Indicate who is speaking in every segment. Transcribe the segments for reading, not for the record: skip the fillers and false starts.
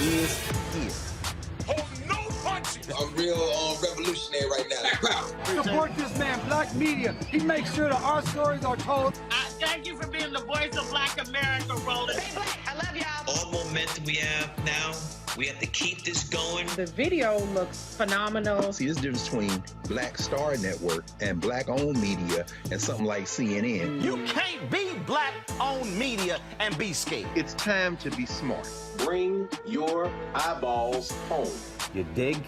Speaker 1: is here.
Speaker 2: Oh, no punches!
Speaker 3: I'm real revolutionary right now.
Speaker 4: Support this man, Black Media. He makes sure that our stories are told.
Speaker 5: Thank you for being the voice of Black America, Roland.
Speaker 6: Stay black. I love y'all.
Speaker 7: All momentum we have now, we have to keep this going.
Speaker 8: The video looks phenomenal.
Speaker 1: See, there's a difference between Black Star Network and Black-owned media and something like CNN.
Speaker 2: You can't be Black-owned media and be scared.
Speaker 9: It's time to be smart.
Speaker 10: Bring your eyeballs home.
Speaker 9: You dig?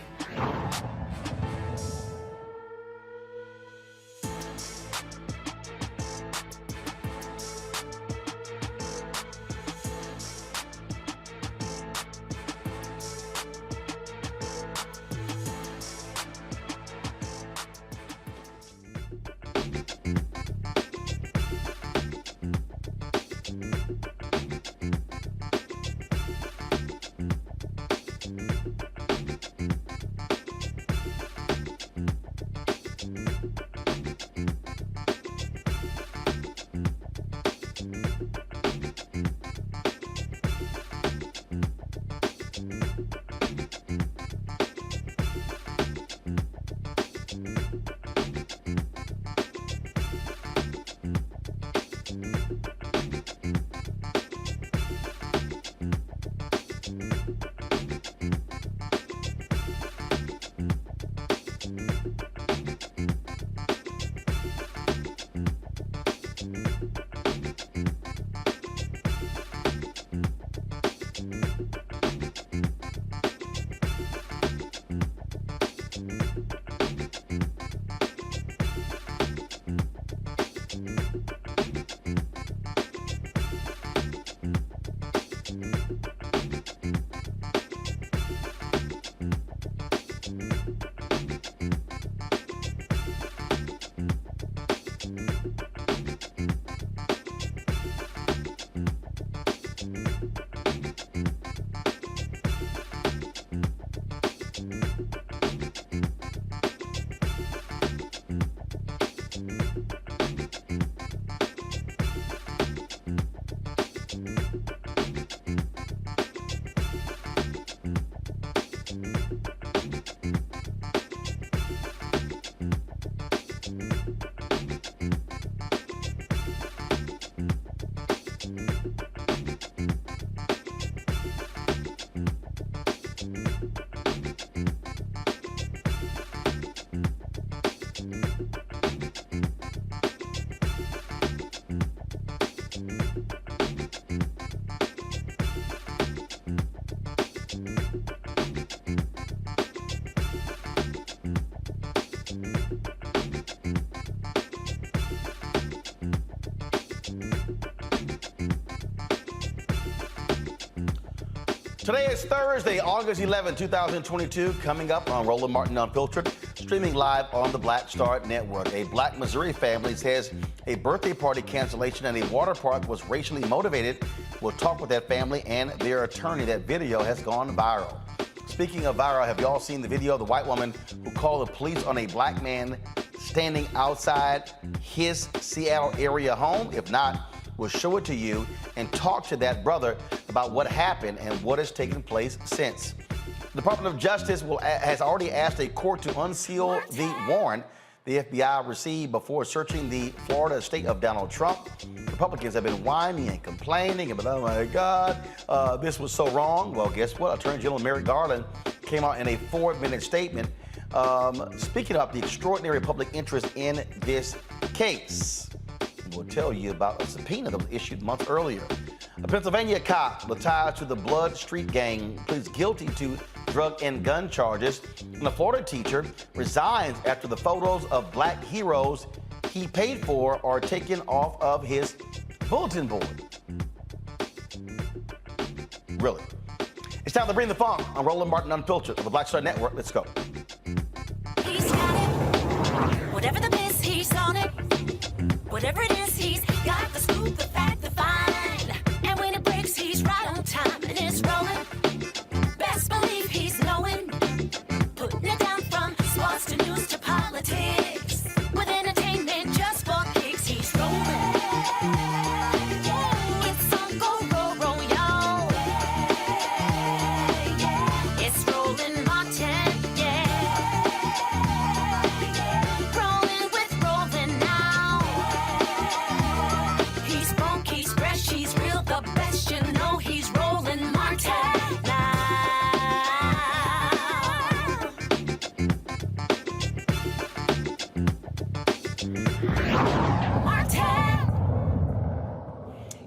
Speaker 2: Today is Thursday, August 11, 2022, coming up on Roland Martin Unfiltered, streaming live on the Black Star Network. A Black Missouri family says a birthday party cancellation at a water park was racially motivated. We'll talk with that family and their attorney. That video has gone viral. Speaking of viral, have you all seen the video of the white woman who called the police on a black man standing outside his Seattle area home? If not, we'll show it to you and talk to that brother about what happened and what has taken place since. The Department of Justice has already asked a court to unseal the warrant the FBI received before searching the Florida estate of Donald Trump. Republicans have been whining and complaining about, oh my God, this was so wrong. Well, guess what? Attorney General Merrick Garland came out in a 4-minute statement speaking of the extraordinary public interest in this case. We'll tell you about a subpoena that was issued months earlier. A Pennsylvania cop with ties to the Blood Street gang pleads guilty to drug and gun charges. And a Florida teacher resigns after the photos of black heroes he paid for are taken off of his bulletin board. Really? It's time to bring the funk on Roland Martin Unfiltered on the Black Star Network. Let's go.
Speaker 6: He's got it. Whatever the miss, he's on it. Whatever it is, he's got the scoop, the fact, the find. And when it breaks, he's right on time and it's rolling. Best believe he's knowing. Putting it down from sports to news to politics. With entertainment just for kicks, he's rolling. It's on go, roll, y'all. It's Roland Martin, Rolling with Roland now. He's funky, he's fresh, he's real, the best, you know he's Roland Martin now.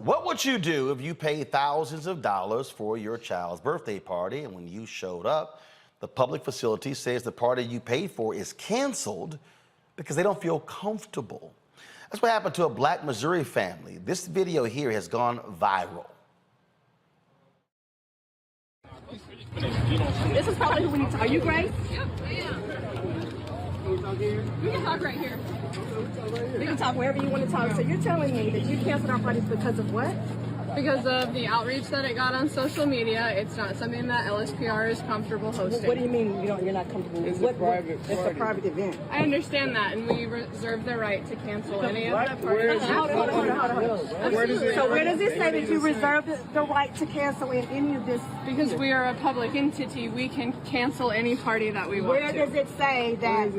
Speaker 2: What would you do if you paid thousands of dollars for your child's birthday party, and when you showed up, the public facility says the party you paid for is canceled because they don't feel comfortable? That's what happened to a Black Missouri family. This video here has gone viral.
Speaker 11: This is probably who we need to. Are you Grace? Yep, I am. We can talk right here. We can talk wherever you want to talk. So you're telling me that you canceled our parties because of what?
Speaker 12: Because of the outreach that it got on social media. It's not something that LSPR is comfortable hosting.
Speaker 11: What do you mean you're not comfortable? It's a private event.
Speaker 12: I understand that, and we reserve the right to cancel any of the parties.
Speaker 11: Hold on. So where does it say that you reserve the right to cancel in any of this?
Speaker 12: Because we are a public entity, we can cancel any party that we want to.
Speaker 11: Where does it say that?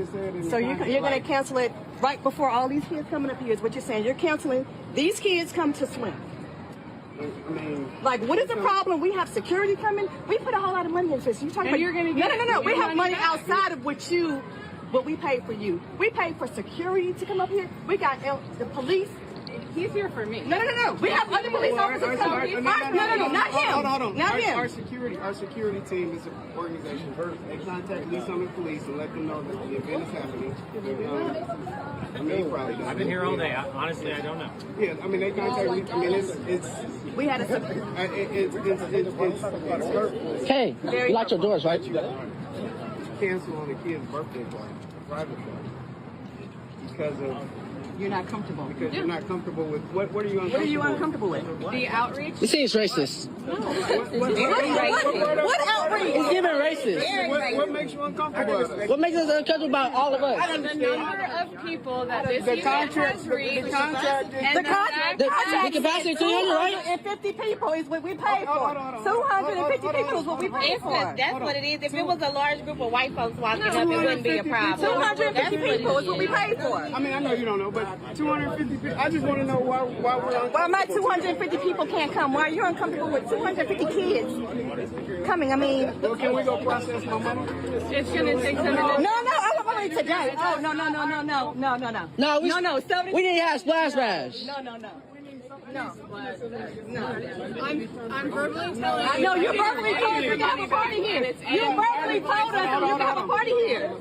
Speaker 11: So you're going to cancel it right before all these kids coming up here is what you're saying. You're canceling. These kids come to swim.
Speaker 13: I mean,
Speaker 11: like, what is the problem? We have security coming. We put a whole lot of money into this. You talking
Speaker 12: and
Speaker 11: about?
Speaker 12: You're gonna get
Speaker 11: No. We have money
Speaker 12: back.
Speaker 11: outside of what we paid for you. We paid for security to come up here. We got the police.
Speaker 12: He's here for me.
Speaker 11: No. We have other police officers coming. No, not him.
Speaker 13: Hold on.
Speaker 11: Not him.
Speaker 13: Our security team is an organization. They contact Lease on the police and let them know that the event is happening. I mean, you probably don't.
Speaker 14: I've been here all day. Honestly, I don't know.
Speaker 13: Yeah, I mean, they contact me. I mean, it's.
Speaker 11: We had
Speaker 13: it's hurtful.
Speaker 14: Hey, you locked your doors, right?
Speaker 13: Cancel on a kid's birthday party, a private party, because of.
Speaker 11: You're not comfortable.
Speaker 13: Because you're not comfortable with what are you uncomfortable with?
Speaker 11: What are you uncomfortable with?
Speaker 12: The outreach.
Speaker 14: You see, it's racist.
Speaker 11: What outreach?
Speaker 14: It's giving racist.
Speaker 13: What makes you uncomfortable?
Speaker 14: What makes us uncomfortable about all of us?
Speaker 12: The number of people that this event has reached.
Speaker 11: The
Speaker 14: capacity 200, right?
Speaker 11: 250 people is what we paid for. 250 people is what we paid for.
Speaker 5: That's what it is. If it was a large group of white folks walking up, it wouldn't be a problem.
Speaker 11: 250 people is what we paid for.
Speaker 13: I mean, I know you don't know, but 250 people. I just want to know why we're uncomfortable.
Speaker 11: Why my 250 people can't come? Why are you uncomfortable with 250 kids coming? I mean,
Speaker 13: well, can we go process my money?
Speaker 12: It's going to take some minutes.
Speaker 11: No, I want money today. Oh, no.
Speaker 14: No, we didn't have splash bash.
Speaker 11: No.
Speaker 12: I'm verbally telling you.
Speaker 11: No, you verbally told us you have a party here. You verbally told us you have a party here.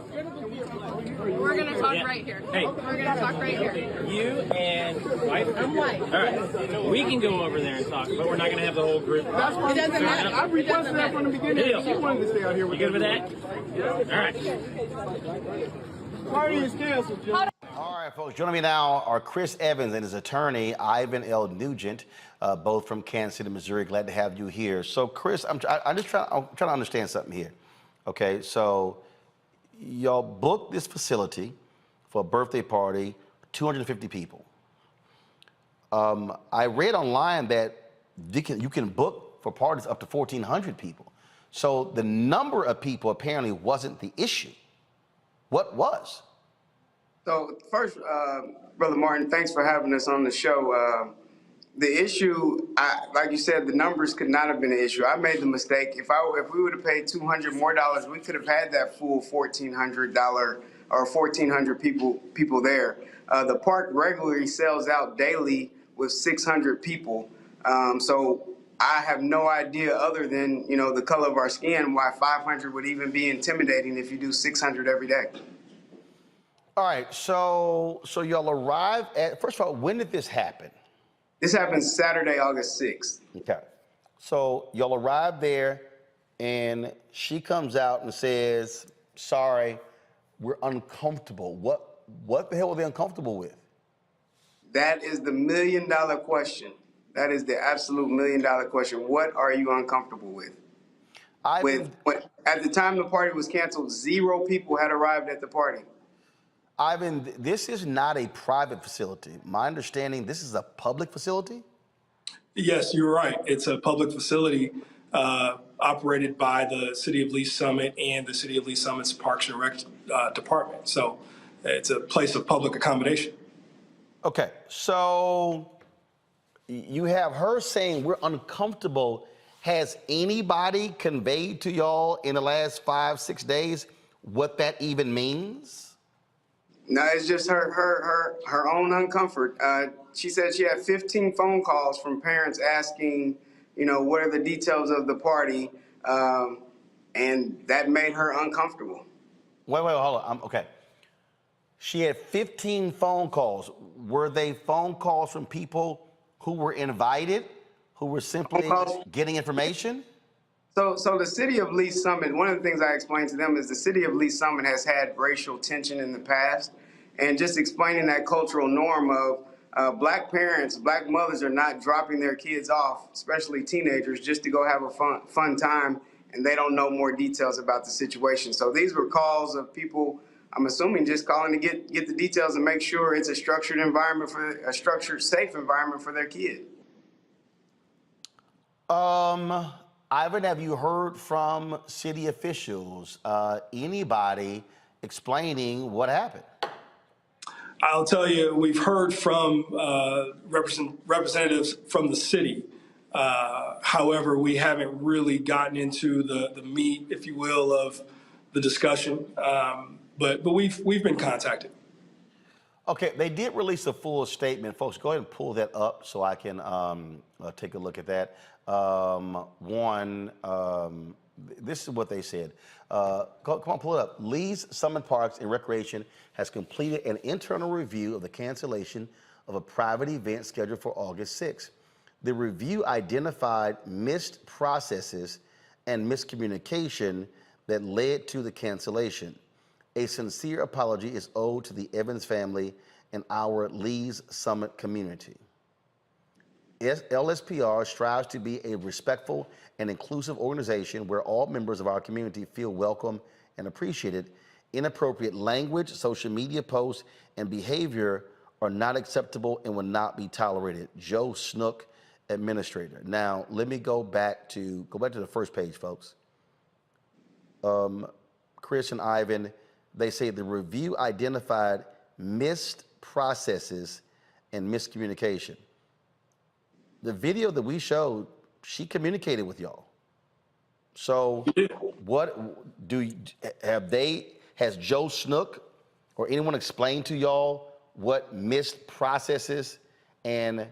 Speaker 12: We're gonna talk right here.
Speaker 15: Hey,
Speaker 12: we're gonna talk right here.
Speaker 15: You and wife?
Speaker 12: I'm white.
Speaker 15: All right. We can go over there and talk, but we're not going to have the whole group.
Speaker 13: That's why
Speaker 12: It doesn't matter.
Speaker 13: I requested that from the beginning. She wanted to stay out here with
Speaker 15: You good with that? All right.
Speaker 13: Party is canceled, Joe.
Speaker 2: All right, folks. Joining me now are Chris Evans and his attorney, Ivan L. Nugent, both from Kansas City, Missouri. Glad to have you here. So, Chris, I'm trying to understand something here. Okay, so y'all booked this facility for a birthday party, 250 people. I read online that you can book for parties up to 1,400 people. So the number of people apparently wasn't the issue. What was?
Speaker 13: So first, Brother Martin, thanks for having us on the show. The issue, like you said, the numbers could not have been an issue. I made the mistake. If we would have paid $200 more, we could have had that full $1,400 or 1,400 people there. The park regularly sells out daily with 600 people. So I have no idea, other than the color of our skin, why 500 would even be intimidating if you do 600 every day.
Speaker 2: All right, so y'all arrived at, first of all, when did this happen?
Speaker 13: This happened Saturday, August 6th.
Speaker 2: Okay. So y'all arrived there, and she comes out and says, sorry, we're uncomfortable. What the hell were they uncomfortable with? That is the $1 million question. That is the absolute $1 million question. What are you uncomfortable with? At the time the party was canceled, 0 people had arrived at the party. Ivan, this is not a private facility. My understanding, this is a public facility?
Speaker 16: Yes, you're right. It's a public facility operated by the City of Lease Summit and the City of Lease Summit's Parks and Rec department. So it's a place of public accommodation. Okay, so you have her saying we're uncomfortable. Has anybody conveyed to y'all in the last 5-6 days what that even means? No, it's just her own uncomfort. She said she had 15 phone calls from parents asking, what are the details of the party, and that made her uncomfortable. Wait, hold on. Okay. She had 15 phone calls. Were they phone calls from people who were invited, who were simply getting information? So the City of Lease Summit, one of the things I explained to them is the City of Lease Summit has had racial tension in the past, and just explaining that cultural norm of Black parents, Black mothers are not dropping their kids off, especially teenagers, just to go have a fun time, and they don't know more details about the situation. So these were calls of people, I'm assuming, just calling to get the details and make sure it's a structured environment a structured, safe environment for their kid. Ivan, have you heard from city officials, anybody explaining what happened? I'll tell you, we've heard from representatives from the city. However, we haven't really gotten into the meat, if you will, of the discussion. But we've been contacted. Okay, they did release a full statement. Folks, go ahead and pull that up so I can take a look at that. This is what they said. Come on, pull it up. Lease Summit Parks and Recreation has completed an internal review of the cancellation of a private event scheduled for August 6th. The review identified missed processes and miscommunication that led to the cancellation. A sincere apology is owed to the Evans family and our Lease Summit community. LSPR strives to be a respectful and inclusive organization where all members of our community feel welcome and appreciated. Inappropriate language, social media posts, and behavior are not acceptable and will not be tolerated. Joe Snook, administrator. Now, let me go back to the first page, folks. Chris and Ivan, they say the review identified missed processes and miscommunication. The video that we showed, she communicated with y'all. So has Joe Snook or anyone explained to y'all what missed processes and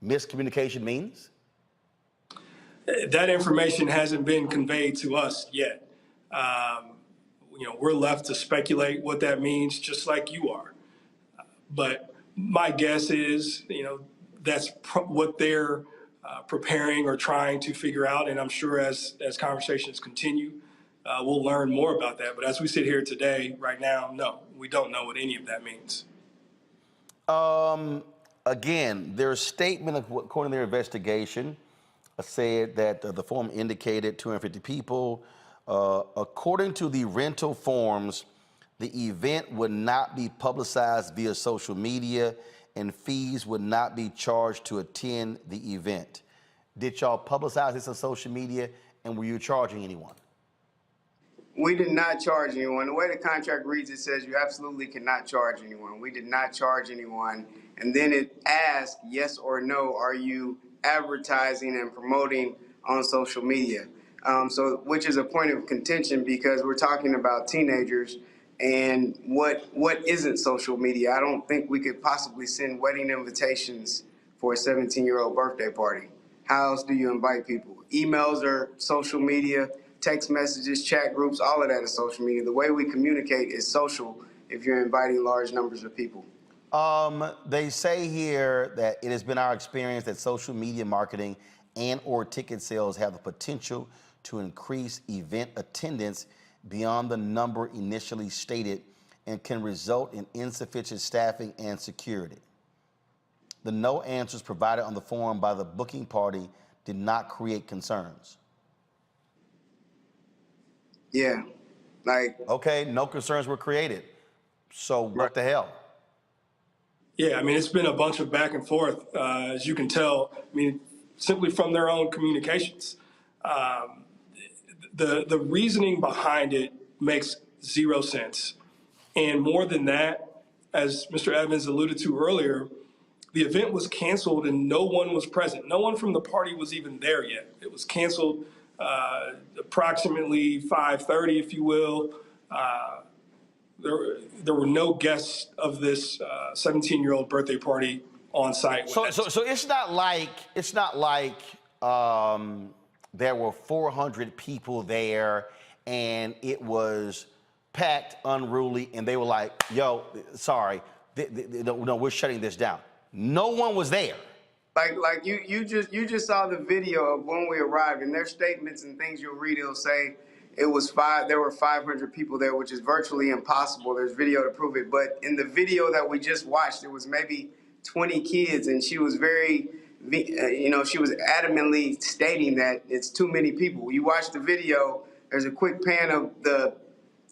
Speaker 16: miscommunication means? That information hasn't been conveyed to us yet. we're left to speculate what that means, just like you are. But my guess is, that's what they're preparing or trying to figure out. And I'm sure as conversations continue, we'll learn more about that. But as we sit here today, right now, no, we don't know what any of that means.
Speaker 2: Again, their statement, according to their investigation, said that the form indicated 250 people. According to the rental forms, the event would not be publicized via social media and fees would not be charged to attend the event. Did y'all publicize this on social media and were you charging anyone?
Speaker 13: We did not charge anyone. The way the contract reads, it says you absolutely cannot charge anyone. We did not charge anyone. And then it asks, yes or no, are you advertising and promoting on social media? Which is a point of contention because we're talking about teenagers and what isn't social media. I don't think we could possibly send wedding invitations for a 17-year-old birthday party. How else do you invite people? Emails are social media. Text messages, chat groups, all of that is social media. The way we communicate is social if you're inviting large numbers of people.
Speaker 2: They say here that it has been our experience that social media marketing and or ticket sales have the potential to increase event attendance beyond the number initially stated and can result in insufficient staffing and security. The no answers provided on the form by the booking party did not create concerns.
Speaker 13: Yeah,
Speaker 2: okay, no concerns were created. So what the hell?
Speaker 16: Yeah, it's been a bunch of back and forth, as you can tell. Simply from their own communications. The reasoning behind it makes zero sense. And more than that, as Mr. Evans alluded to earlier, the event was canceled and no one was present. No one from the party was even there yet. It was canceled approximately 5:30, if you will. There were no guests of this 17-year-old birthday party on site.
Speaker 2: So it's not like there were 400 people there and it was packed, unruly, and they were like, "Yo, sorry, no, we're shutting this down." No one was there.
Speaker 13: Like you just saw the video of when we arrived, and their statements and things you'll read, it'll say there were 500 people there, which is virtually impossible. There's video to prove it. But in the video that we just watched, there was maybe 20 kids, and she was very, she was adamantly stating that it's too many people. You watch the video, there's a quick pan of the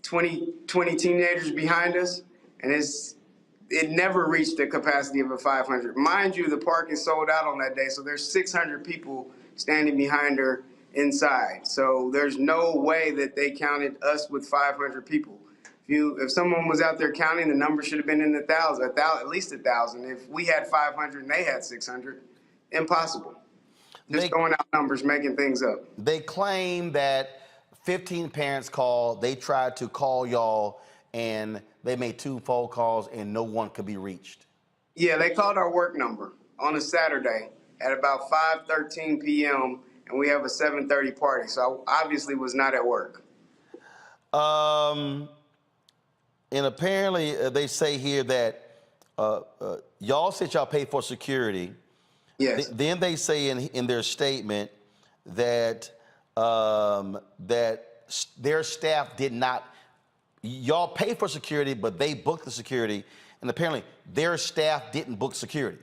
Speaker 13: 20 teenagers behind us, and it never reached the capacity of a 500. Mind you, the park is sold out on that day, so there's 600 people standing behind her inside. So there's no way that they counted us with 500 people. If someone was out there counting, the number should have been in the thousands, at least 1,000. If we had 500 and they had 600, impossible. Just throwing out numbers, making things up.
Speaker 2: They claim that 15 parents called. They tried to call y'all, and they made 2 phone calls, and no one could be reached.
Speaker 13: Yeah, they called our work number on a Saturday at about 5:13 p.m., and we have a 7:30 party, so I obviously was not at work.
Speaker 2: And apparently, they say here that y'all said y'all paid for security.
Speaker 13: Yes.
Speaker 2: Then they say in their statement that their staff did not. Y'all paid for security, but they booked the security, and apparently their staff didn't book security.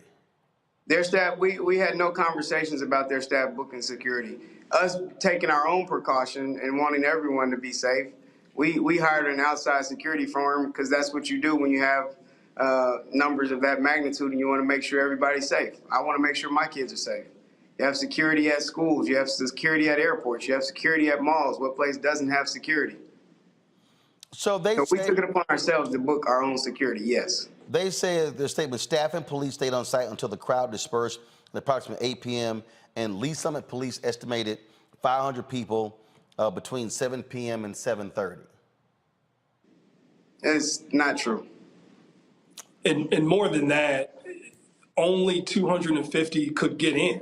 Speaker 13: Their staff, we had no conversations about their staff booking security. Us taking our own precaution and wanting everyone to be safe, we hired an outside security firm because that's what you do when you have numbers of that magnitude and you want to make sure everybody's safe. I want to make sure my kids are safe. You have security at schools, you have security at airports, you have security at malls. What place doesn't have security? So we took it upon ourselves to book our own security, yes.
Speaker 2: They say in their statement, staff and police stayed on site until the crowd dispersed at approximately 8 p.m. and Lease Summit police estimated 500 people between 7 p.m. and 7:30.
Speaker 13: It's not true.
Speaker 16: And more than that, only 250 could get in.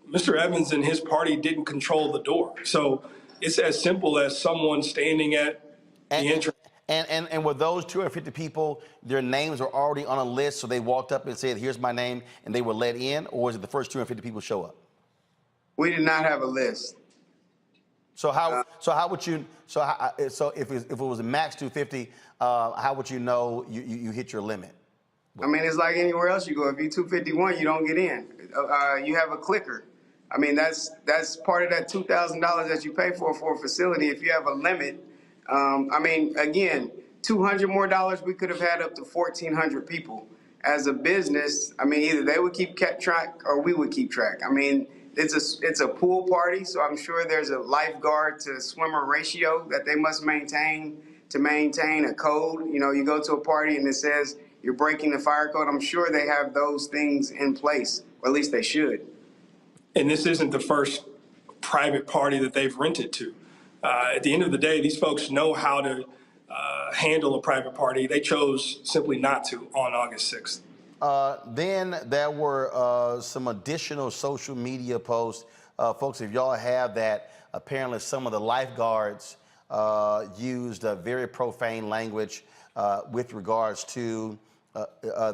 Speaker 16: Mr. Evans and his party didn't control the door. So it's as simple as someone standing at the entrance.
Speaker 2: And were those 250 people, their names were already on a list, so they walked up and said, here's my name, and they were let in, or was it the first 250 people show up?
Speaker 13: We did not have a list.
Speaker 2: So how would you, so if it was a max 250, how would you know you hit your limit?
Speaker 13: I mean, it's like anywhere else you go. If you're 251, you don't get in. You have a clicker. I mean, that's part of that $2,000 that you pay for a facility. If you have a limit, I mean, again, $200 more, we could have had up to 1,400 people. As a business, I mean, either they would keep track or we would keep track. I mean, it's a pool party, so I'm sure there's a lifeguard to swimmer ratio that they must maintain to maintain a code. You know, you go to a party and it says you're breaking the fire code. I'm sure they have those things in place, or at least they should.
Speaker 16: And this isn't the first private party that they've rented to. At the end of the day, these folks know how to handle a private party. They chose simply not to on August 6th.
Speaker 2: Then there were some additional social media posts. Folks, if y'all have that, apparently some of the lifeguards used very profane language with regards to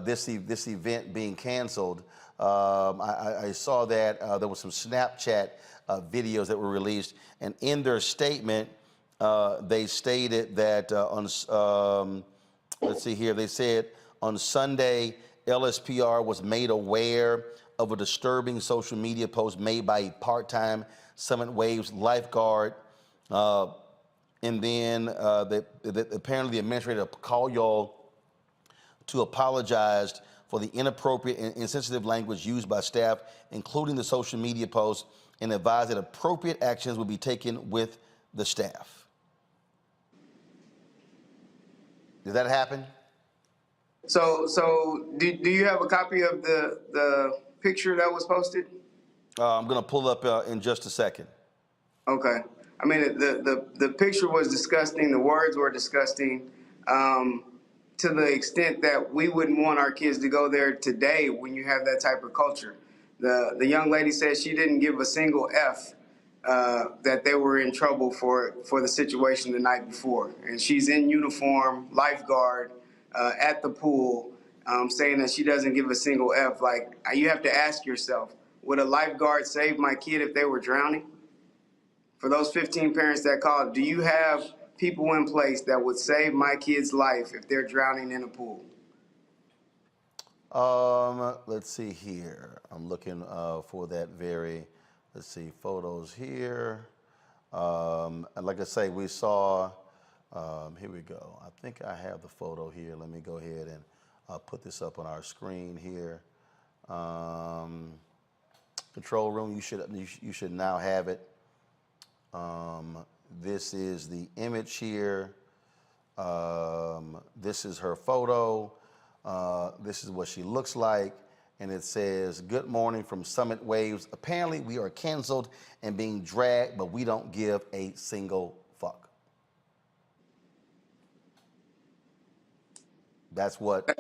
Speaker 2: this event being canceled. I saw that there was some Snapchat videos that were released, and in their statement, they stated that let's see here, they said on Sunday, LSPR was made aware of a disturbing social media post made by a part-time Summit Waves lifeguard. And then apparently the administrator called y'all to apologize for the inappropriate and insensitive language used by staff, including the social media post, and advised that appropriate actions will be taken with the staff. Did that happen?
Speaker 13: So do you have a copy of the picture that was posted?
Speaker 2: I'm going to pull up in just a second.
Speaker 13: Okay. I mean, the picture was disgusting. The words were disgusting to the extent that we wouldn't want our kids to go there today when you have that type of culture. The young lady said she didn't give a single F that they were in trouble for the situation the night before. And she's in uniform, lifeguard, at the pool, saying that she doesn't give a single F. Like, you have to ask yourself, would a lifeguard save my kid if they were drowning? For those 15 parents that called, do you have people in place that would save my kid's life if they're drowning in a pool?
Speaker 2: Let's see here. I'm looking for that very, let's see, photos here. And like I say, we saw, here we go. I think I have the photo here. Let me go ahead and put this up on our screen here. Control room, you should now have it. This is the image here. This is her photo. This is what she looks like. And it says, "Good morning from Summit Waves. Apparently we are canceled and being dragged, but we don't give a single fuck." That's what.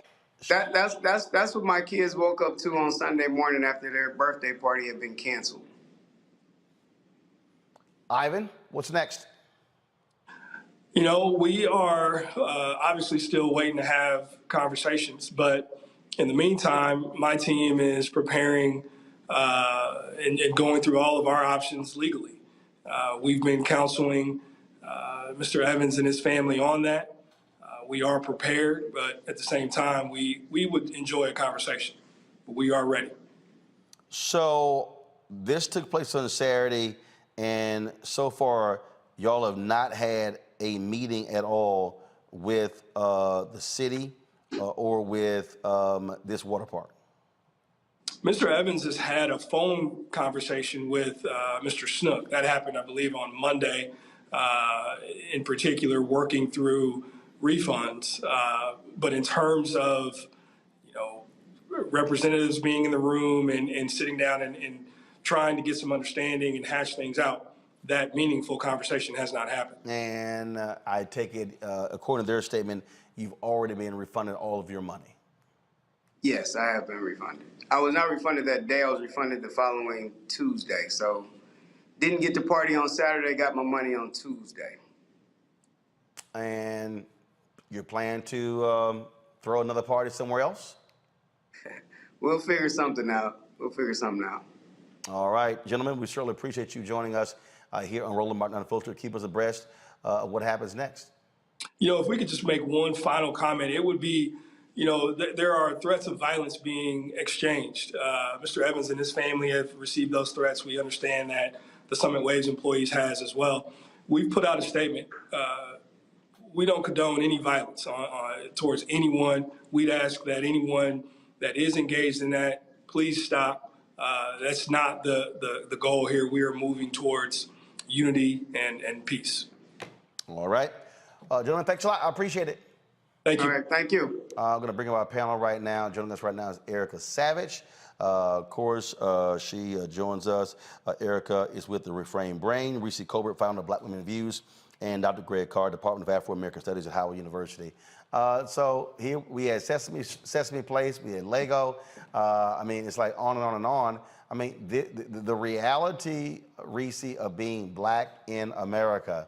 Speaker 13: That's what my kids woke up to on Sunday morning after their birthday party had been canceled.
Speaker 2: Ivan, what's next?
Speaker 16: You know, we are obviously still waiting to have conversations, but in the meantime, my team is preparing and going through all of our options legally. We've been counseling Mr. Evans and his family on that. We are prepared, but at the same time, we would enjoy a conversation, but we are ready.
Speaker 2: So this took place on Saturday, and so far, y'all have not had a meeting at all with the city or with this water park.
Speaker 16: Mr. Evans has had a phone conversation with Mr. Snook. That happened, I believe, on Monday, in particular, working through refunds. But in terms of, you know, representatives being in the room and sitting down and trying to get some understanding and hash things out, that meaningful conversation has not happened.
Speaker 2: And I take it, according to their statement, you've already been refunded all of your money.
Speaker 13: Yes, I have been refunded. I was not refunded that day. I was refunded the following Tuesday. So didn't get to party on Saturday, got my money on Tuesday.
Speaker 2: And you plan to throw another party somewhere else?
Speaker 13: We'll figure something out.
Speaker 2: All right, gentlemen, we certainly appreciate you joining us here on Roland Martin Unfiltered. Keep us abreast of what happens next.
Speaker 16: If we could just make one final comment, it would be, there are threats of violence being exchanged. Mr. Evans and his family have received those threats. We understand that the Summit Waves employees has as well. We've put out a statement. We don't condone any violence towards anyone. We'd ask that anyone that is engaged in that, please stop. That's not the goal here. We are moving towards unity and peace.
Speaker 2: All right. Gentlemen, thanks a lot. I appreciate it.
Speaker 16: Thank you.
Speaker 13: All right, thank you.
Speaker 2: I'm going to bring up our panel right now. Joining us right now is Erica Savage. Of course, she joins us. Erica is with the Refrain Brain. Reese Colbert, founder of Black Women Views, and Dr. Greg Carr, Department of Afro-American Studies at Howard University. So here we had Sesame Place, we had Lego. I mean, it's like on and on and on. I mean, the reality, Reese, of being black in America.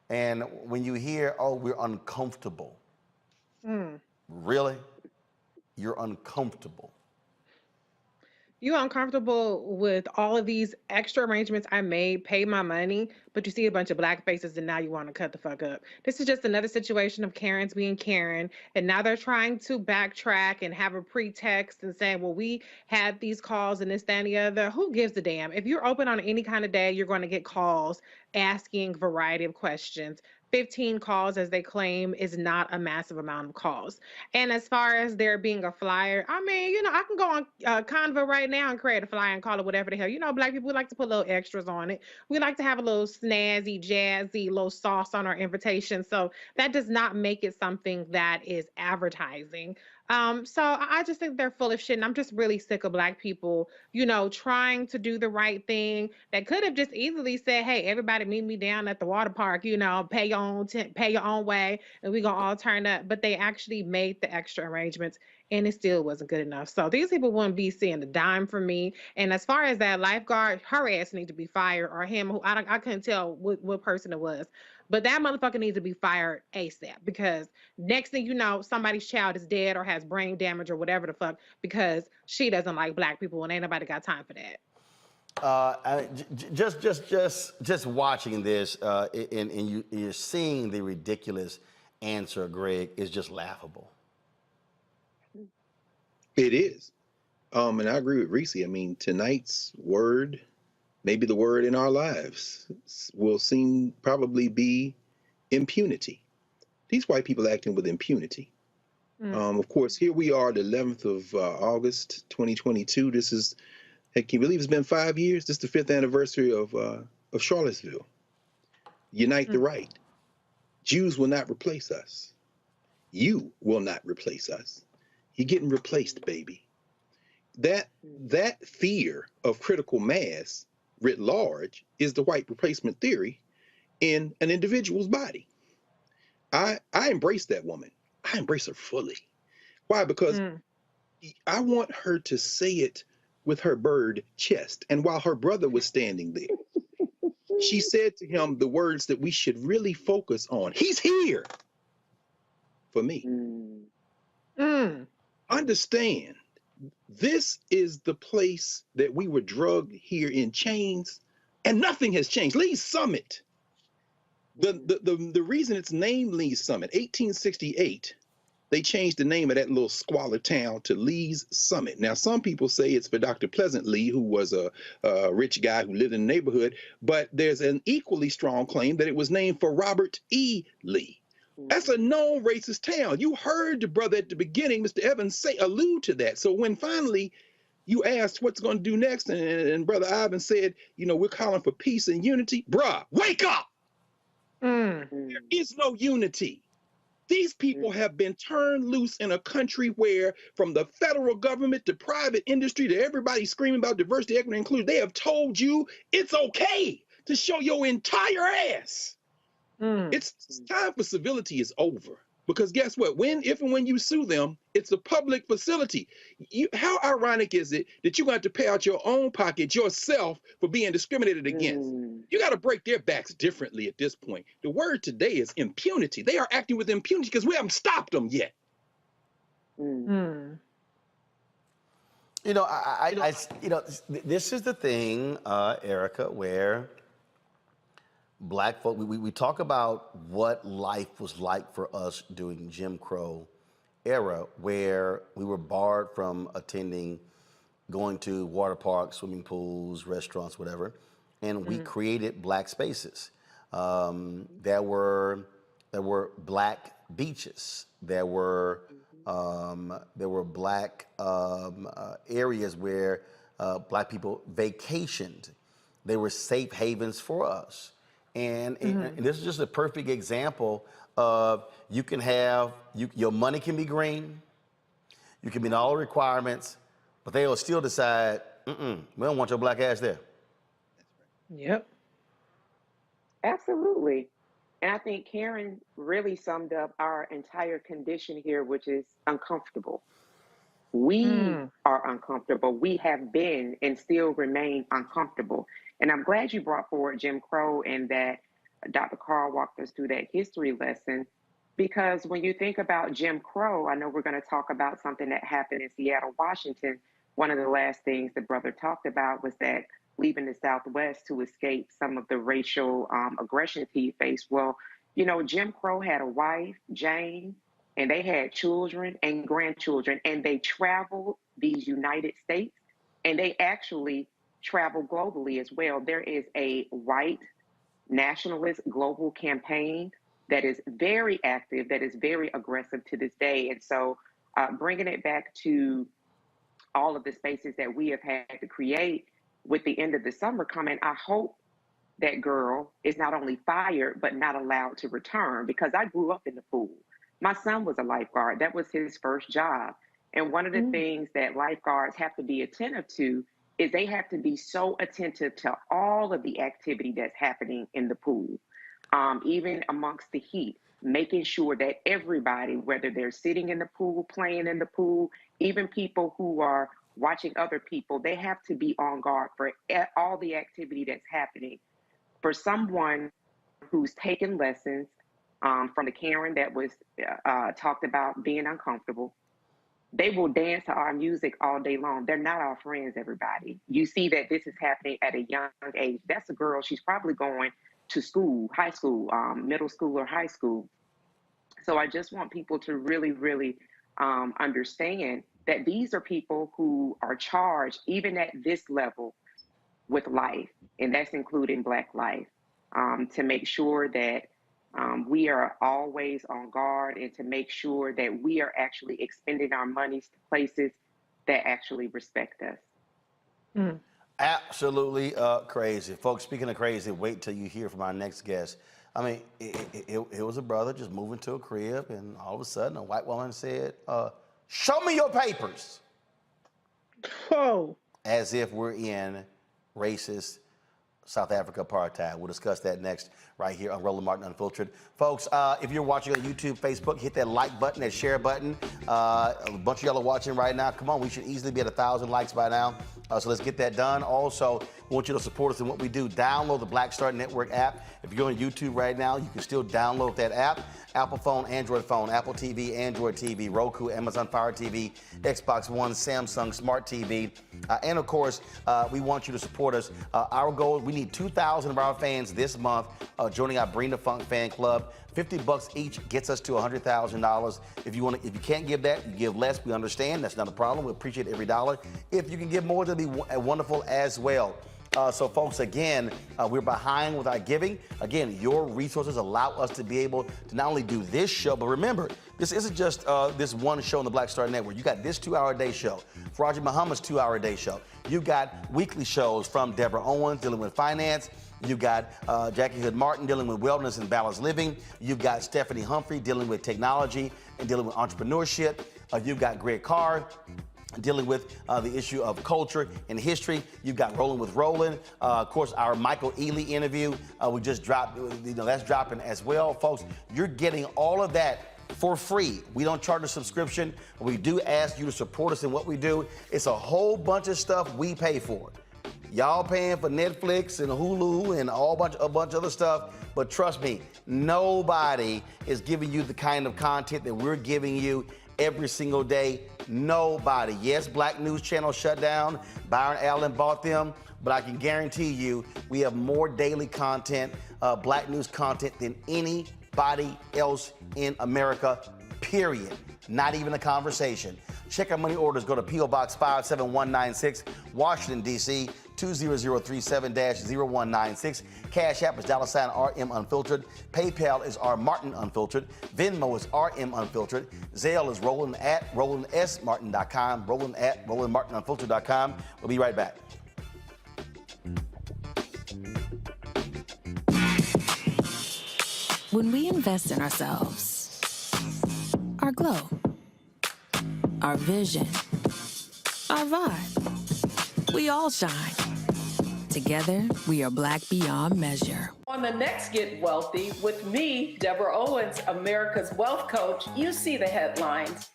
Speaker 2: And when you hear, oh, we're uncomfortable. Really? You're uncomfortable.
Speaker 8: You uncomfortable with all of these extra arrangements I made, pay my money, but you see a bunch of black faces and now you want to cut the fuck up. This is just another situation of Karens being Karen, and now they're trying to backtrack and have a pretext and saying, well, we had these calls and this, that, and the other. Who gives a damn? If you're open on any kind of day, you're going to get calls asking a variety of questions. 15 calls, as they claim, is not a massive amount of calls. And as far as there being a flyer, I mean, I can go on Canva right now and create a flyer and call it whatever the hell. Black people, we like to put little extras on it. We like to have a little snazzy, jazzy, little sauce on our invitation. So that does not make it something that is advertising. So I just think they're full of shit, and I'm just really sick of black people, trying to do the right thing. That could have just easily said, hey, everybody meet me down at the water park, pay your own way, and we gonna all turn up. But they actually made the extra arrangements, and it still wasn't good enough. So these people wouldn't be seeing a dime from me. And as far as that lifeguard, her ass need to be fired, or him, who I couldn't tell what person it was. But that motherfucker needs to be fired ASAP, because next thing you know, somebody's child is dead or has brain damage or whatever the fuck, because she doesn't like black people, and ain't nobody got time for that.
Speaker 2: Just watching this, and you're seeing the ridiculous answer, Greg, is just laughable.
Speaker 1: It is. And I agree with Reese. I mean, tonight's word, maybe the word in our lives, will probably be impunity. These white people acting with impunity. Of course, here we are, the 11th of August, 2022. This is, can you believe it's been 5 years? This is the 5th anniversary of Charlottesville. Unite the right. Jews will not replace us. You will not replace us. You're getting replaced, baby. That fear of critical mass writ large is the white replacement theory in an individual's body. I embrace that woman. I embrace her fully. Why? Because I want her to say it with her bird chest. And while her brother was standing there, she said to him the words that we should really focus on. He's here for me. Understand, this is the place that we were drugged here in chains, and nothing has changed. Lee's Summit. The reason it's named Lee's Summit, 1868, they changed the name of that little squalor town to Lee's Summit. Now, some people say it's for Dr. Pleasant Lee, who was a rich guy who lived in the neighborhood, but there's an equally strong claim that it was named for Robert E. Lee. That's a known racist town. You heard the brother at the beginning, Mr. Evans, allude to that. So when finally you asked what's going to do next, and Brother Ivan said, we're calling for peace and unity, bruh, wake up! There is no unity. These people have been turned loose in a country where, from the federal government to private industry to everybody screaming about diversity, equity, and inclusion, they have told you it's okay to show your entire ass. It's time for civility is over. Because guess what? If and when you sue them, it's a public facility. How ironic is it that you're going to have to pay out your own pocket yourself for being discriminated against? You got to break their backs differently at this point. The word today is impunity. They are acting with impunity because we haven't stopped them yet.
Speaker 2: You know, this is the thing, Erica, where Black folk, we talk about what life was like for us during Jim Crow era, where we were barred from attending, going to water parks, swimming pools, restaurants, whatever, and we created Black spaces. There were Black beaches. There were Black areas where Black people vacationed. They were safe havens for us. And this is just a perfect example of you can have, your money can be green, you can meet all the requirements, but they will still decide, we don't want your Black ass there.
Speaker 8: Yep.
Speaker 17: Absolutely. And I think Karen really summed up our entire condition here, which is uncomfortable. We are uncomfortable. We have been and still remain uncomfortable. And I'm glad you brought forward Jim Crow and that Dr. Carl walked us through that history lesson, because when you think about Jim Crow, I know we're going to talk about something that happened in Seattle, Washington. One of the last things the brother talked about was that leaving the Southwest to escape some of the racial aggression he faced. Well, you know, Jim Crow had a wife, Jane, and they had children and grandchildren, and they traveled these United States, and they actually travel globally as well. There is a white nationalist global campaign that is very active, that is very aggressive to this day. And so bringing it back to all of the spaces that we have had to create with the end of the summer coming, I hope that girl is not only fired, but not allowed to return, because I grew up in the pool. My son was a lifeguard. That was his first job. And one of the things that lifeguards have to be attentive to is they have to be so attentive to all of the activity that's happening in the pool, even amongst the heat, making sure that everybody, whether they're sitting in the pool, playing in the pool, even people who are watching other people, they have to be on guard for all the activity that's happening. For someone who's taken lessons from the Karen that was talked about being uncomfortable, they will dance to our music all day long. They're not our friends, everybody. You see that this is happening at a young age. That's a girl, she's probably going to school, high school, middle school or high school. So I just want people to really, really understand that these are people who are charged, even at this level, with life, and that's including Black life, to make sure that we are always on guard and to make sure that we are actually expending our monies to places that actually respect us.
Speaker 2: Absolutely crazy. Folks, speaking of crazy, wait till you hear from our next guest. I mean, it was a brother just moving to a crib, and all of a sudden a white woman said, show me your papers.
Speaker 8: Whoa.
Speaker 2: As if we're in racist South Africa apartheid. We'll discuss that next right here on Roland Martin Unfiltered. Folks, if you're watching on YouTube, Facebook, hit that like button, that share button. A bunch of y'all are watching right now. Come on, we should easily be at 1,000 likes by now. So let's get that done. Also, we want you to support us in what we do. Download the Black Star Network app. If you're on YouTube right now, you can still download that app. Apple phone, Android phone, Apple TV, Android TV, Roku, Amazon Fire TV, Xbox One, Samsung Smart TV. And of course, we want you to support us. Our goal, we need 2,000 of our fans this month joining our Bring the Funk fan club. $50 each gets us to $100,000. If you can't give that, you give less. We understand. That's not a problem. We appreciate every dollar. If you can give more, that'll be wonderful as well. So, folks, again, we're behind with our giving. Again, your resources allow us to be able to not only do this show, but remember, this isn't just this one show on the Black Star Network. You got this 2-hour-a-day show, Faraji Muhammad's 2-hour-a-day show. You got weekly shows from Deborah Owens dealing with finance. You've got Jackie Hood Martin dealing with wellness and balanced living. You've got Stephanie Humphrey dealing with technology and dealing with entrepreneurship. You've got Greg Carr dealing with the issue of culture and history. You've got Rolling with Roland. Of course, our Michael Ealy interview we just dropped. That's dropping as well, folks. You're getting all of that for free. We don't charge a subscription. We do ask you to support us in what we do. It's a whole bunch of stuff we pay for. Y'all paying for Netflix and Hulu and a bunch of other stuff, but trust me, nobody is giving you the kind of content that we're giving you every single day. Nobody. Yes, Black News Channel shut down. Byron Allen bought them, but I can guarantee you we have more daily content, Black News content than anybody else in America, period. Not even a conversation. Check our money orders. Go to P.O. Box 57196, Washington, D.C., 20037-0196. Cash App is $RM Unfiltered. PayPal is R Martin Unfiltered. Venmo is RM Unfiltered. Zelle is Roland@RolandSMartin.com. Roland@RolandMartinUnfiltered.com. We'll be right back.
Speaker 18: When we invest in ourselves, our glow, our vision, our vibe, we all shine. Together, we are Black beyond measure.
Speaker 19: On the next Get Wealthy with me, Deborah Owens, America's Wealth Coach, you see the headlines.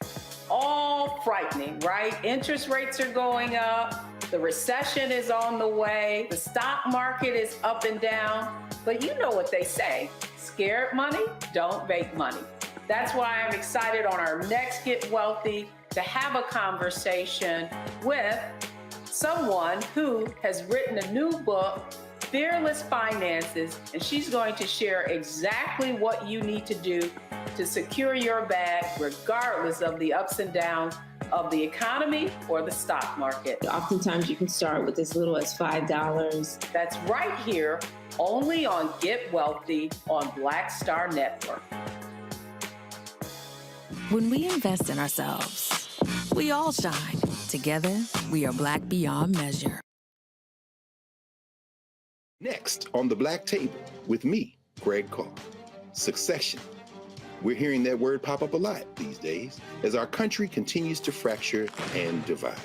Speaker 19: All frightening, right? Interest rates are going up. The recession is on the way. The stock market is up and down. But you know what they say. Scared money, don't make money. That's why I'm excited on our next Get Wealthy to have a conversation with someone who has written a new book, Fearless Finances, and she's going to share exactly what you need to do to secure your bag regardless of the ups and downs of the economy or the stock market.
Speaker 20: Oftentimes you can start with as little as $5.
Speaker 19: That's right here, only on Get Wealthy on Black Star Network.
Speaker 18: When we invest in ourselves, we all shine. Together, we are Black beyond measure.
Speaker 1: Next on the Black Table with me, Greg Carr. Succession. We're hearing that word pop up a lot these days as our country continues to fracture and divide.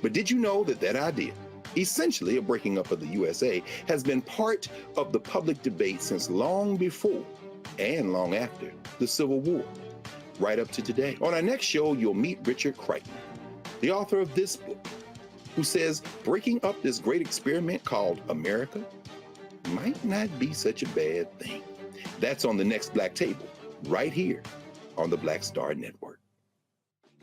Speaker 1: But did you know that that idea, essentially a breaking up of the USA, has been part of the public debate since long before and long after the Civil War, right up to today? On our next show, you'll meet Richard Crichton, the author of this book, who says breaking up this great experiment called America might not be such a bad thing. That's on the next Black Table, right here on the Black Star Network.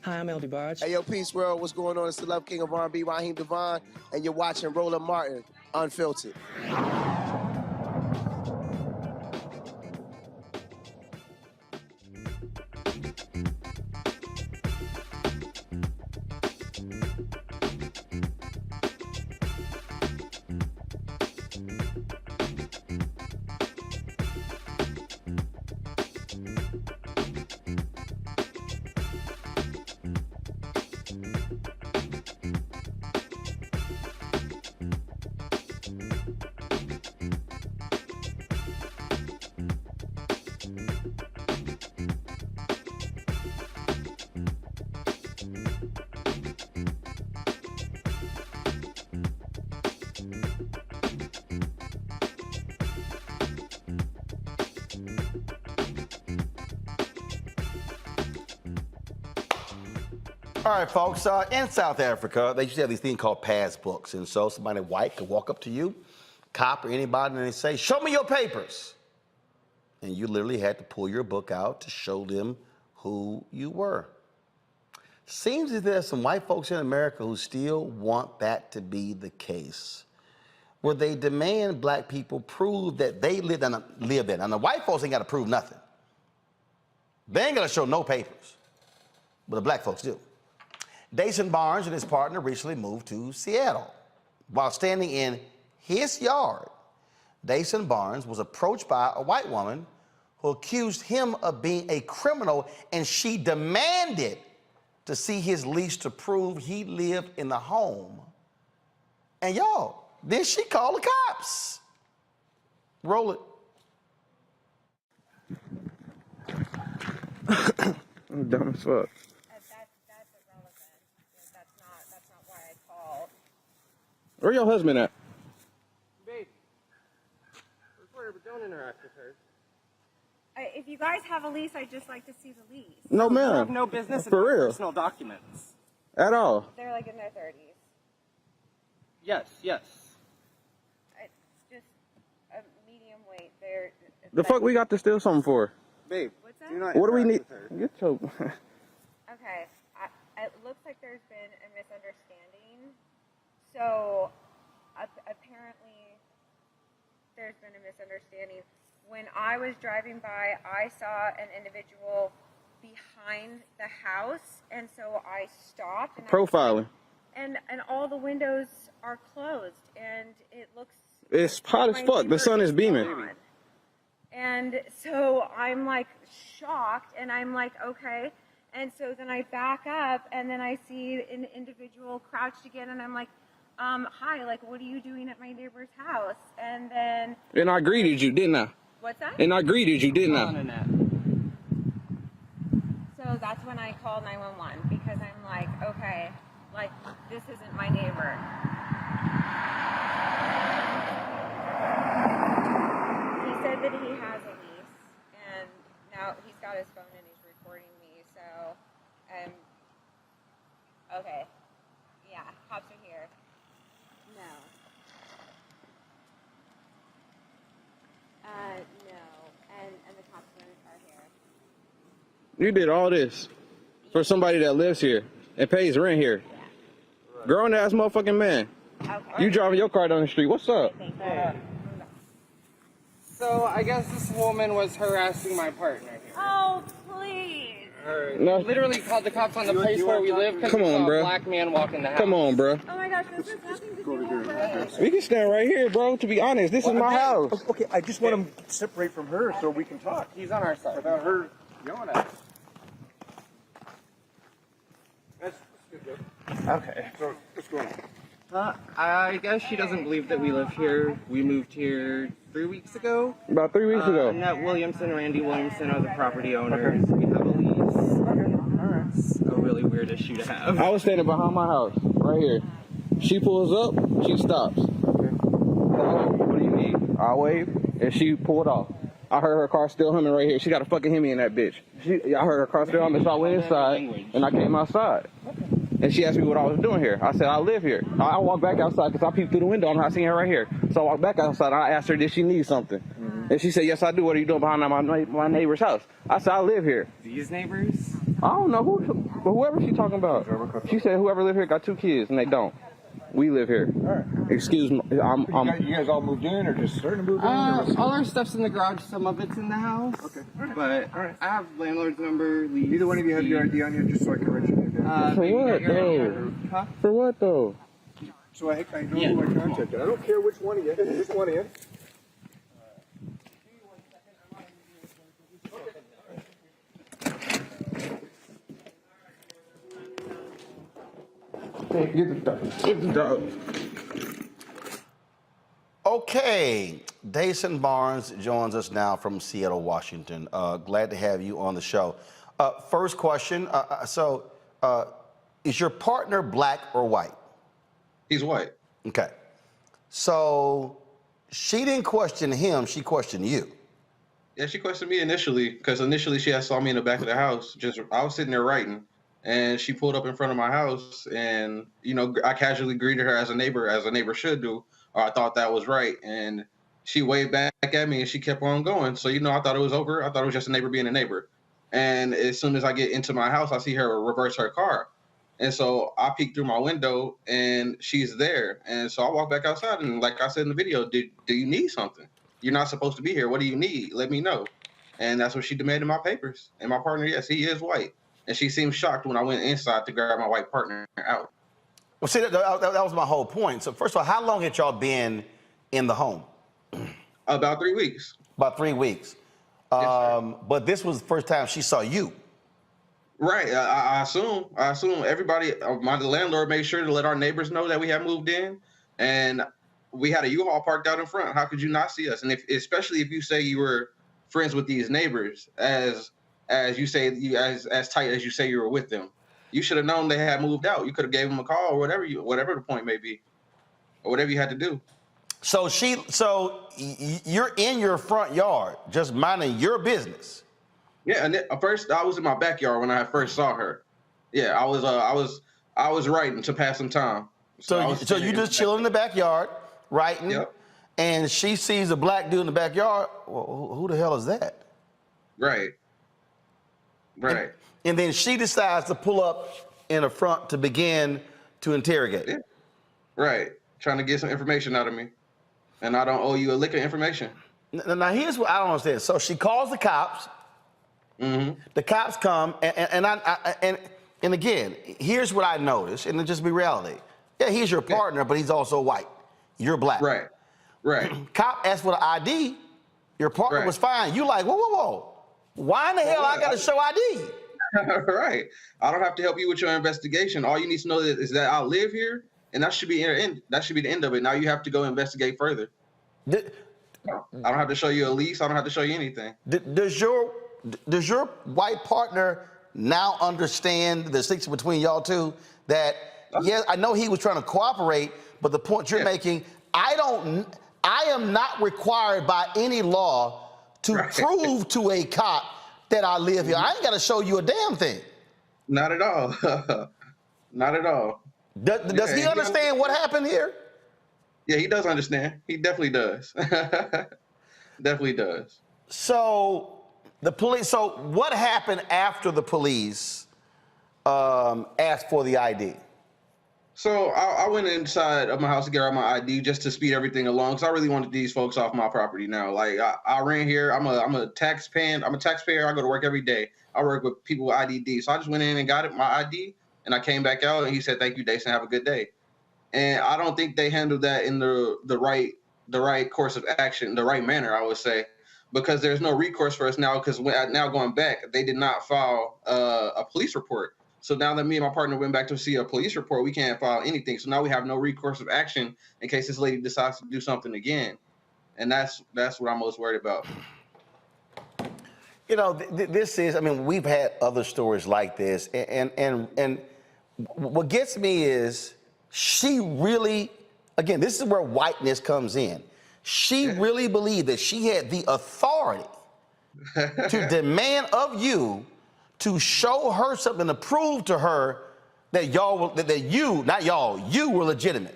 Speaker 21: Hi, I'm LD Barge.
Speaker 22: Hey, yo, Peace World. What's going on? It's the Love King of R&B, Raheem Devon, and you're watching Roland Martin, Unfiltered.
Speaker 2: All right, folks, in South Africa, they used to have these things called pass books. And so somebody white could walk up to you, cop or anybody, and they say, show me your papers. And you literally had to pull your book out to show them who you were. Seems that there's some white folks in America who still want that to be the case, where they demand black people prove that they live there. Now, the white folks ain't got to prove nothing. They ain't got to show no papers, but the black folks do. Dason Barnes and his partner recently moved to Seattle. While standing in his yard, Dason Barnes was approached by a white woman who accused him of being a criminal, and she demanded to see his lease to prove he lived in the home. And y'all, then she called the cops. Roll it.
Speaker 21: I'm dumb as fuck. Where your husband at?
Speaker 11: Baby. Don't interact with her. If you guys
Speaker 3: guys have a lease, I'd just like to see the lease.
Speaker 21: No,
Speaker 15: You
Speaker 21: ma'am.
Speaker 15: have no business in
Speaker 21: For
Speaker 15: my
Speaker 21: real.
Speaker 15: personal documents.
Speaker 21: At all.
Speaker 3: They're like in their 30s.
Speaker 15: Yes, yes.
Speaker 3: It's just a medium weight. They're
Speaker 21: The fuck we got to steal something for?
Speaker 15: Babe,
Speaker 3: what's that?
Speaker 15: do not
Speaker 21: What do we need?
Speaker 15: interact with her.
Speaker 21: Get your...
Speaker 3: Okay, it looks like there's been a misunderstanding. So, apparently, there's been a misunderstanding. When I was driving by, I saw an individual behind the house, and so I stopped. And
Speaker 21: Profiling.
Speaker 3: and all the windows are closed, and it looks...
Speaker 21: It's hot as fuck. The sun is beaming.
Speaker 3: And so I'm like shocked, and I'm like, okay. And so then I back up, and then I see an individual crouched again, and I'm like, hi, like, what are you doing at my neighbor's house? And then...
Speaker 21: And I greeted you, didn't I?
Speaker 3: What's that?
Speaker 21: And I greeted you, didn't I?
Speaker 3: So that's when I called 911, because I'm like, okay, like, this isn't my neighbor. He said that he has a lease, and now he's got his phone and he's recording me, so, okay. Yeah, cops are here. No. No, and the cops are here.
Speaker 21: You did all this for somebody that lives here and pays rent here. Yeah. Grown ass motherfucking man. Okay. You driving your car down the street. What's up?
Speaker 15: So I guess this woman was harassing my partner here.
Speaker 3: Oh, please.
Speaker 21: No.
Speaker 15: Literally called the cops on the place where we live because
Speaker 21: Come on, bro.
Speaker 15: a black man walk in the house.
Speaker 21: Come on, bro.
Speaker 3: Oh my gosh, this has nothing to do with her.
Speaker 21: We can stand right here, bro. To be honest, this is my house.
Speaker 4: Okay, I just want him to separate from her so we can talk.
Speaker 15: He's on our side.
Speaker 4: Without her yelling at us. That's good, Joe. Okay. So, what's going on?
Speaker 15: I guess she doesn't believe that we live here. We moved here 3 weeks ago.
Speaker 21: About 3 weeks ago.
Speaker 15: Annette Williamson, Randy Williamson are the property owners. Okay. We have a lease. It's a really weird issue to have.
Speaker 21: I was standing behind my house, right here. She pulls up, she stops. Okay. What do you need? I wave, and she pulled off. I heard her car still humming right here. She got a fucking Hemi in that bitch. I heard her car still humming, so I went inside, and I came outside. And she asked me what I was doing here. I said, I live here. I walked back outside because I peeped through the window and I seen her right here. So I walked back outside and I asked her, did she need something? Mm-hmm. And she said, yes, I do. What are you doing behind my neighbor's house? I said, I live here.
Speaker 15: These neighbors?
Speaker 21: I don't know whoever she's talking about. She said whoever live here got 2 kids and they don't. We live here. All right. Excuse me.
Speaker 4: You guys all moved in or just starting to move in?
Speaker 15: All our stuff's in the garage. Some of it's in the house. Okay. But all right. I have landlord's number, lease.
Speaker 4: Neither one of you have your ID on you just so I can write your name down.
Speaker 21: For what, though?
Speaker 15: Huh?
Speaker 21: For what, though?
Speaker 4: So I know who I contacted. I don't care which one of you. Which one of you?
Speaker 21: Get the dog.
Speaker 2: Okay, Dason Barnes joins us now from Seattle, Washington. Glad to have you on the show. First question, is your partner black or white?
Speaker 23: He's white.
Speaker 2: Okay. So she didn't question him, she questioned you.
Speaker 23: Yeah, she questioned me initially, because initially she had saw me in the back of the house. I was sitting there writing, and she pulled up in front of my house, and I casually greeted her as a neighbor should do, or I thought that was right, and she waved back at me, and she kept on going. So I thought it was over. I thought it was just a neighbor being a neighbor. And as soon as I get into my house, I see her reverse her car, and so I peek through my window, and she's there, and so I walk back outside, and like I said in the video, do you need something? You're not supposed to be here. What do you need? Let me know. And that's what she demanded my papers. And my partner, yes, he is white. And she seemed shocked when I went inside to grab my white partner out.
Speaker 2: Well, see, that was my whole point. So first of all, how long had y'all been in the home?
Speaker 23: About 3 weeks.
Speaker 2: About 3 weeks. Yes, but this was the first time she saw you.
Speaker 23: Right. I assume everybody, my landlord made sure to let our neighbors know that we had moved in. And we had a U-Haul parked out in front. How could you not see us? And especially if you say you were friends with these neighbors, as you say, as tight as you say you were with them, you should have known they had moved out. You could have gave them a call or whatever the point may be, or whatever you had to do.
Speaker 2: So you're in your front yard, just minding your business,
Speaker 23: Yeah, and first I was in my backyard when I first saw her. Yeah, I was writing to pass some time. So I was
Speaker 2: So
Speaker 23: sitting
Speaker 2: you
Speaker 23: in the
Speaker 2: just chilling in the backyard, writing,
Speaker 23: Yep.
Speaker 2: and she sees a black dude in the backyard. Well, who the hell is that?
Speaker 23: Right. Right.
Speaker 2: And then she decides to pull up in the front to begin to interrogate.
Speaker 23: Yeah. Right. Trying to get some information out of me. And I don't owe you a lick of information.
Speaker 2: Now here's what I don't understand. So she calls the cops.
Speaker 23: Mm-hmm.
Speaker 2: The cops come, and again, here's what I noticed, and it just be reality. Yeah, he's your partner, but he's also white. You're black.
Speaker 23: Right. Right.
Speaker 2: Cop asked for the ID. Your partner was fine. You like, whoa. Why in the hell I got to show ID?
Speaker 23: Right. I don't have to help you with your investigation. All you need to know is that I live here, and that should be the end of it. Now you have to go investigate further. I don't have to show you a lease. I don't have to show you anything.
Speaker 2: Does your white partner now understand the distinction between y'all two? That yes, I know he was trying to cooperate, but the point you're making, I am not required by any law to prove to a cop that I live here. I ain't got to show you a damn thing.
Speaker 23: Not at all. Not at all.
Speaker 2: Does he understand what happened here?
Speaker 23: Yeah, he does understand. He definitely does. Definitely does.
Speaker 2: So the police. So what happened after the police asked for the ID?
Speaker 23: So I went inside of my house to get out my ID just to speed everything along, because I really wanted these folks off my property now. Like I ran here. I'm a taxpayer. I go to work every day. I work with people with IDD. So I just went in and got my ID, and I came back out, and he said, "Thank you, Dason. Have a good day." And I don't think they handled that in the right course of action, the right manner, I would say, because there's no recourse for us now. Because now going back, they did not file a police report. So now that me and my partner went back to see a police report, we can't file anything. So now we have no recourse of action in case this lady decides to do something again. And that's what I'm most worried about.
Speaker 2: You know, this is, I mean, we've had other stories like this. And what gets me is she really, again, this is where whiteness comes in. She really believed that she had the authority to demand of you to show her something, to prove to her that you were legitimate.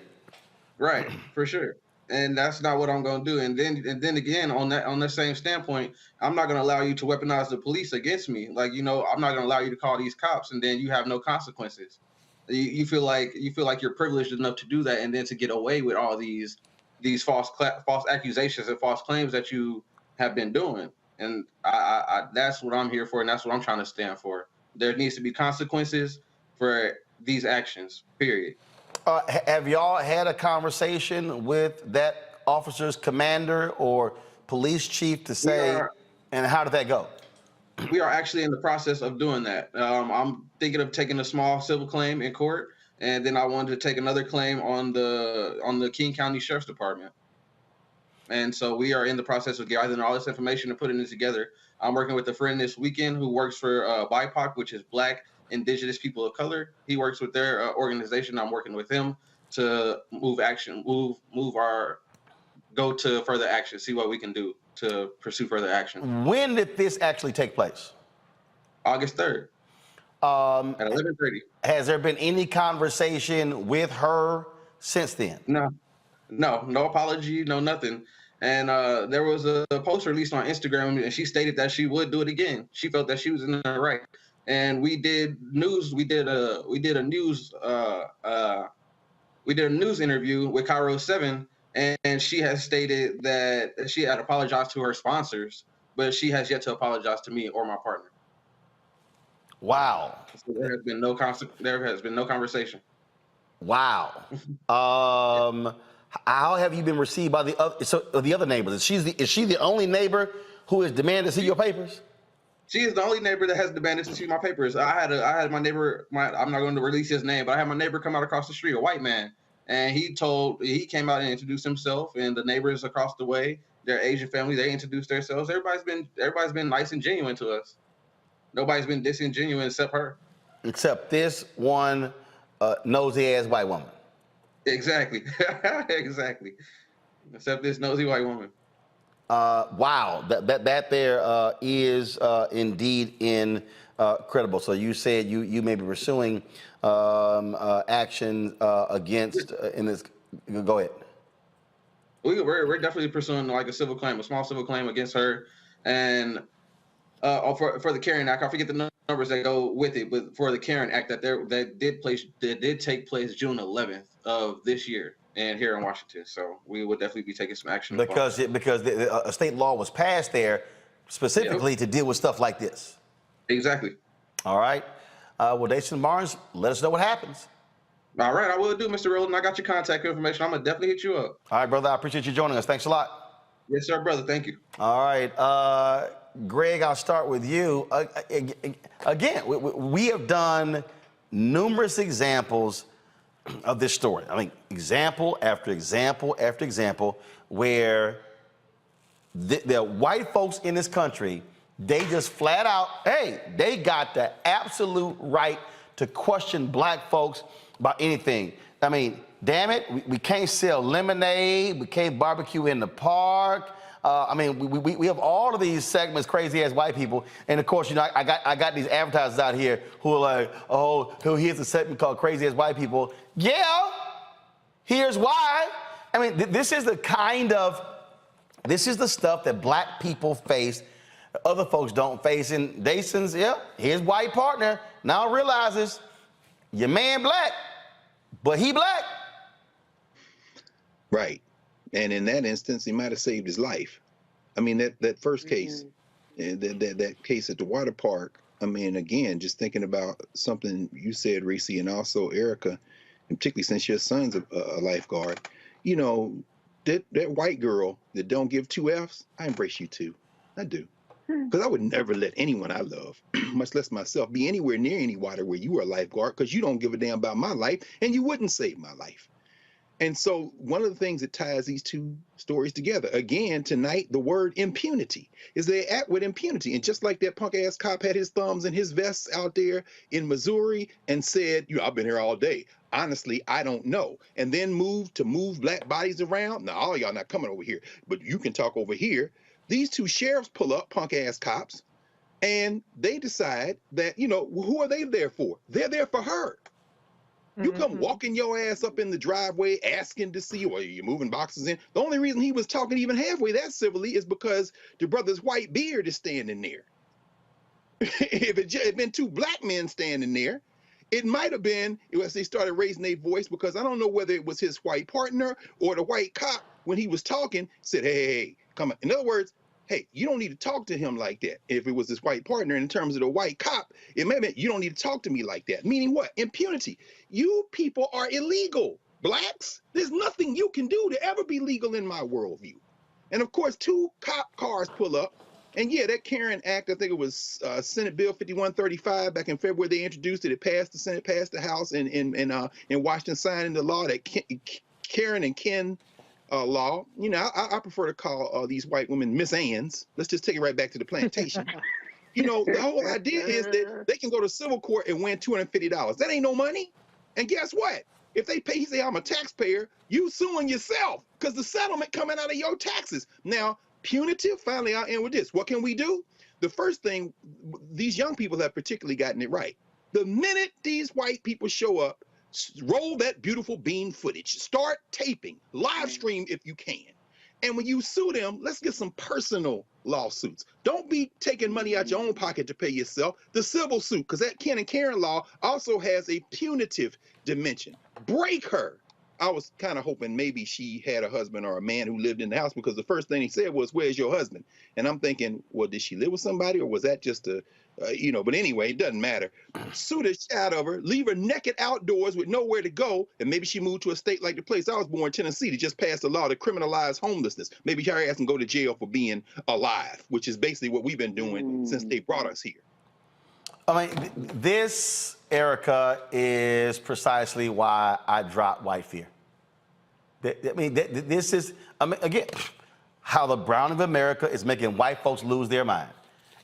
Speaker 23: Right, for sure. And that's not what I'm going to do. And then again, on that same standpoint, I'm not going to allow you to weaponize the police against me. Like, I'm not going to allow you to call these cops and then you have no consequences. You feel like you're privileged enough to do that, and then to get away with all these false accusations and false claims that you have been doing. And I that's what I'm here for, and that's what I'm trying to stand for. There needs to be consequences for these actions, period.
Speaker 2: Have y'all had a conversation with that officer's commander or police chief to say, and how did that go?
Speaker 23: We are actually in the process of doing that. I'm thinking of taking a small civil claim in court, and then I wanted to take another claim on the King County Sheriff's Department. And so we are in the process of gathering all this information and putting it together. I'm working with a friend this weekend who works for BIPOC, which is Black Indigenous People of Color. He works with their organization. I'm working with him to go to further action, see what we can do to pursue further action.
Speaker 2: When did this actually take place?
Speaker 23: August 3rd. At 11:30.
Speaker 2: Has there been any conversation with her since then?
Speaker 23: No apology, no nothing. And there was a post released on Instagram, and she stated that she would do it again. She felt that she was in the right. And we did news. We did a news interview with Cairo 7, and she has stated that she had apologized to her sponsors, but she has yet to apologize to me or my partner.
Speaker 2: Wow.
Speaker 23: So there has been no conversation.
Speaker 2: Wow. How have you been received by the other neighbors? Is she the only neighbor who has demanded to see your papers?
Speaker 23: She is the only neighbor that has demanded to see my papers. I had my neighbor. I'm not going to release his name, but I had my neighbor come out across the street, a white man, and he came out and introduced himself, and the neighbors across the way, their Asian family, they introduced themselves. Everybody's been nice and genuine to us. Nobody's been disingenuous except her.
Speaker 2: Except this one nosy ass white woman.
Speaker 23: Exactly. Exactly. Except this nosy white woman.
Speaker 2: Wow, that there is indeed incredible. So you said you may be pursuing action against in this. Go ahead.
Speaker 23: We're definitely pursuing like a small civil claim against her, and for the Karen Act. I forget the numbers that go with it, but for the Karen Act that did take place June 11th of this year, and here in Washington. So we would definitely be taking some action
Speaker 2: Because a state law was passed there specifically to deal with stuff like this.
Speaker 23: Exactly.
Speaker 2: All right. Well, Jason Barnes, let us know what happens.
Speaker 23: All right, I will do, Mr. Roland. I got your contact information. I'm gonna definitely hit you up.
Speaker 2: All right, brother. I appreciate you joining us. Thanks a lot.
Speaker 23: Yes, sir, brother. Thank you.
Speaker 2: All right, Greg, I'll start with you. Again, we have done numerous examples of this story. I mean, example after example after example, where the white folks in this country, they just flat out, hey, they got the absolute right to question black folks about anything. I mean, damn it, we can't sell lemonade, we can't barbecue in the park. I mean, we have all of these segments, crazy ass white people, and of course, you know, I got these advertisers out here who are like, oh, here's a segment called Crazy Ass White People. Yeah, here's why. I mean, this is the stuff that black people face, other folks don't face. And Dason's, his white partner now realizes your man black, but he black.
Speaker 1: Right. And in that instance, he might have saved his life. I mean, that first case, that case at the water park, I mean, again, just thinking about something you said, Reese, and also Erica, and particularly since your son's a lifeguard, you know, that white girl that don't give 2 Fs, I embrace you too. I do. Because I would never let anyone I love, much less myself, be anywhere near any water where you are a lifeguard, because you don't give a damn about my life, and you wouldn't save my life. And so one of the things that ties these two stories together, again, tonight, the word impunity, is they act with impunity. And just like that punk-ass cop had his thumbs in his vests out there in Missouri and said, I've been here all day. Honestly, I don't know. And then move black bodies around. Now, all y'all not coming over here, but you can talk over here. These two sheriffs pull up, punk-ass cops, and they decide that, who are they there for? They're there for her. You come walking your ass up in the driveway asking to see, or you're moving boxes in. The only reason he was talking even halfway that civilly is because the brother's white beard is standing there. If it had been 2 black men standing there, it might have been, as they started raising their voice, because I don't know whether it was his white partner or the white cop, when he was talking, said, hey, come on. In other words, hey, you don't need to talk to him like that. If it was his white partner, in terms of the white cop, it may mean you don't need to talk to me like that. Meaning what? Impunity. You people are illegal. Blacks, there's nothing you can do to ever be legal in my worldview. And of course, 2 cop cars pull up. And yeah, that Karen Act, I think it was Senate Bill 5135 back in February, they introduced it. It passed the Senate, passed the House in Washington, signing the law that Karen and Ken law. I prefer to call these white women Miss Anns. Let's just take it right back to the plantation. The whole idea is that they can go to civil court and win $250. That ain't no money. And guess what? If they pay, he say, I'm a taxpayer, you suing yourself because the settlement coming out of your taxes. Now, punitive, finally I'll end with this. What can we do? The first thing, these young people have particularly gotten it right. The minute these white people show up, roll that beautiful beam footage, start taping, live stream if you can. And when you sue them, let's get some personal lawsuits. Don't be taking money out your own pocket to pay yourself. The civil suit, because that Ken and Karen law also has a punitive dimension. Break her. I was kind of hoping maybe she had a husband or a man who lived in the house, because the first thing he said was, where's your husband? And I'm thinking, well, did she live with somebody, or was that just a, but anyway, it doesn't matter. Sue the shit out of her, leave her naked outdoors with nowhere to go, and maybe she moved to a state like the place I was born, Tennessee, to just pass a law to criminalize homelessness. Maybe her ass can go to jail for being alive, which is basically what we've been doing since they brought us here.
Speaker 2: I mean, this, Erica, is precisely why I dropped white fear. This is, again, how the browning of America is making white folks lose their mind.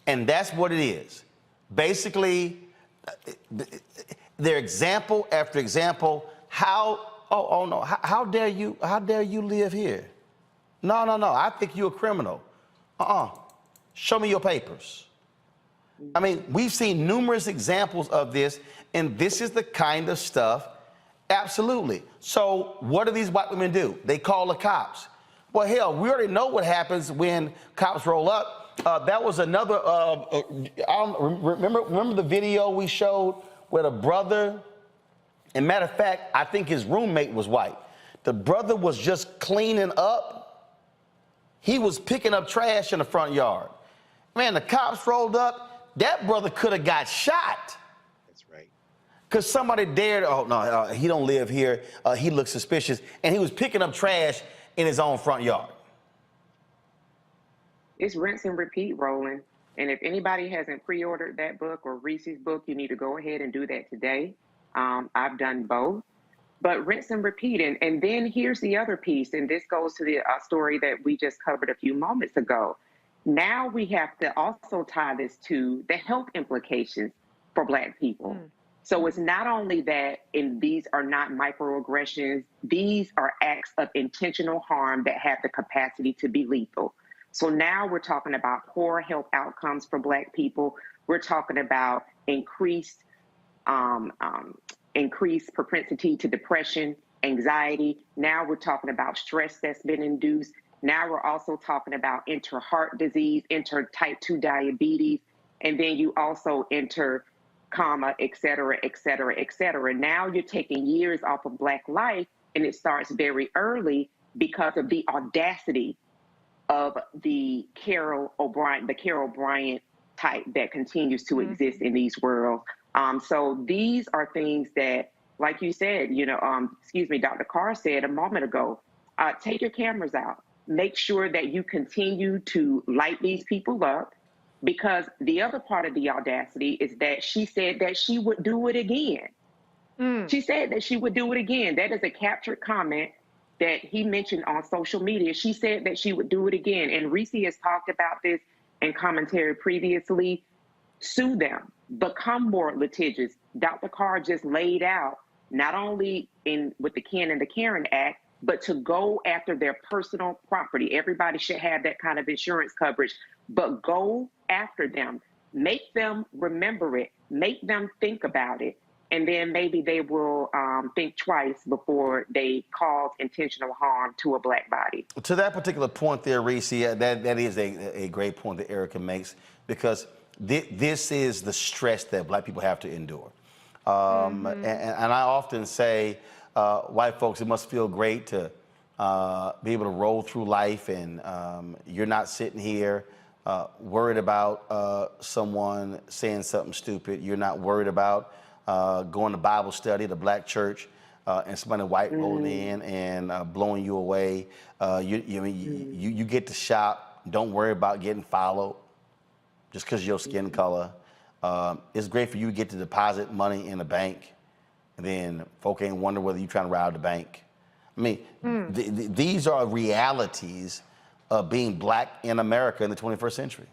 Speaker 2: And that's what it is. Basically, their example after example, how dare you live here? No, I think you're a criminal. Show me your papers. I mean, we've seen numerous examples of this, and this is the kind of stuff, absolutely. So what do these white women do? They call the cops. Well, hell, we already know what happens when cops roll up. That was another, remember the video we showed where the brother, and matter of fact, I think his roommate was white. The brother was just cleaning up. He was picking up trash in the front yard. Man, the cops rolled up. That brother could have got shot.
Speaker 1: That's right.
Speaker 2: Because somebody dared, oh, no, he don't live here. He looks suspicious. And he was picking up trash in his own front yard.
Speaker 17: It's rinse and repeat, Roland. And if anybody hasn't pre-ordered that book or Reese's book, you need to go ahead and do that today. I've done both. But rinse and repeat. And then here's the other piece, and this goes to the story that we just covered a few moments ago. Now we have to also tie this to the health implications for Black people. So it's not only that, and these are not microaggressions, these are acts of intentional harm that have the capacity to be lethal. So now we're talking about poor health outcomes for Black people. We're talking about increased propensity to depression, anxiety. Now we're talking about stress that's been induced. Now we're also talking about enter heart disease, enter type 2 diabetes, and then you also enter coma, et cetera, et cetera, et cetera. Now you're taking years off of Black life, and it starts very early because of the audacity of the Carol Bryant type that continues to exist in these worlds. So these are things that, like you said, Dr. Carr said a moment ago, take your cameras out. Make sure that you continue to light these people up, because the other part of the audacity is that she said that she would do it again. She said that she would do it again. That is a captured comment that he mentioned on social media. She said that she would do it again. And Reese has talked about this in commentary previously. Sue them. Become more litigious. Dr. Carr just laid out, not only with the Ken and the Karen Act, but to go after their personal property. Everybody should have that kind of insurance coverage, but go after them. Make them remember it. Make them think about it. And then maybe they will think twice before they cause intentional harm to a Black body.
Speaker 2: To that particular point there, Reese, that is a great point that Erica makes, because this is the stress that Black people have to endure. And I often say, white folks, it must feel great to be able to roll through life, and you're not sitting here worried about someone saying something stupid. You're not worried about going to Bible study, the Black church, and somebody white rolling in and blowing you away. You get to shop. Don't worry about getting followed just because of your skin color. It's great for you to get to deposit money in a bank, and then folk ain't wonder whether you're trying to rob the bank. I mean, these are realities of being Black in America in the 21st century.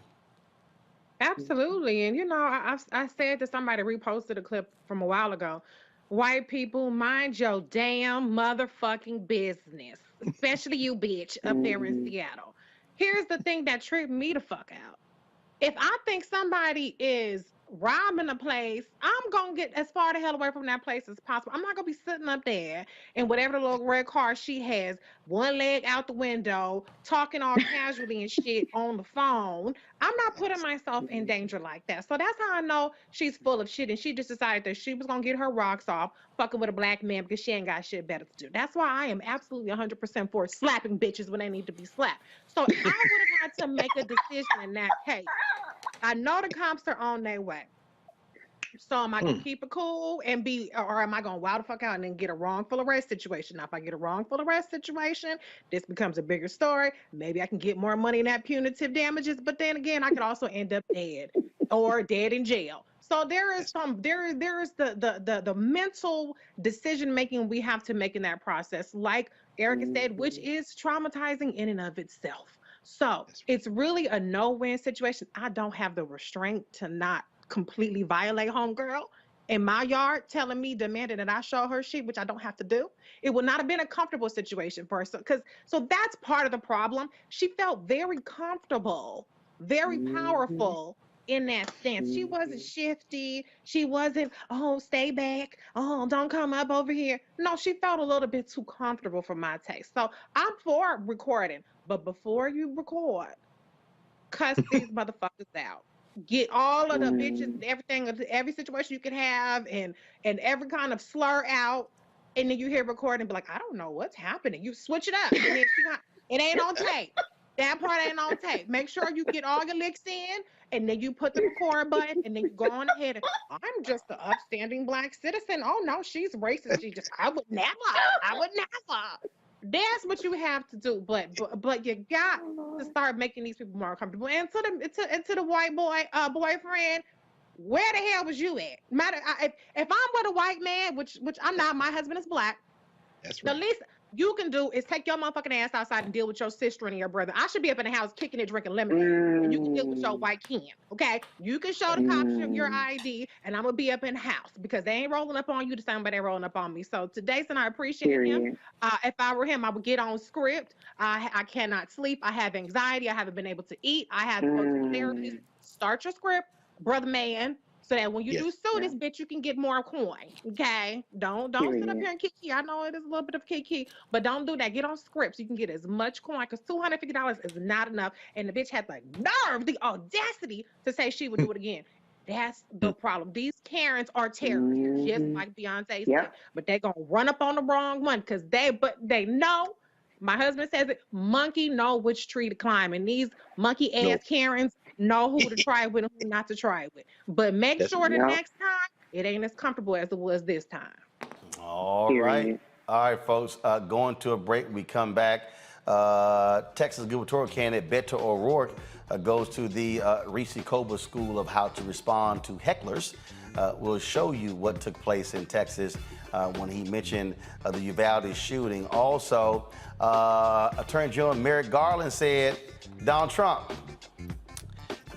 Speaker 8: Absolutely. And I said to somebody, reposted a clip from a while ago, white people, mind your damn motherfucking business, especially you, bitch, up there in Seattle. Here's the thing that tripped me the fuck out. If I think somebody is robbing a place, I'm going to get as far the hell away from that place as possible. I'm not going to be sitting up there in whatever little red car she has, one leg out the window, talking all casually and shit on the phone. I'm not putting myself in danger like that. So that's how I know she's full of shit, and she just decided that she was going to get her rocks off fucking with a Black man because she ain't got shit better to do. That's why I am absolutely 100% for slapping bitches when they need to be slapped. So I would have had to make a decision in that case. I know the cops are on their way. So am I going to keep it cool and or am I going to wild the fuck out and then get a wrongful arrest situation? Now, if I get a wrongful arrest situation, this becomes a bigger story. Maybe I can get more money in that punitive damages, but then again, I could also end up dead or dead in jail. So there is the mental decision making we have to make in that process, like Erica said, which is traumatizing in and of itself. So it's really a no-win situation. I don't have the restraint to not completely violate homegirl. in my yard telling me, demanding that I show her shit, which I don't have to do, it would not have been a comfortable situation for her. So that's part of the problem. She felt very comfortable, very powerful in that stance. She wasn't shifty. She wasn't, oh, stay back. Oh, don't come up over here. No, she felt a little bit too comfortable for my taste. So I'm for recording, but before you record, cuss these motherfuckers out. Get all of the bitches, everything, every situation you can have, and every kind of slur out, and then you hear recording, be like, I don't know what's happening. You switch it up, and then it ain't on tape. That part ain't on tape. Make sure you get all your licks in, and then you put the record button, and then you go on ahead. And, I'm just an upstanding Black citizen. Oh no, she's racist. I would never. That's what you have to do. But you got to start making these people more comfortable. And to the white boy boyfriend, where the hell was you at? If I'm with a white man, which I'm not, my husband is Black.
Speaker 1: That's right.
Speaker 8: The least you can do is take your motherfucking ass outside and deal with your sister and your brother. I should be up in the house kicking and drinking lemonade. And you can deal with your white kin, okay? You can show the cops your ID, and I'm going to be up in the house because they ain't rolling up on you the same way they rolling up on me. So today, I appreciate him. If I were him, I would get on script. I cannot sleep. I have anxiety. I haven't been able to eat. I have to go to the therapist. Start your script, brother man. So that when you do sue this bitch, you can get more coin. Okay? Don't sit up here and kiki. I know it is a little bit of kiki, but don't do that. Get on scripts. You can get as much coin because $250 is not enough. And the bitch had the nerve, the audacity to say she would do it again. That's the problem. These Karens are terrorists, just like Beyonce said. But they're gonna run up on the wrong one because they know. My husband says it. Monkey know which tree to climb, and these monkey ass Karens know who to try with and who not to try with. But make sure the next time it ain't as comfortable as it was this time.
Speaker 2: All right, folks. Going to a break. We come back. Texas gubernatorial candidate Beto O'Rourke goes to the Reese Coba School of How to Respond to Hecklers. We'll show you what took place in Texas when he mentioned the Uvalde shooting. Also, Attorney General Merrick Garland said, Donald Trump,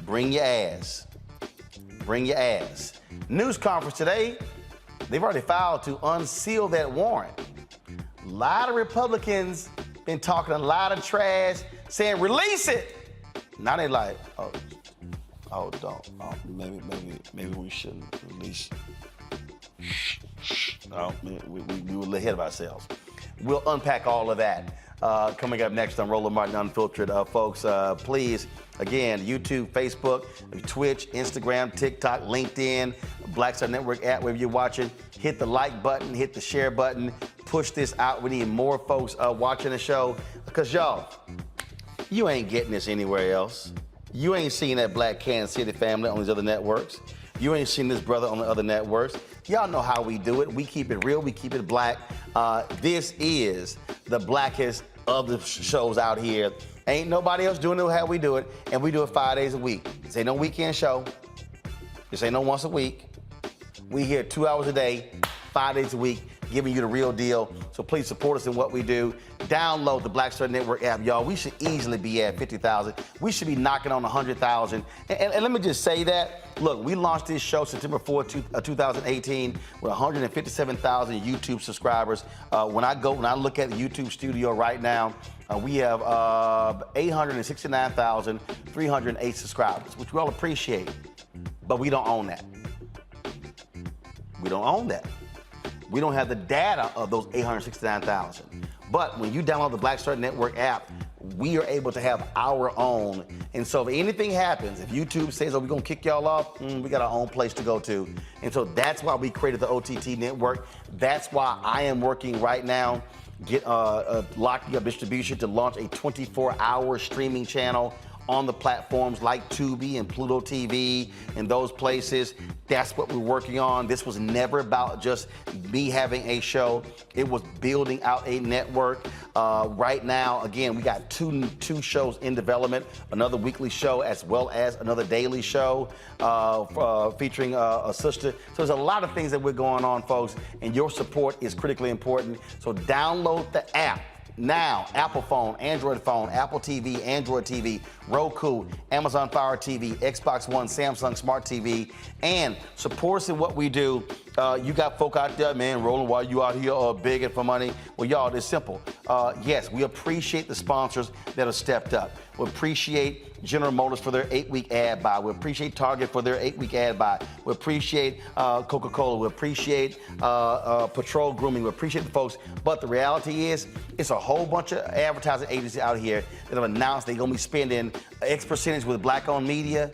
Speaker 2: bring your ass. Bring your ass. News conference today, they've already filed to unseal that warrant. A lot of Republicans been talking a lot of trash, saying release it. Now they like, don't. Maybe we shouldn't release. No, we were a little ahead of ourselves. We'll unpack all of that coming up next on Roland Martin Unfiltered. Folks, please, again, YouTube, Facebook, Twitch, Instagram, TikTok, LinkedIn, Black Star Network app, wherever you're watching, hit the like button, hit the share button, push this out. We need more folks watching the show because, y'all, you ain't getting this anywhere else. You ain't seen that Black Kansas City family on these other networks. You ain't seen this brother on the other networks. Y'all know how we do it. We keep it real. We keep it black. This is the blackest of the shows out here. Ain't nobody else doing it how we do it, and we do it 5 days a week. This ain't no weekend show. This ain't no once a week. We here 2 hours a day, 5 days a week, giving you the real deal. So please support us in what we do. Download the Black Star Network app, y'all. We should easily be at 50,000. We should be knocking on 100,000. And let me just say that. Look, we launched this show September 4th, 2018 with 157,000 YouTube subscribers. When I look at the YouTube studio right now, we have 869,308 subscribers, which we all appreciate. But we don't own that. We don't own that. We don't have the data of those 869,000. But when you download the Black Star Network app, we are able to have our own. And so if anything happens, if YouTube says, oh, we're going to kick y'all off, we got our own place to go to. And so that's why we created the OTT network. That's why I am working right now, locking up distribution to launch a 24-hour streaming channel on the platforms like Tubi and Pluto TV and those places. That's what we're working on. This was never about just me having a show. It was building out a network. Right now, again, we got two shows in development, another weekly show as well as another daily show featuring a sister. So there's a lot of things that we're going on, folks, and your support is critically important. So download the app. now, Apple phone, Android phone, Apple TV, Android TV, Roku, Amazon Fire TV, Xbox One, Samsung Smart TV, and support us in what we do. You got folk out there, man, rolling while you out here begging for money. Well, y'all, it's simple. Yes, we appreciate the sponsors that have stepped up. We appreciate General Motors for their 8-week ad buy. We appreciate Target for their 8-week ad buy. We appreciate Coca-Cola. We appreciate Patrol Grooming. We appreciate the folks. But the reality is, it's a whole bunch of advertising agencies out here that have announced they're going to be spending X percentage with black-owned media,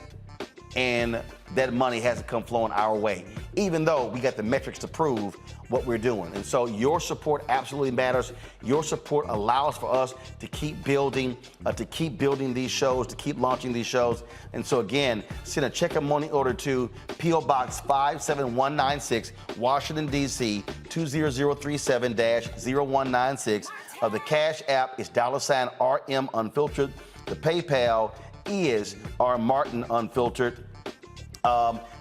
Speaker 2: and that money hasn't come flowing our way, even though we got the metrics to prove what we're doing. And so your support absolutely matters. Your support allows for us to keep building these shows, to keep launching these shows. And so again, send a check and money order to P.O. Box 57196, Washington, D.C. 20037-0196. The Cash App is $RM Unfiltered. The PayPal is R Martin Unfiltered.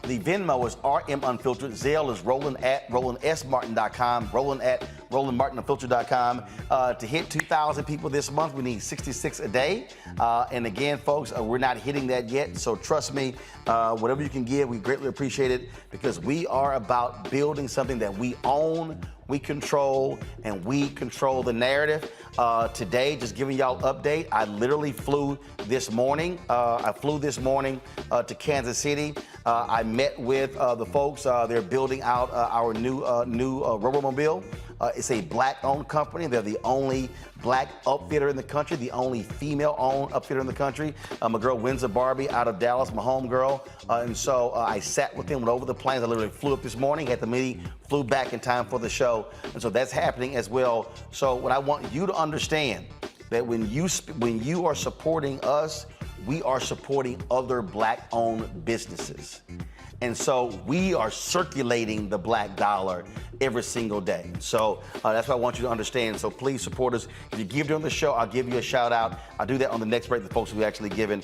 Speaker 2: The Venmo is RM Unfiltered. Zelle is RolandSMartin.com. RolandMartinUnfiltered.com. To hit 2,000 people this month, we need 66 a day. And again, folks, we're not hitting that yet. So trust me, whatever you can give, we greatly appreciate it, because we are about building something that we own, we control, and we control the narrative. Today, just giving y'all an update, I literally flew this morning. To Kansas City. I met with the folks. They're building out our new Robomobile. It's a black-owned company. They're the only black upfitter in the country, the only female-owned upfitter in the country. My girl Windsor Barbie out of Dallas, my home girl. And so I sat with them, went over the plans. I literally flew up this morning, had the meeting, flew back in time for the show. And so that's happening as well. So what I want you to understand, that when you are supporting us, we are supporting other black-owned businesses. And so we are circulating the black dollar every single day. So that's what I want you to understand. So please support us. If you give during the show, I'll give you a shout out. I'll do that on the next break, the folks who actually given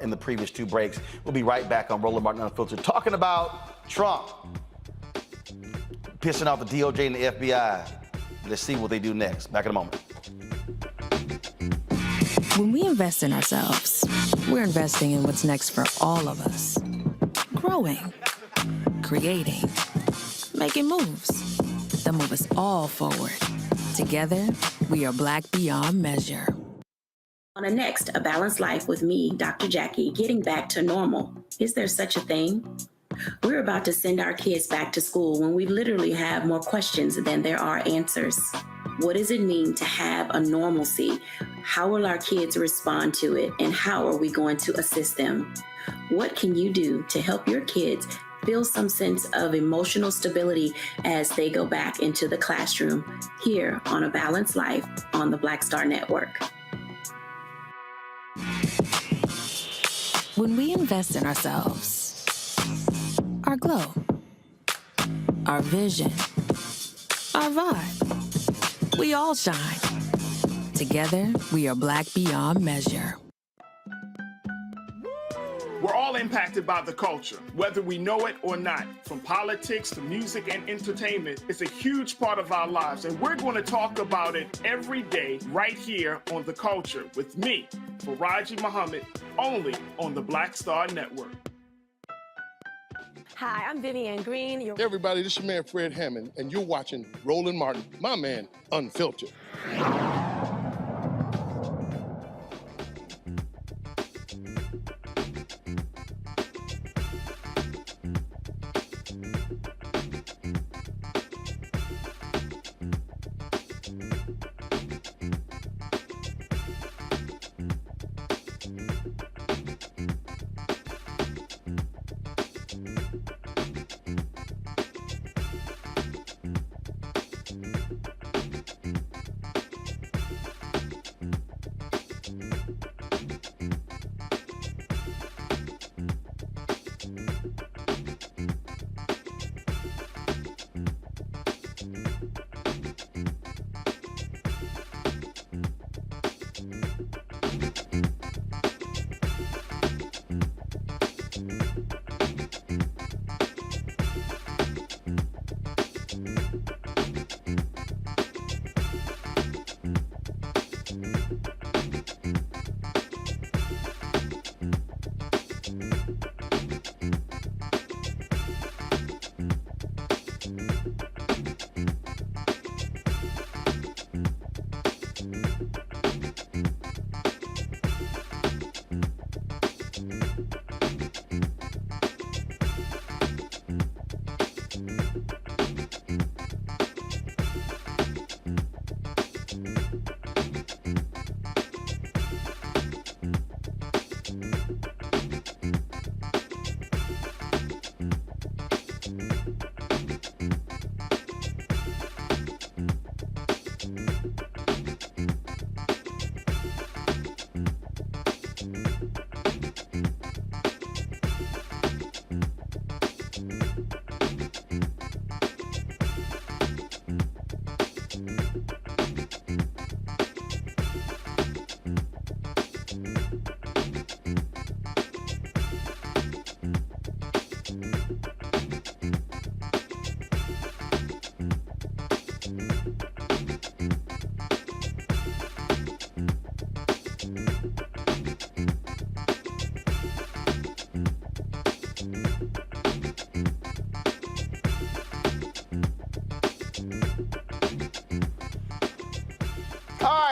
Speaker 2: in the previous 2 breaks. We'll be right back on Roland Martin Unfiltered, talking about Trump pissing off the DOJ and the FBI. Let's see what they do next. Back in a moment.
Speaker 18: When we invest in ourselves, we're investing in what's next for all of us. Growing, creating, making moves that move us all forward. Together, we are Black beyond measure.
Speaker 7: On the next A Balanced Life with me, Dr. Jackie, getting back to normal. Is there such a thing? We're about to send our kids back to school when we literally have more questions than there are answers. What does it mean to have a normalcy? How will our kids respond to it? And how are we going to assist them? What can you do to help your kids feel some sense of emotional stability as they go back into the classroom here on A Balanced Life on the Black Star Network?
Speaker 18: When we invest in ourselves, our glow, our vision, our vibe, we all shine. Together, we are Black beyond measure.
Speaker 4: We're all impacted by the culture, whether we know it or not. From politics to music and entertainment, it's a huge part of our lives, and we're going to talk about it every day right here on The Culture with me, Faraji Muhammad, only on the Black Star Network.
Speaker 11: Hi, I'm Vivian Green.
Speaker 9: Hey everybody, this is your man Fred Hammond, and you're watching Roland Martin, my man, Unfiltered.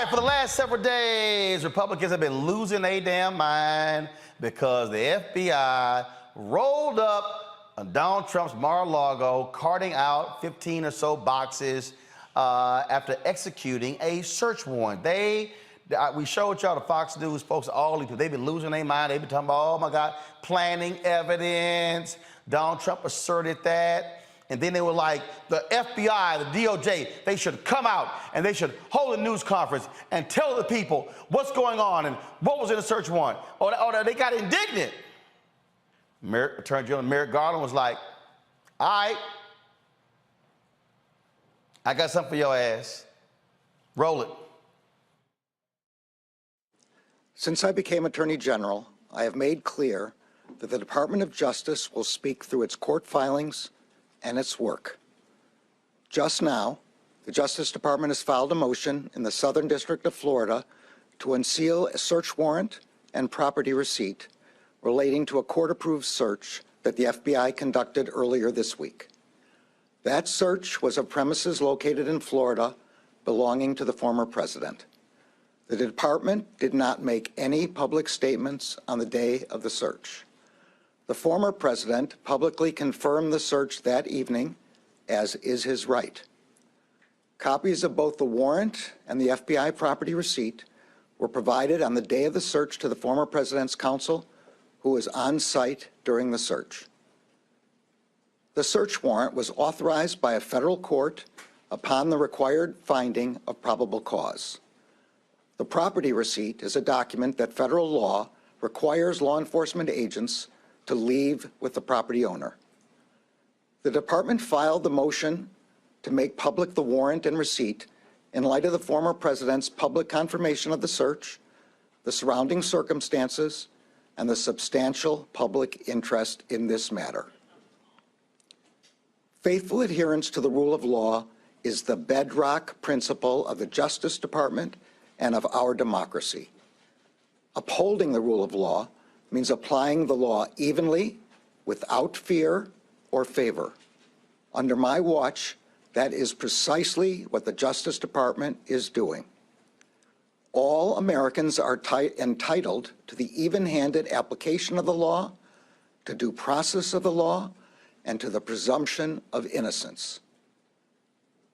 Speaker 2: right, for the last several days, Republicans have been losing their damn mind because the FBI rolled up on Donald Trump's Mar-a-Lago, carting out 15 or so boxes after executing a search warrant. We showed y'all the Fox News folks, all these people, they've been losing their mind. They've been talking about, oh my God, planning evidence. Donald Trump asserted that. And then they were like, the FBI, the DOJ, they should come out and they should hold a news conference and tell the people what's going on and what was in the search warrant. Or they got indignant. Attorney General Merrick Garland was like, all right, I got something for your ass. Roll it.
Speaker 5: Since I became Attorney General, I have made clear that the Department of Justice will speak through its court filings and its work. Just now, the Justice Department has filed a motion in the Southern District of Florida to unseal a search warrant and property receipt relating to a court-approved search that the FBI conducted earlier this week. That search was of premises located in Florida belonging to the former president. The department did not make any public statements on the day of the search. The former president publicly confirmed the search that evening, as is his right. Copies of both the warrant and the FBI property receipt were provided on the day of the search to the former president's counsel, who was on site during the search. The search warrant was authorized by a federal court upon the required finding of probable cause. The property receipt is a document that federal law requires law enforcement agents to leave with the property owner. The department filed the motion to make public the warrant and receipt in light of the former president's public confirmation of the search, the surrounding circumstances, and the substantial public interest in this matter. Faithful adherence to the rule of law is the bedrock principle of the Justice Department and of our democracy. Upholding the rule of law means applying the law evenly, without fear or favor. Under my watch, that is precisely what the Justice Department is doing. All Americans are entitled to the even-handed application of the law, to due process of the law, and to the presumption of innocence.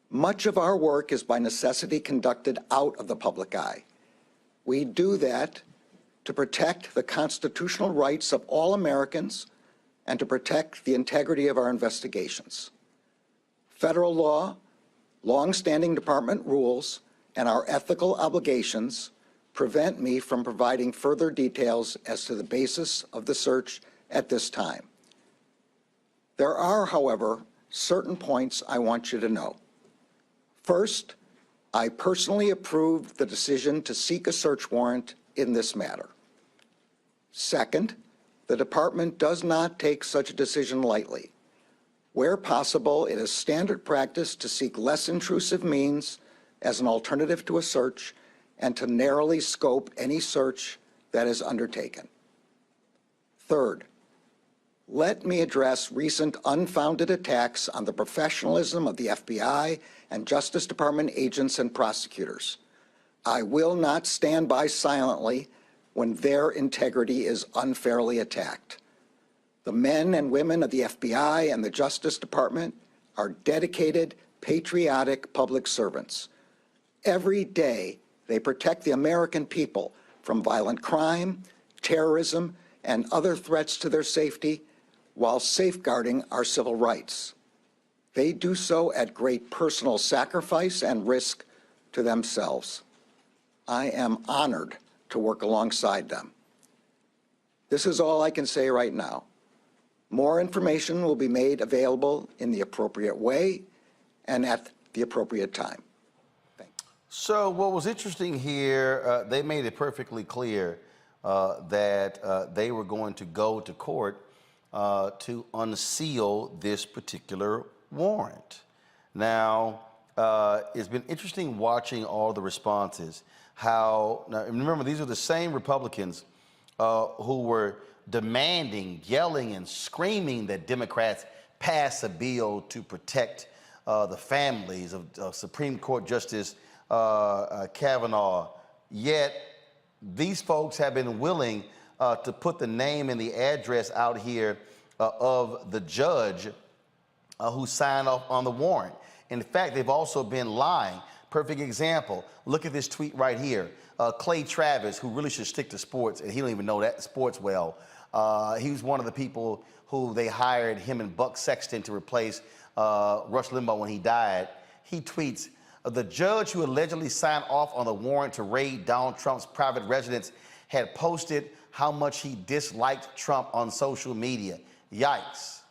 Speaker 5: Much of our work is by necessity conducted out of the public eye. We do that to protect the constitutional rights of all Americans and to protect the integrity of our investigations. Federal law, long-standing department rules, and our ethical obligations prevent me from providing further details as to the basis of the search at this time. There are, however, certain points I want you to know. First, I personally approved the decision to seek a search warrant in this matter. Second, the department does not take such a decision lightly. Where possible, it is standard practice to seek less intrusive means as an alternative to a search and to narrowly scope any search that is undertaken. Third, let me address recent unfounded attacks on the professionalism of the FBI and Justice Department agents and prosecutors. I will not stand by silently when their integrity is unfairly attacked. The men and women of the FBI and the Justice Department are dedicated, patriotic public servants. Every day, they protect the American people from violent crime, terrorism, and other threats to their safety while safeguarding our civil rights. They do so at great personal sacrifice and risk to themselves. I am honored to work alongside them. This is all I can say right now. More information will be made available in the appropriate way and at the appropriate time.
Speaker 2: So what was interesting here, they made it perfectly clear that they were going to go to court to unseal this particular warrant. Now, it's been interesting watching all the responses. Now remember, these are the same Republicans who were demanding, yelling, and screaming that Democrats pass a bill to protect the families of Supreme Court Justice Kavanaugh. Yet these folks have been willing to put the name and the address out here of the judge who signed off on the warrant. In fact, they've also been lying. Perfect example. Look at this tweet right here. Clay Travis, who really should stick to sports, and he don't even know that sports well. He was one of the people who they hired, him and Buck Sexton, to replace Rush Limbaugh when he died. He tweets, the judge who allegedly signed off on the warrant to raid Donald Trump's private residence had posted how much he disliked Trump on social media. Yikes.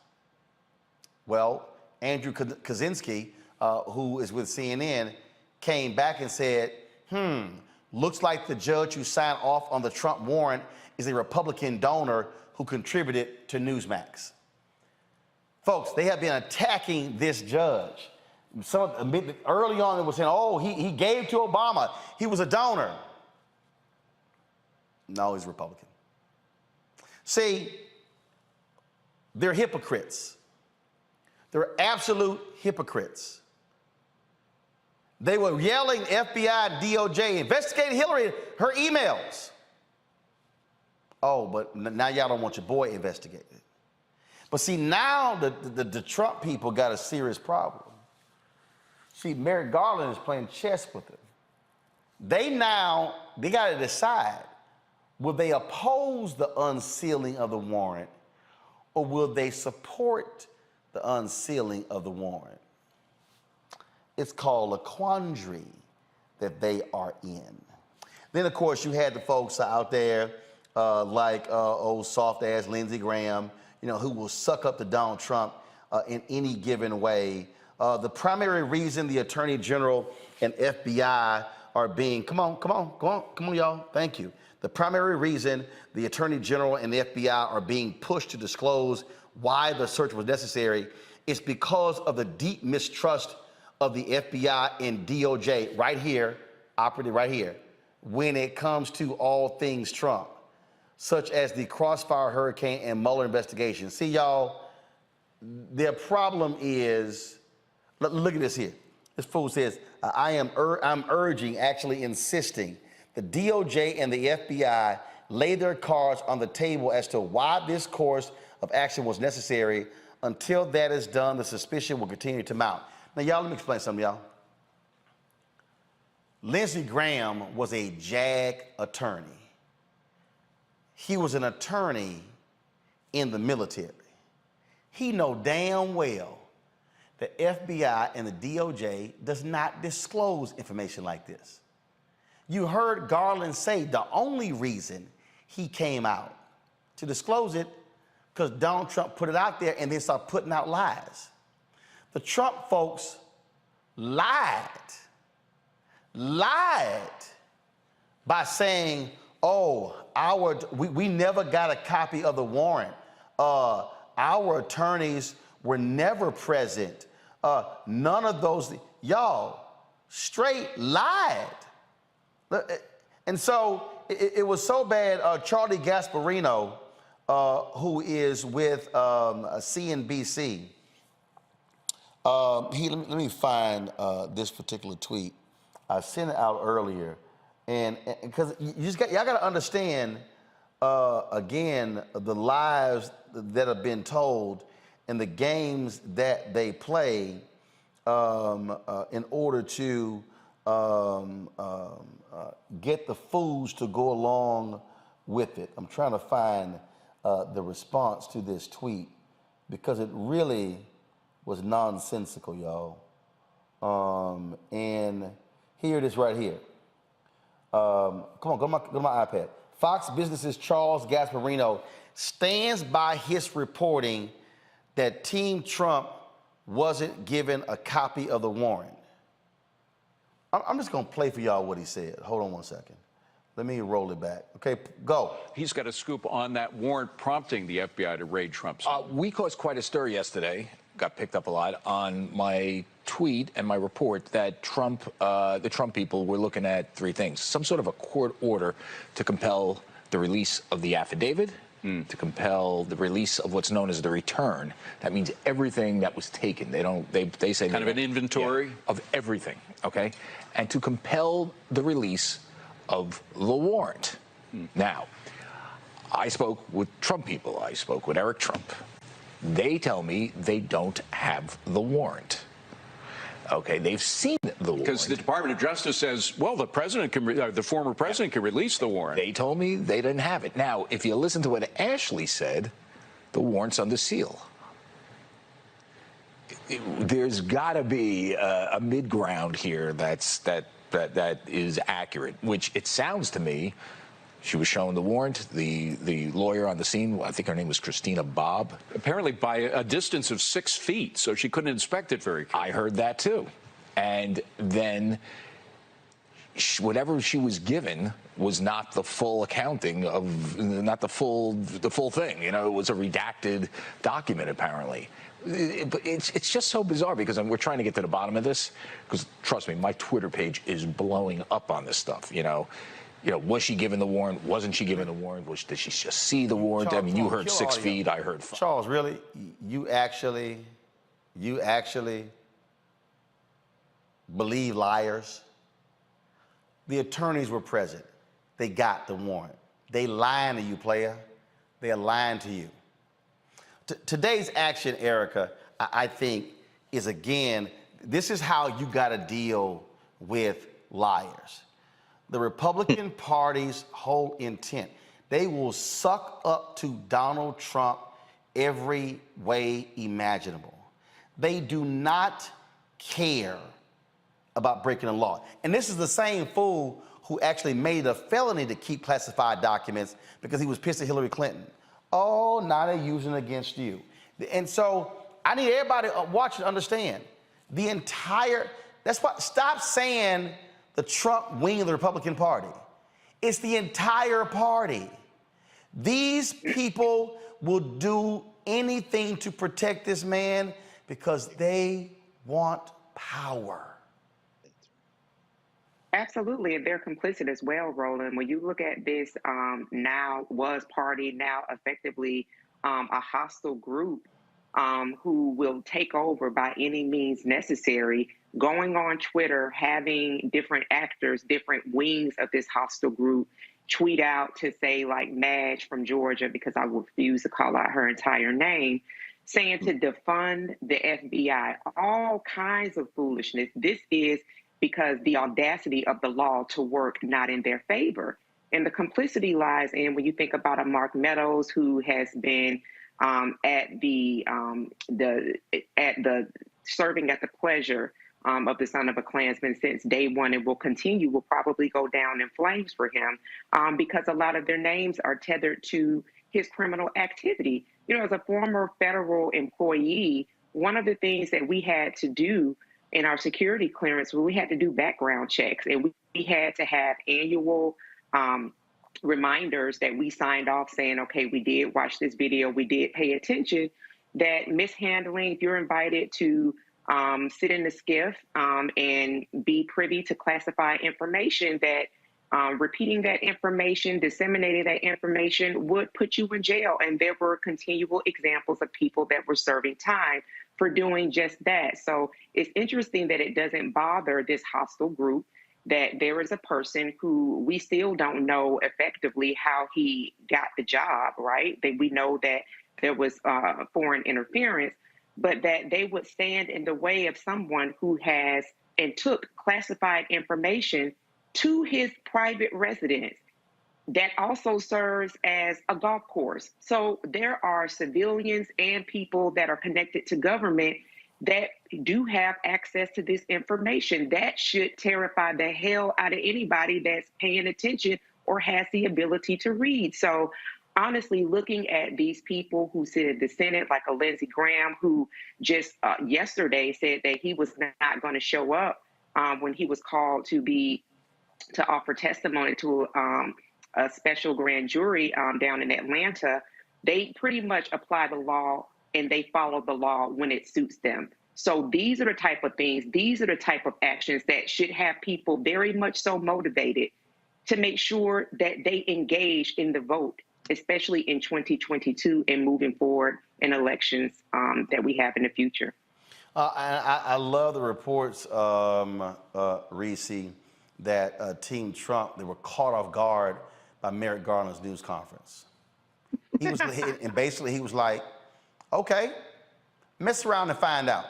Speaker 2: Well, Andrew Kaczynski, who is with CNN, came back and said, looks like the judge who signed off on the Trump warrant is a Republican donor who contributed to Newsmax. Folks, they have been attacking this judge. Early on, it was saying, oh, he gave to Obama. He was a donor. No, he's Republican. See, they're hypocrites. They're absolute hypocrites. They were yelling FBI and DOJ, investigating Hillary, her emails. Oh, but now y'all don't want your boy investigated. But see, now the Trump people got a serious problem. See, Merrick Garland is playing chess with them. They got to decide, will they oppose the unsealing of the warrant, or will they support the unsealing of the warrant? It's called a quandary that they are in. Then, of course, you had the folks out there like old soft-ass Lindsey Graham, who will suck up to Donald Trump in any given way. The primary reason the Attorney General and FBI are being, come on, y'all, thank you. The primary reason the Attorney General and the FBI are being pushed to disclose why the search was necessary is because of the deep mistrust of the FBI and DOJ right here, operative right here, when it comes to all things Trump, such as the Crossfire Hurricane and Mueller investigation. See, y'all, their problem is, look at this here. This fool says, I'm urging, actually insisting, the DOJ and the FBI lay their cards on the table as to why this course of action was necessary. Until that is done, the suspicion will continue to mount. Now, y'all, let me explain something, y'all. Lindsey Graham was a JAG attorney. He was an attorney in the military. He know damn well the FBI and the DOJ does not disclose information like this. You heard Garland say the only reason he came out to disclose it because Donald Trump put it out there and then started putting out lies. The Trump folks lied by saying, oh, we never got a copy of the warrant. Our attorneys were never present. None of those, y'all straight lied. And so it was so bad, Charlie Gasparino, who is with CNBC, let me find this particular tweet. I sent it out earlier, and because y'all got to understand again the lies that have been told and the games that they play in order to get the fools to go along with it. I'm trying to find the response to this tweet because it really was nonsensical, y'all. And here it is right here. Come on, go to my iPad. Fox Business's Charles Gasparino stands by his reporting that Team Trump wasn't given a copy of the warrant. I'm just going to play for y'all what he said. Hold on one second. Let me roll it back. Okay, go.
Speaker 6: He's got a scoop on that warrant prompting the FBI to raid Trump's home.
Speaker 10: We caused quite a stir yesterday, got picked up a lot, on my tweet and my report that the Trump people were looking at three things. Some sort of a court order to compel the release of the affidavit, to compel the release of what's known as the return. That means everything that was taken. They say
Speaker 6: kind of an inventory
Speaker 10: of everything, okay? And to compel the release of the warrant. Now, I spoke with Trump people. I spoke with Eric Trump. They tell me they don't have the warrant. Okay, they've seen the warrant.
Speaker 6: Because the Department of Justice says, well, the president can, the former president can release the warrant.
Speaker 10: They told me they didn't have it. Now, if you listen to what Ashley said, the warrant's under seal. There's got to be a mid-ground here that is accurate, which it sounds to me. She was shown the warrant. The lawyer on the scene, I think her name was Christina Bobb.
Speaker 6: Apparently by a distance of 6 feet, so she couldn't inspect it very carefully.
Speaker 10: I heard that too. And then whatever she was given was not the full accounting of, not the full thing. You know, it was a redacted document apparently. But it's just so bizarre because we're trying to get to the bottom of this. Because trust me, my Twitter page is blowing up on this stuff. You know, was she given the warrant? Wasn't she given the warrant? Did she just see the warrant?
Speaker 2: Charles,
Speaker 10: I mean, you heard 6 feet. I heard 5.
Speaker 2: Charles, really? You actually believe liars? The attorneys were present. They got the warrant. They lying to you, player. They are lying to you. Today's action, Erica, I think, is again, this is how you got to deal with liars. The Republican Party's whole intent, they will suck up to Donald Trump every way imaginable. They do not care about breaking the law. And this is the same fool who actually made it a felony to keep classified documents because he was pissed at Hillary Clinton. Oh, now they're using it against you. And so I need everybody watching to understand the entire, that's why, stop saying the Trump wing of the Republican Party. It's the entire party. These people will do anything to protect this man because they want power.
Speaker 17: Absolutely, and they're complicit as well, Roland. When you look at this now effectively a hostile group who will take over by any means necessary, going on Twitter, having different actors, different wings of this hostile group tweet out to say, like Madge from Georgia, because I refuse to call out her entire name, saying to defund the FBI, all kinds of foolishness. This is because the audacity of the law to work not in their favor. And the complicity lies in when you think about a Mark Meadows who has been serving at the pleasure of the son of a Klansman since day one and will probably go down in flames for him because a lot of their names are tethered to his criminal activity. You know, as a former federal employee, one of the things that we had to do in our security clearance, we had to do background checks, and we had to have annual reminders that we signed off saying, okay, we did watch this video, we did pay attention, that mishandling, if you're invited to sit in the skiff and be privy to classified information, that repeating that information, disseminating that information would put you in jail. And there were continual examples of people that were serving time for doing just that. So it's interesting that it doesn't bother this hostile group, that there is a person who we still don't know effectively how he got the job, right? That we know that there was foreign interference, but that they would stand in the way of someone who has and took classified information to his private residence that also serves as a golf course. So there are civilians and people that are connected to government that do have access to this information. That should terrify the hell out of anybody that's paying attention or has the ability to read. So honestly, looking at these people who sit in the Senate, like a Lindsey Graham, who just yesterday said that he was not going to show up when he was called to offer testimony to a special grand jury down in Atlanta, they pretty much apply the law and they follow the law when it suits them. So these are the type of things, these are the type of actions that should have people very much so motivated to make sure that they engage in the vote. especially in 2022 and moving forward in elections that we have in the future.
Speaker 2: I love the reports, Reese, that Team Trump, they were caught off guard by Merrick Garland's news conference. He was, and basically he was like, okay, mess around and find out.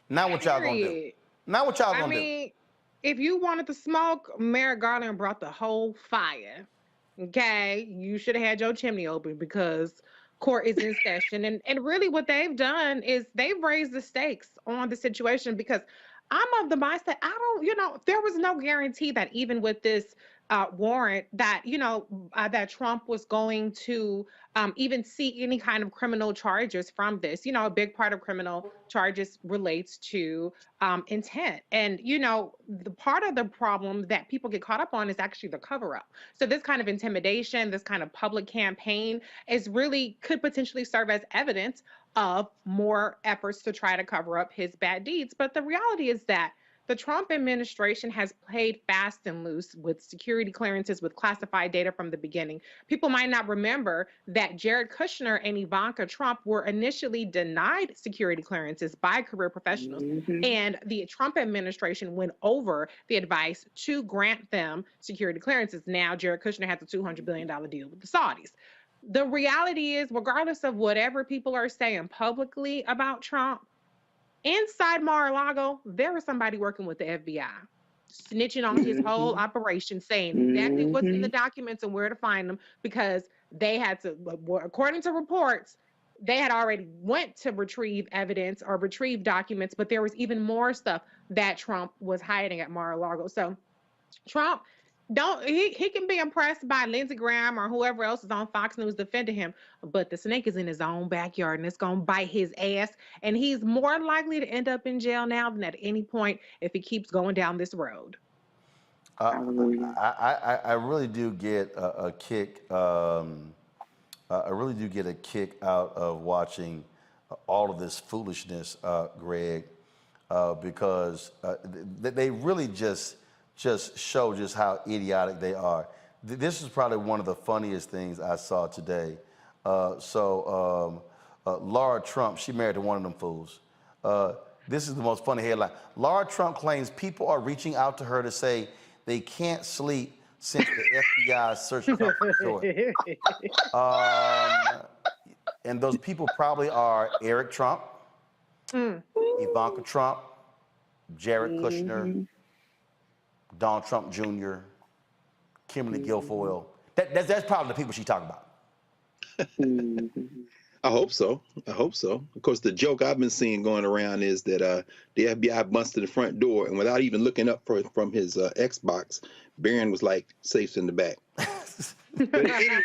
Speaker 2: Now what y'all gonna do? Now what y'all gonna do?
Speaker 8: If you wanted to smoke, Merrick Garland brought the whole fire. Okay, you should have had your chimney open because court is in session. And really what they've done is they've raised the stakes on the situation, because I'm of the mindset, there was no guarantee that even with this warrant that, that Trump was going to even see any kind of criminal charges from this. A big part of criminal charges relates to intent. And, the part of the problem that people get caught up on is actually the cover up. So this kind of intimidation, this kind of public campaign could potentially serve as evidence of more efforts to try to cover up his bad deeds. But the reality is that the Trump administration has played fast and loose with security clearances, with classified data from the beginning. People might not remember that Jared Kushner and Ivanka Trump were initially denied security clearances by career professionals. And the Trump administration went over the advice to grant them security clearances. Now, Jared Kushner has a $200 billion deal with the Saudis. The reality is, regardless of whatever people are saying publicly about Trump, inside Mar-a-Lago, there was somebody working with the FBI, snitching on his whole operation, saying exactly what's in the documents and where to find them, because they had to, according to reports, they had already went to retrieve evidence or retrieve documents, but there was even more stuff that Trump was hiding at Mar-a-Lago. So Trump, he can be impressed by Lindsey Graham or whoever else is on Fox News defending him, but the snake is in his own backyard and it's going to bite his ass. And he's more likely to end up in jail now than at any point if he keeps going down this road.
Speaker 2: I really do get a kick. I really do get a kick out of watching all of this foolishness, Greg, because they really just show just how idiotic they are. This is probably one of the funniest things I saw today. Laura Trump, she married to one of them fools. This is the most funny headline. Laura Trump claims people are reaching out to her to say they can't sleep since the FBI searched her door. And those people probably are Eric Trump, Ivanka Trump, Jared Kushner, Donald Trump Jr., Kimberly Guilfoyle. That's probably the people she's talking about.
Speaker 1: I hope so. I hope so. Of course, the joke I've been seeing going around is that the FBI busted the front door, and without even looking up from his Xbox, Barron was like, "Safe's in the back." But anyway,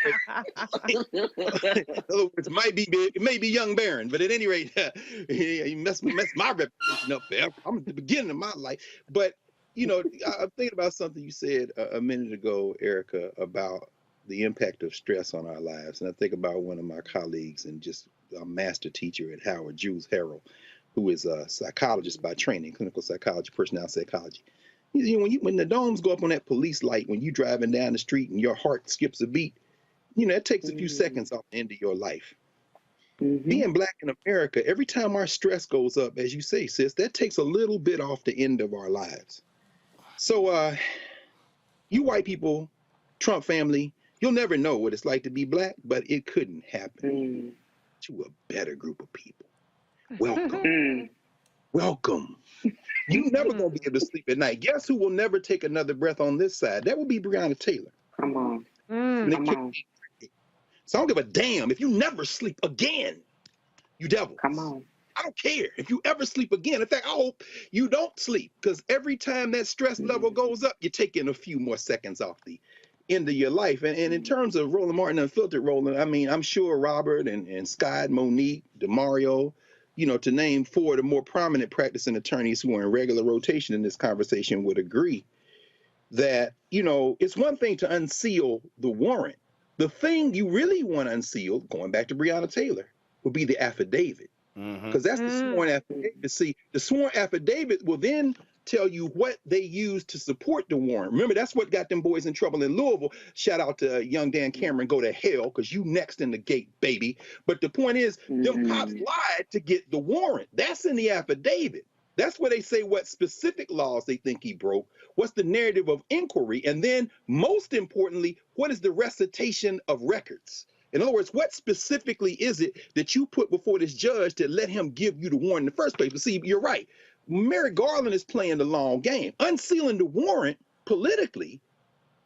Speaker 1: in other words, it may be young Barron, but at any rate, he messed my reputation up forever. I'm at the beginning of my life. But I'm thinking about something you said a minute ago, Erica, about the impact of stress on our lives. And I think about one of my colleagues and just a master teacher at Howard, Jules Harrell, who is a psychologist by training, clinical psychology, personality psychology. When the domes go up on that police light, when you're driving down the street and your heart skips a beat, it takes a few seconds off the end of your life. Being Black in America, every time our stress goes up, as you say, sis, that takes a little bit off the end of our lives. So you white people, Trump family, you'll never know what it's like to be Black, but it couldn't happen to a better group of people. Welcome. Welcome. You're never going to be able to sleep at night. Guess who will never take another breath on this side? That will be Breonna Taylor.
Speaker 17: Come on.
Speaker 1: So I don't give a damn if you never sleep again, you devils.
Speaker 17: Come on.
Speaker 1: I don't care if you ever sleep again. In fact, I hope you don't sleep, because every time that stress level goes up, you're taking a few more seconds off the end of your life. And in terms of Roland Martin Unfiltered, Roland, I mean, I'm sure Robert and Scott, Monique, DeMario, to name four of the more prominent practicing attorneys who are in regular rotation in this conversation would agree that, it's one thing to unseal the warrant. The thing you really want to unseal, going back to Breonna Taylor, would be the affidavit. Because that's the sworn affidavit. See, the sworn affidavit will then tell you what they used to support the warrant. Remember, that's what got them boys in trouble in Louisville. Shout out to young Dan Cameron, go to hell, because you next in the gate, baby. But the point is, them cops lied to get the warrant. That's in the affidavit. That's where they say what specific laws they think he broke, what's the narrative of inquiry, and then, most importantly, what is the recitation of records? In other words, what specifically is it that you put before this judge to let him give you the warrant in the first place? But see, you're right. Merrick Garland is playing the long game, unsealing the warrant politically,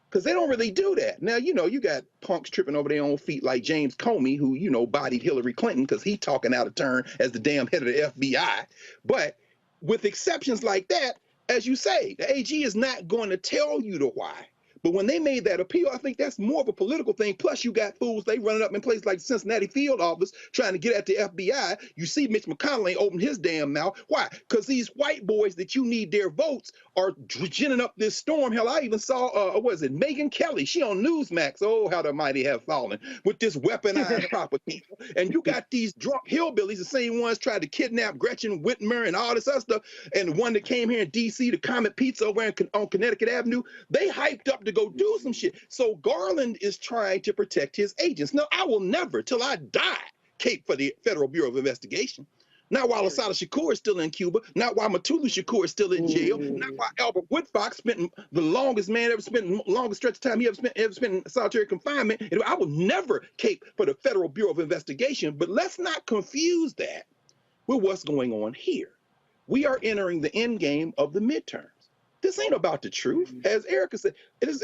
Speaker 1: because they don't really do that. Now, you know, you got punks tripping over their own feet like James Comey, who, you know, bodied Hillary Clinton because he talking out of turn as the damn head of the FBI. But with exceptions like that, as you say, the AG is not going to tell you the why. But when they made that appeal, I think that's more of a political thing. Plus, you got fools, they running up in places like the Cincinnati field office trying to get at the FBI. You see Mitch McConnell ain't open his damn mouth. Why? Because these white boys that you need their votes are ginning up this storm. Hell, I even saw, what is it, Megyn Kelly. She on Newsmax. Oh, how the mighty have fallen with this weaponized propaganda. And you got these drunk hillbillies, the same ones tried to kidnap Gretchen Whitmer and all this other stuff. And the one that came here in D.C., the Comet Pizza over on Connecticut Avenue, they hyped up to go do some shit. So Garland is trying to protect his agents. Now, I will never, till I die, cape for the Federal Bureau of Investigation. Not while Assata Shakur is still in Cuba, not while Mutulu Shakur is still in jail, not while Albert Woodfox spent the longest stretch of time he ever spent in solitary confinement. And I will never cape for the Federal Bureau of Investigation, but let's not confuse that with what's going on here. We are entering the end game of the midterms. This ain't about the truth. As Erica said, as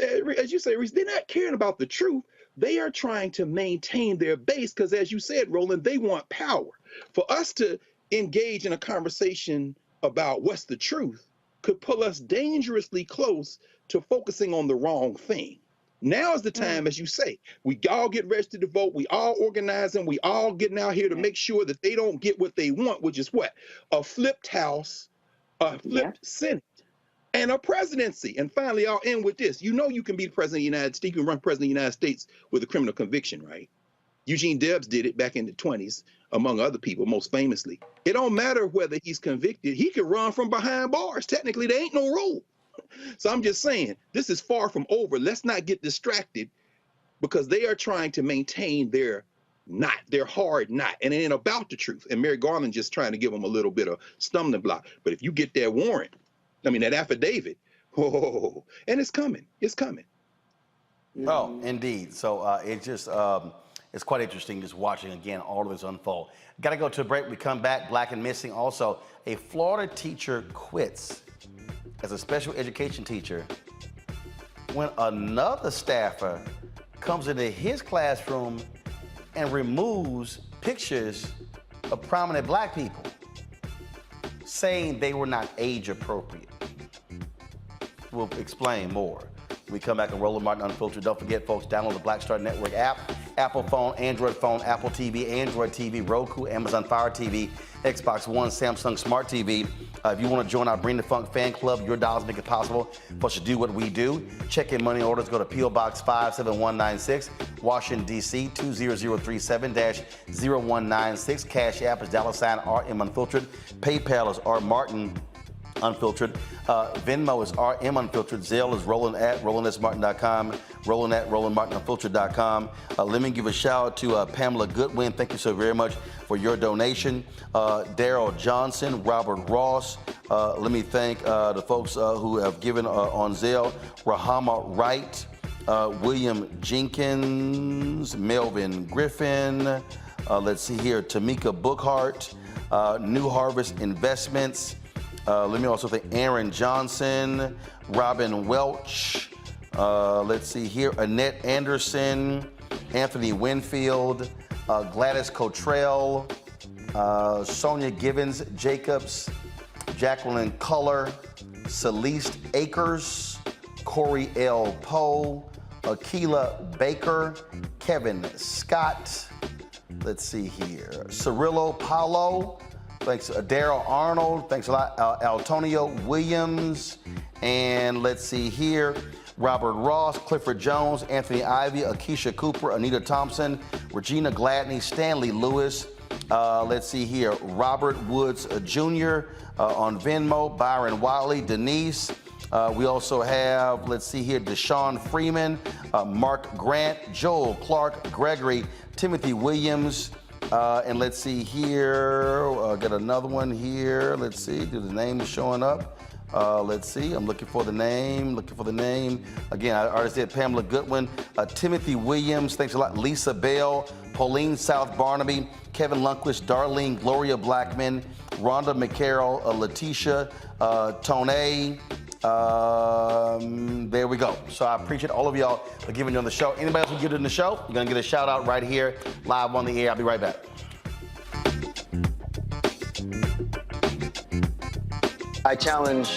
Speaker 1: you say, Reese, they're not caring about the truth. They are trying to maintain their base because, as you said, Roland, they want power. For us to engage in a conversation about what's the truth could pull us dangerously close to focusing on the wrong thing. Now is the time, as you say, we all get registered to vote, we all organizing, we all getting out here to make sure that they don't get what they want, which is what? A flipped House, a flipped Senate, and a presidency. And finally, I'll end with this. You know you can be the president of the United States, you can run president of the United States with a criminal conviction, right? Eugene Debs did it back in the 20s, among other people, most famously. It don't matter whether he's convicted. He could run from behind bars. Technically, there ain't no rule. So I'm just saying, this is far from over. Let's not get distracted because they are trying to maintain their hard knot. And it ain't about the truth. And Merrick Garland just trying to give them a little bit of stumbling block. But if you get that warrant, that affidavit, and it's coming. It's coming.
Speaker 2: Oh, indeed. So it just, it's quite interesting just watching, again, all of this unfold. Got to go to a break. We come back, Black and Missing. Also, a Florida teacher quits as a special education teacher when another staffer comes into his classroom and removes pictures of prominent Black people, saying they were not age appropriate. We'll explain more when we come back on Roland Martin Unfiltered. Don't forget, folks, download the Black Star Network app, Apple phone, Android phone, Apple TV, Android TV, Roku, Amazon Fire TV, Xbox One, Samsung Smart TV. If you want to join our Bring the Funk fan club, your dollars make it possible for us to do what we do. Check in money orders. Go to P.O. Box 57196, Washington, D.C. 20037-0196. Cash App is $RM Unfiltered. PayPal is R Martin Unfiltered. Venmo is RM Unfiltered. Zelle is Roland@RolandSMartin.com. Roland@RolandMartinUnfiltered.com. Let me give a shout out to Pamela Goodwin. Thank you so very much for your donation. Daryl Johnson, Robert Ross. Let me thank the folks who have given on Zelle. Rahama Wright, William Jenkins, Melvin Griffin. Let's see here, Tamika Bookhart, New Harvest Investments. Let me also thank Aaron Johnson, Robin Welch. Let's see here, Annette Anderson, Anthony Winfield, Gladys Cottrell, Sonia Givens Jacobs, Jacqueline Culler, Celeste Akers, Corey L. Poe, Akila Baker, Kevin Scott. Let's see here, Cirillo Paulo. Thanks, Daryl Arnold. Thanks a lot, Antonio Williams. And let's see here, Robert Ross, Clifford Jones, Anthony Ivy, Akeisha Cooper, Anita Thompson, Regina Gladney, Stanley Lewis, Let's see here. Robert Woods Jr. On Venmo. Byron Wiley. Denise. We also have, let's see here, Deshaun Freeman, Mark Grant, Joel Clark, Gregory, Timothy Williams, and let's see here, got another one here. Let's see, do the name showing up? Let's see, I'm looking for the name, Again, I already said Pamela Goodwin, Timothy Williams, thanks a lot, Lisa Bell, Pauline South Barnaby, Kevin Lundquist, Darlene Gloria Blackman, Rhonda McCarroll, Letitia, Tone. There we go. So I appreciate all of y'all for giving you on the show. Anybody else who get in the show, you're gonna get a shout out right here, live on the air. I'll be right back.
Speaker 12: I challenge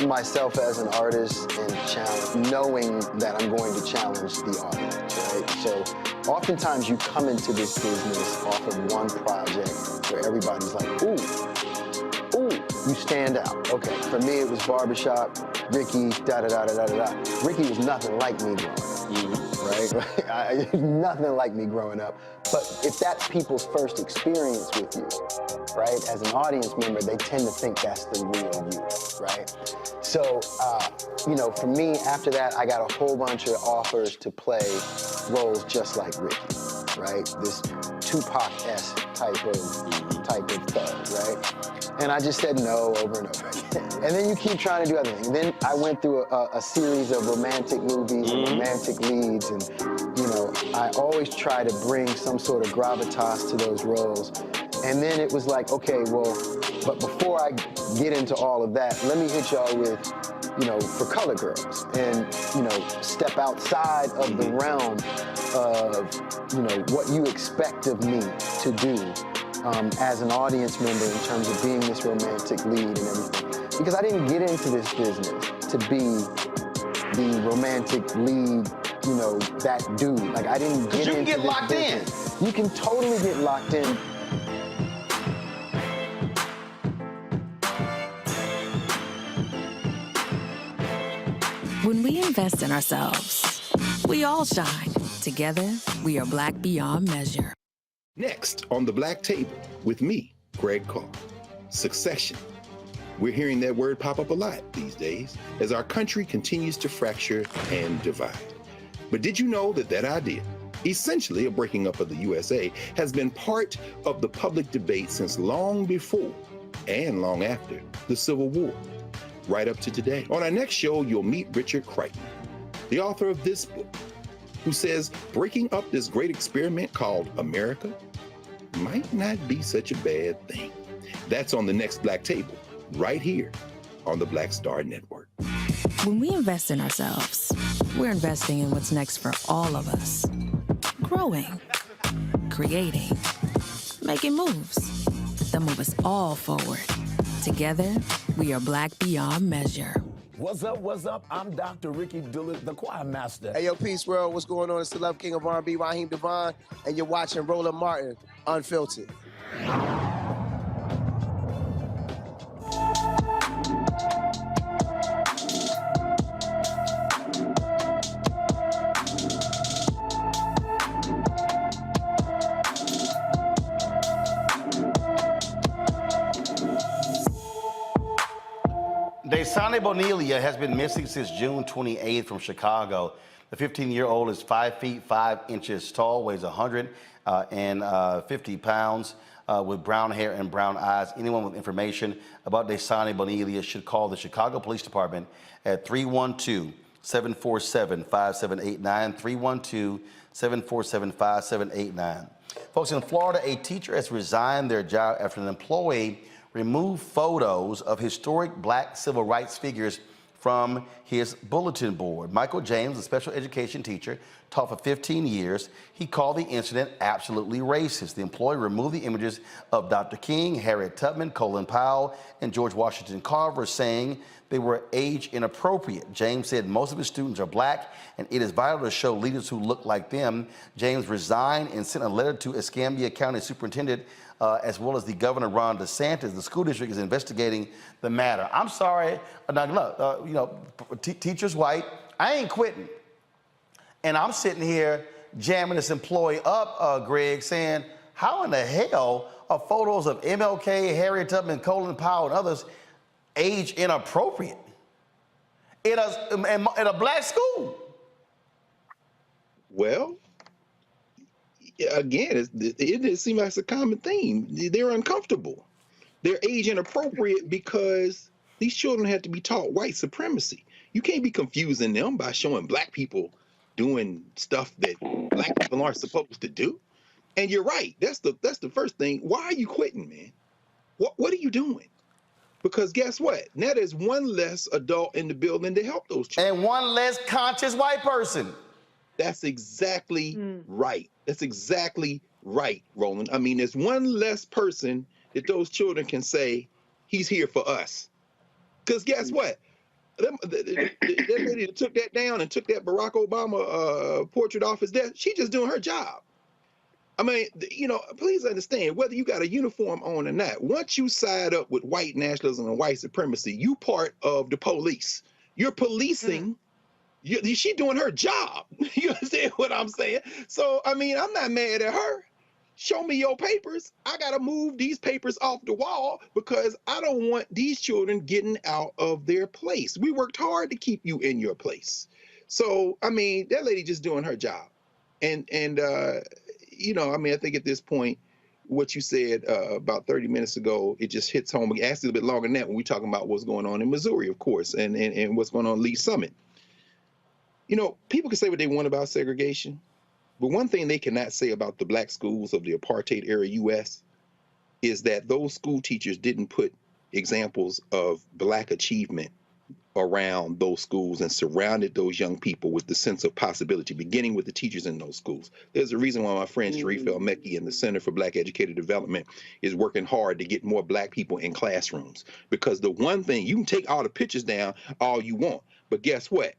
Speaker 12: myself as an artist and knowing that I'm going to challenge the audience, right? So oftentimes you come into this business off of one project where everybody's like, ooh, you stand out. Okay, for me it was Barbershop, Ricky, da-da-da-da-da-da. Ricky was nothing like me growing up, right? Nothing like me growing up. But if that's people's first experience with you, right, as an audience member, they tend to think that's the real you, right? So, you know, for me, after that, I got a whole bunch of offers to play roles just like Ricky, right? This Tupac-esque type of thug, right? And I just said no over and over again. And then you keep trying to do other things. Then I went through a series of romantic movies and romantic leads, and you know, I always try to bring some sort of gravitas to those roles. And then it was like, okay, well, but before I get into all of that, let me hit y'all with, you know, For Color Girls, and, you know, step outside of the realm of, you know, what you expect of me to do as an audience member in terms of being this romantic lead and everything. Because I didn't get into this business to be the romantic lead, you know, that dude. Like, I didn't get into this business. You can get locked in. You can totally get locked in.
Speaker 18: When we invest in ourselves, we all shine. Together, we are Black beyond measure.
Speaker 1: Next on the Black Table with me, Greg Carr. Succession. We're hearing that word pop up a lot these days as our country continues to fracture and divide. But did you know that that idea, essentially a breaking up of the USA, has been part of the public debate since long before and long after the Civil War, right up to today? On our next show, you'll meet Richard Crichton, the author of this book, who says breaking up this great experiment called America might not be such a bad thing. That's on the next Black Table, right here on the Black Star Network.
Speaker 18: When we invest in ourselves, we're investing in what's next for all of us. Growing, creating, making moves that move us all forward. Together, we are Black beyond measure.
Speaker 14: What's up, what's up? I'm Dr. Ricky Dillard, the choir master.
Speaker 22: Hey, yo, Peace World, what's going on? It's the Love King of R&B, Raheem Devon, and you're watching Roland Martin, Unfiltered.
Speaker 2: Daysani Bonilla has been missing since June 28th from Chicago. The 15-year-old is 5 feet 5 inches tall, weighs 150 pounds, with brown hair and brown eyes. Anyone with information about Daysani Bonilla should call the Chicago Police Department at 312-747-5789, 312-747-5789. Folks, in Florida, a teacher has resigned their job after an employee removed photos of historic Black civil rights figures from his bulletin board. Michael James, a special education teacher, taught for 15 years. He called the incident absolutely racist. The employee removed the images of Dr. King, Harriet Tubman, Colin Powell, and George Washington Carver, saying they were age inappropriate. James said most of his students are Black, and it is vital to show leaders who look like them. James resigned and sent a letter to Escambia County Superintendent as well as the Governor Ron DeSantis. The school district is investigating the matter. I'm sorry, teacher's white. I ain't quitting. And I'm sitting here jamming this employee up, Greg, saying, how in the hell are photos of MLK, Harriet Tubman, Colin Powell, and others age inappropriate in a black school?
Speaker 1: Well, again, it seems like it's a common theme. They're uncomfortable. They're age inappropriate because these children have to be taught white supremacy. You can't be confusing them by showing black people doing stuff that black people aren't supposed to do. And you're right. That's the first thing. Why are you quitting, man? What are you doing? Because guess what? Now there's one less adult in the building to help those children.
Speaker 2: And one less conscious white person.
Speaker 1: That's exactly right. That's exactly right, Roland. I mean, there's one less person that those children can say, he's here for us. Because guess what? That lady that took that down and took that Barack Obama portrait off his desk, she just doing her job. I mean, please understand, whether you got a uniform on or not, once you side up with white nationalism and white supremacy, you part of the police. You're policing. She doing her job. You understand what I'm saying? So, I mean, I'm not mad at her. Show me your papers. I got to move these papers off the wall because I don't want these children getting out of their place. We worked hard to keep you in your place. So, I mean, that lady just doing her job. And I mean, I think at this point, what you said about 30 minutes ago, it just hits home. Actually, a little bit longer than that when we're talking about what's going on in Missouri, of course, and what's going on in Lease Summit. People can say what they want about segregation, but one thing they cannot say about the black schools of the apartheid era U.S. is that those school teachers didn't put examples of black achievement around those schools and surrounded those young people with the sense of possibility, beginning with the teachers in those schools. There's a reason why my friend Sharif El-Mekki and the Center for Black Educator Development is working hard to get more black people in classrooms. Because the one thing, you can take all the pictures down all you want, but guess what?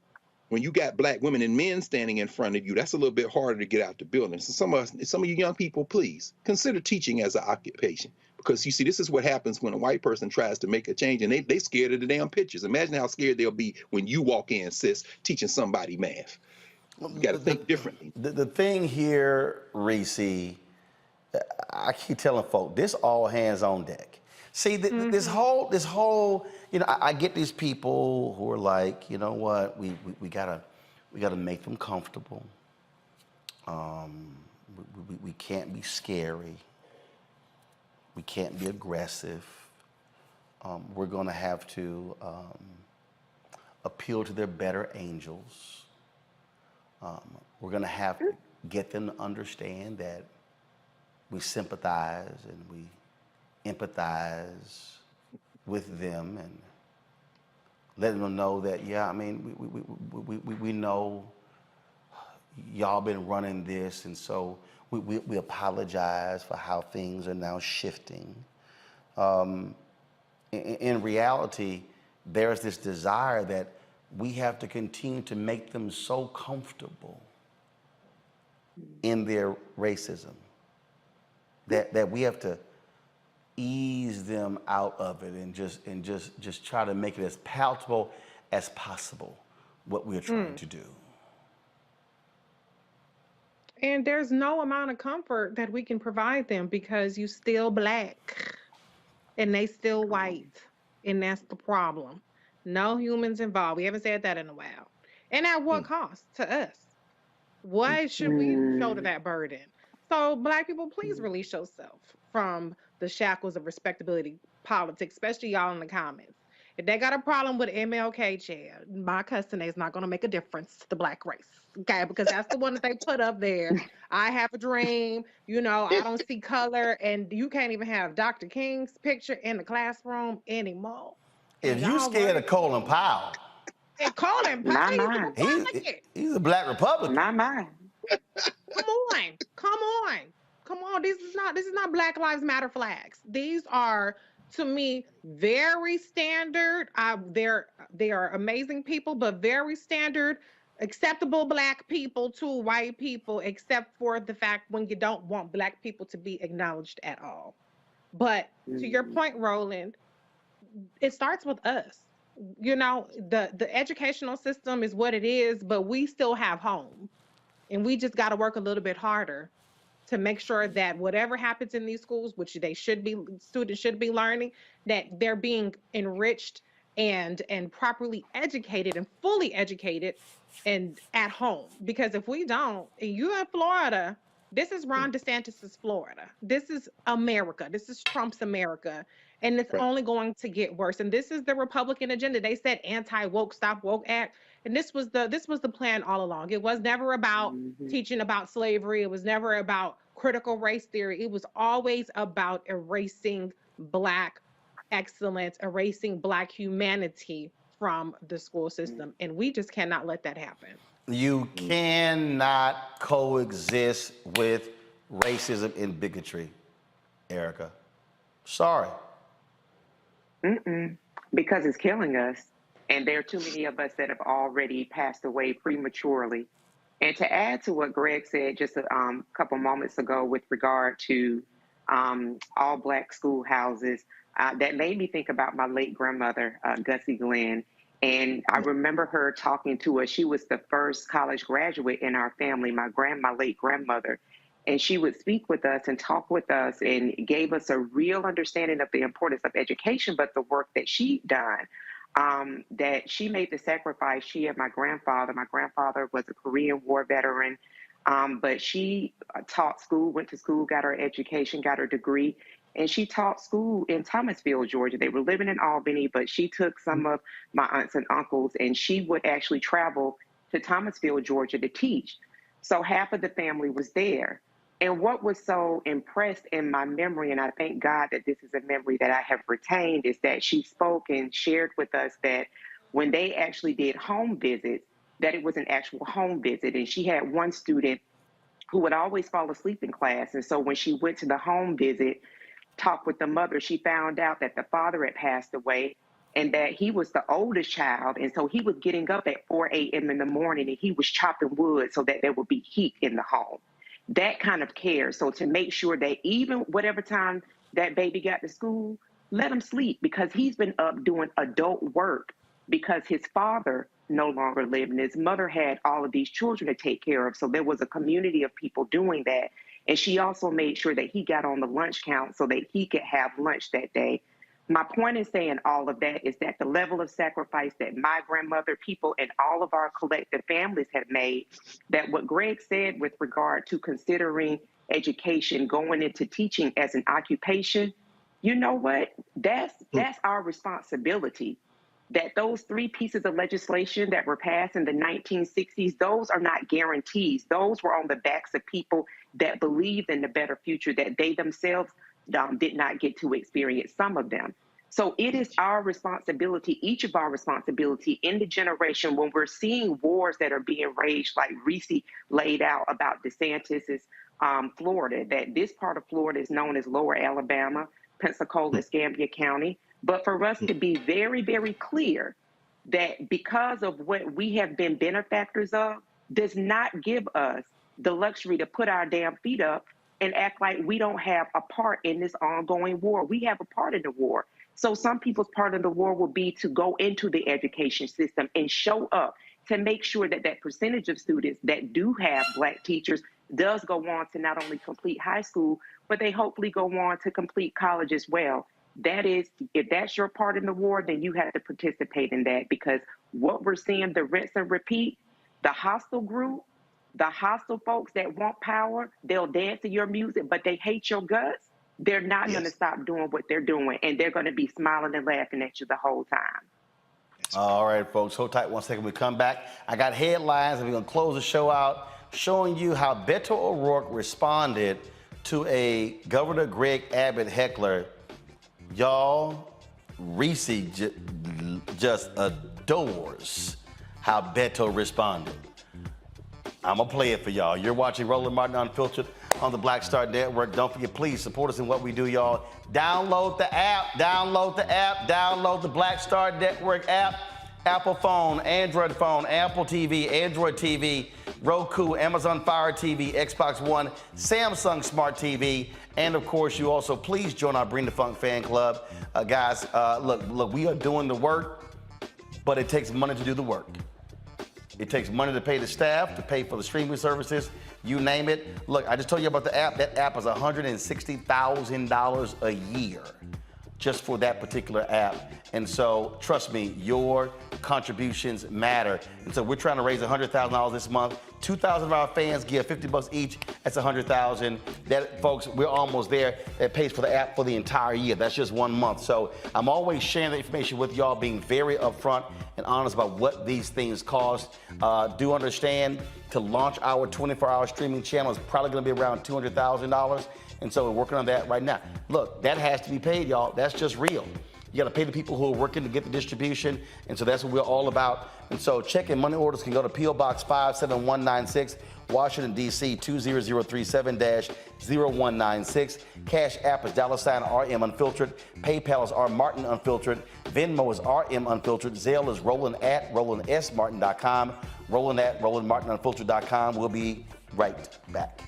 Speaker 1: When you got black women and men standing in front of you, that's a little bit harder to get out the building. So some of you young people, please consider teaching as an occupation. Because you see, this is what happens when a white person tries to make a change and they scared of the damn pictures. Imagine how scared they'll be when you walk in, sis, teaching somebody math. You got to think differently.
Speaker 2: The thing here, Reese, I keep telling folk, this all hands on deck. See, this whole, I get these people who are like, you know what, we gotta make them comfortable. We can't be scary. We can't be aggressive. We're gonna have to appeal to their better angels. We're gonna have to get them to understand that we sympathize and we empathize with them and letting them know that, yeah, I mean, we know y'all been running this, and so we apologize for how things are now shifting. In reality, there's this desire that we have to continue to make them so comfortable in their racism that we have to ease them out of it and just try to make it as palatable as possible what we're trying to do.
Speaker 8: And there's no amount of comfort that we can provide them because you still black and they still white, and that's the problem. No humans involved. We haven't said that in a while. And at what cost to us? Why should we shoulder that burden? So black people, please release yourself from the shackles of respectability politics, especially y'all in the comments. If they got a problem with MLK chair, my cussing is not going to make a difference to the black race, okay? Because that's the one that they put up there. I have a dream, I don't see color, and you can't even have Dr. King's picture in the classroom anymore.
Speaker 2: If you scared of Colin Powell,
Speaker 8: and Colin Powell,
Speaker 2: he's a black Republican.
Speaker 17: Not mine.
Speaker 8: Come on. This is not Black Lives Matter flags. These are, to me, very standard. They are amazing people, but very standard, acceptable black people to white people, except for the fact when you don't want black people to be acknowledged at all. But to your point, Roland, it starts with us. The educational system is what it is, but we still have home. And we just got to work a little bit harder to make sure that whatever happens in these schools, which students should be learning, that they're being enriched and properly educated and fully educated and at home. Because if we don't, and you in Florida, this is Ron DeSantis's Florida. This is America. This is Trump's America. And it's only going to get worse. And this is the Republican agenda. They said anti-woke, stop woke act. And this was the plan all along. It was never about teaching about slavery. It was never about critical race theory. It was always about erasing Black excellence, erasing Black humanity from the school system. And we just cannot let that happen.
Speaker 2: You cannot coexist with racism and bigotry, Erica. Sorry.
Speaker 17: Because it's killing us. And there are too many of us that have already passed away prematurely. And to add to what Greg said just a couple moments ago with regard to all Black schoolhouses, that made me think about my late grandmother, Gussie Glenn. And I remember her talking to us. She was the first college graduate in our family, my late grandmother. And she would speak with us and talk with us and gave us a real understanding of the importance of education, but the work that she'd done, that she made the sacrifice, she and my grandfather was a Korean War veteran, but she taught school, went to school, got her education, got her degree, and she taught school in Thomasville, Georgia. They were living in Albany, but she took some of my aunts and uncles, and she would actually travel to Thomasville, Georgia to teach. So half of the family was there. And what was so impressed in my memory, and I thank God that this is a memory that I have retained, is that she spoke and shared with us that when they actually did home visits, that it was an actual home visit. And she had one student who would always fall asleep in class. And so when she went to the home visit, talked with the mother, she found out that the father had passed away and that he was the oldest child. And so he was getting up at 4 a.m. in the morning and he was chopping wood so that there would be heat in the home. That kind of care. So to make sure that even whatever time that baby got to school, let him sleep, because he's been up doing adult work because his father no longer lived and his mother had all of these children to take care of. So there was a community of people doing that. And she also made sure that he got on the lunch count so that he could have lunch that day. My point in saying all of that is that the level of sacrifice that my grandmother, people, and all of our collective families have made, that what Greg said with regard to considering education, going into teaching as an occupation, you know what? That's our responsibility. That those 3 pieces of legislation that were passed in the 1960s, those are not guarantees. Those were on the backs of people that believed in the better future that they themselves did not get to experience, some of them. So it is our responsibility, each of our responsibility in the generation, when we're seeing wars that are being raged, like Reese laid out about DeSantis's Florida, that this part of Florida is known as Lower Alabama, Pensacola, Escambia County. But for us to be very, very clear that because of what we have been benefactors of does not give us the luxury to put our damn feet up and act like we don't have a part in this ongoing war. We have a part in the war. So some people's part of the war will be to go into the education system and show up to make sure that that percentage of students that do have Black teachers does go on to not only complete high school, but they hopefully go on to complete college as well. That is, if that's your part in the war, then you have to participate in that, because what we're seeing, the rinse and repeat, the hostile group, the hostile folks that want power, they'll dance to your music, but they hate your guts. They're not going to stop doing what they're doing, and they're going to be smiling and laughing at you the whole time.
Speaker 2: All right, folks, hold tight 1 second. We come back. I got headlines, and we're going to close the show out showing you how Beto O'Rourke responded to a Governor Greg Abbott heckler. Y'all, Reese just adores how Beto responded. I'm going to play it for y'all. You're watching Roland Martin Unfiltered on the Black Star Network. Don't forget, please support us in what we do, y'all. Download the app. Download the Black Star Network app. Apple phone, Android phone, Apple TV, Android TV, Roku, Amazon Fire TV, Xbox One, Samsung Smart TV, and of course, you also please join our Bring the Funk fan club. Guys, look, we are doing the work, but it takes money to do the work. It takes money to pay the staff, to pay for the streaming services, you name it. Look, I just told you about the app. That app is $160,000 a year just for that particular app. And so, trust me, your contributions matter. And so we're trying to raise $100,000 this month. 2,000 of our fans give $50 each. That's $100,000. That, folks, we're almost there. That pays for the app for the entire year. That's just 1 month. So I'm always sharing the information with y'all, being very upfront and honest about what these things cost. Do understand, to launch our 24-hour streaming channel is probably going to be around $200,000. And so we're working on that right now. Look, that has to be paid, y'all. That's just real. You got to pay the people who are working to get the distribution. And so that's what we're all about. And so check and money orders can go to P.O. Box 57196, Washington, D.C. 20037-0196. Cash App is $RM Unfiltered. PayPal is R Martin Unfiltered. Venmo is RM Unfiltered. Zelle is Roland@RolandSMartin.com. Roland@RolandMartinUnfiltered.com. We'll be right back.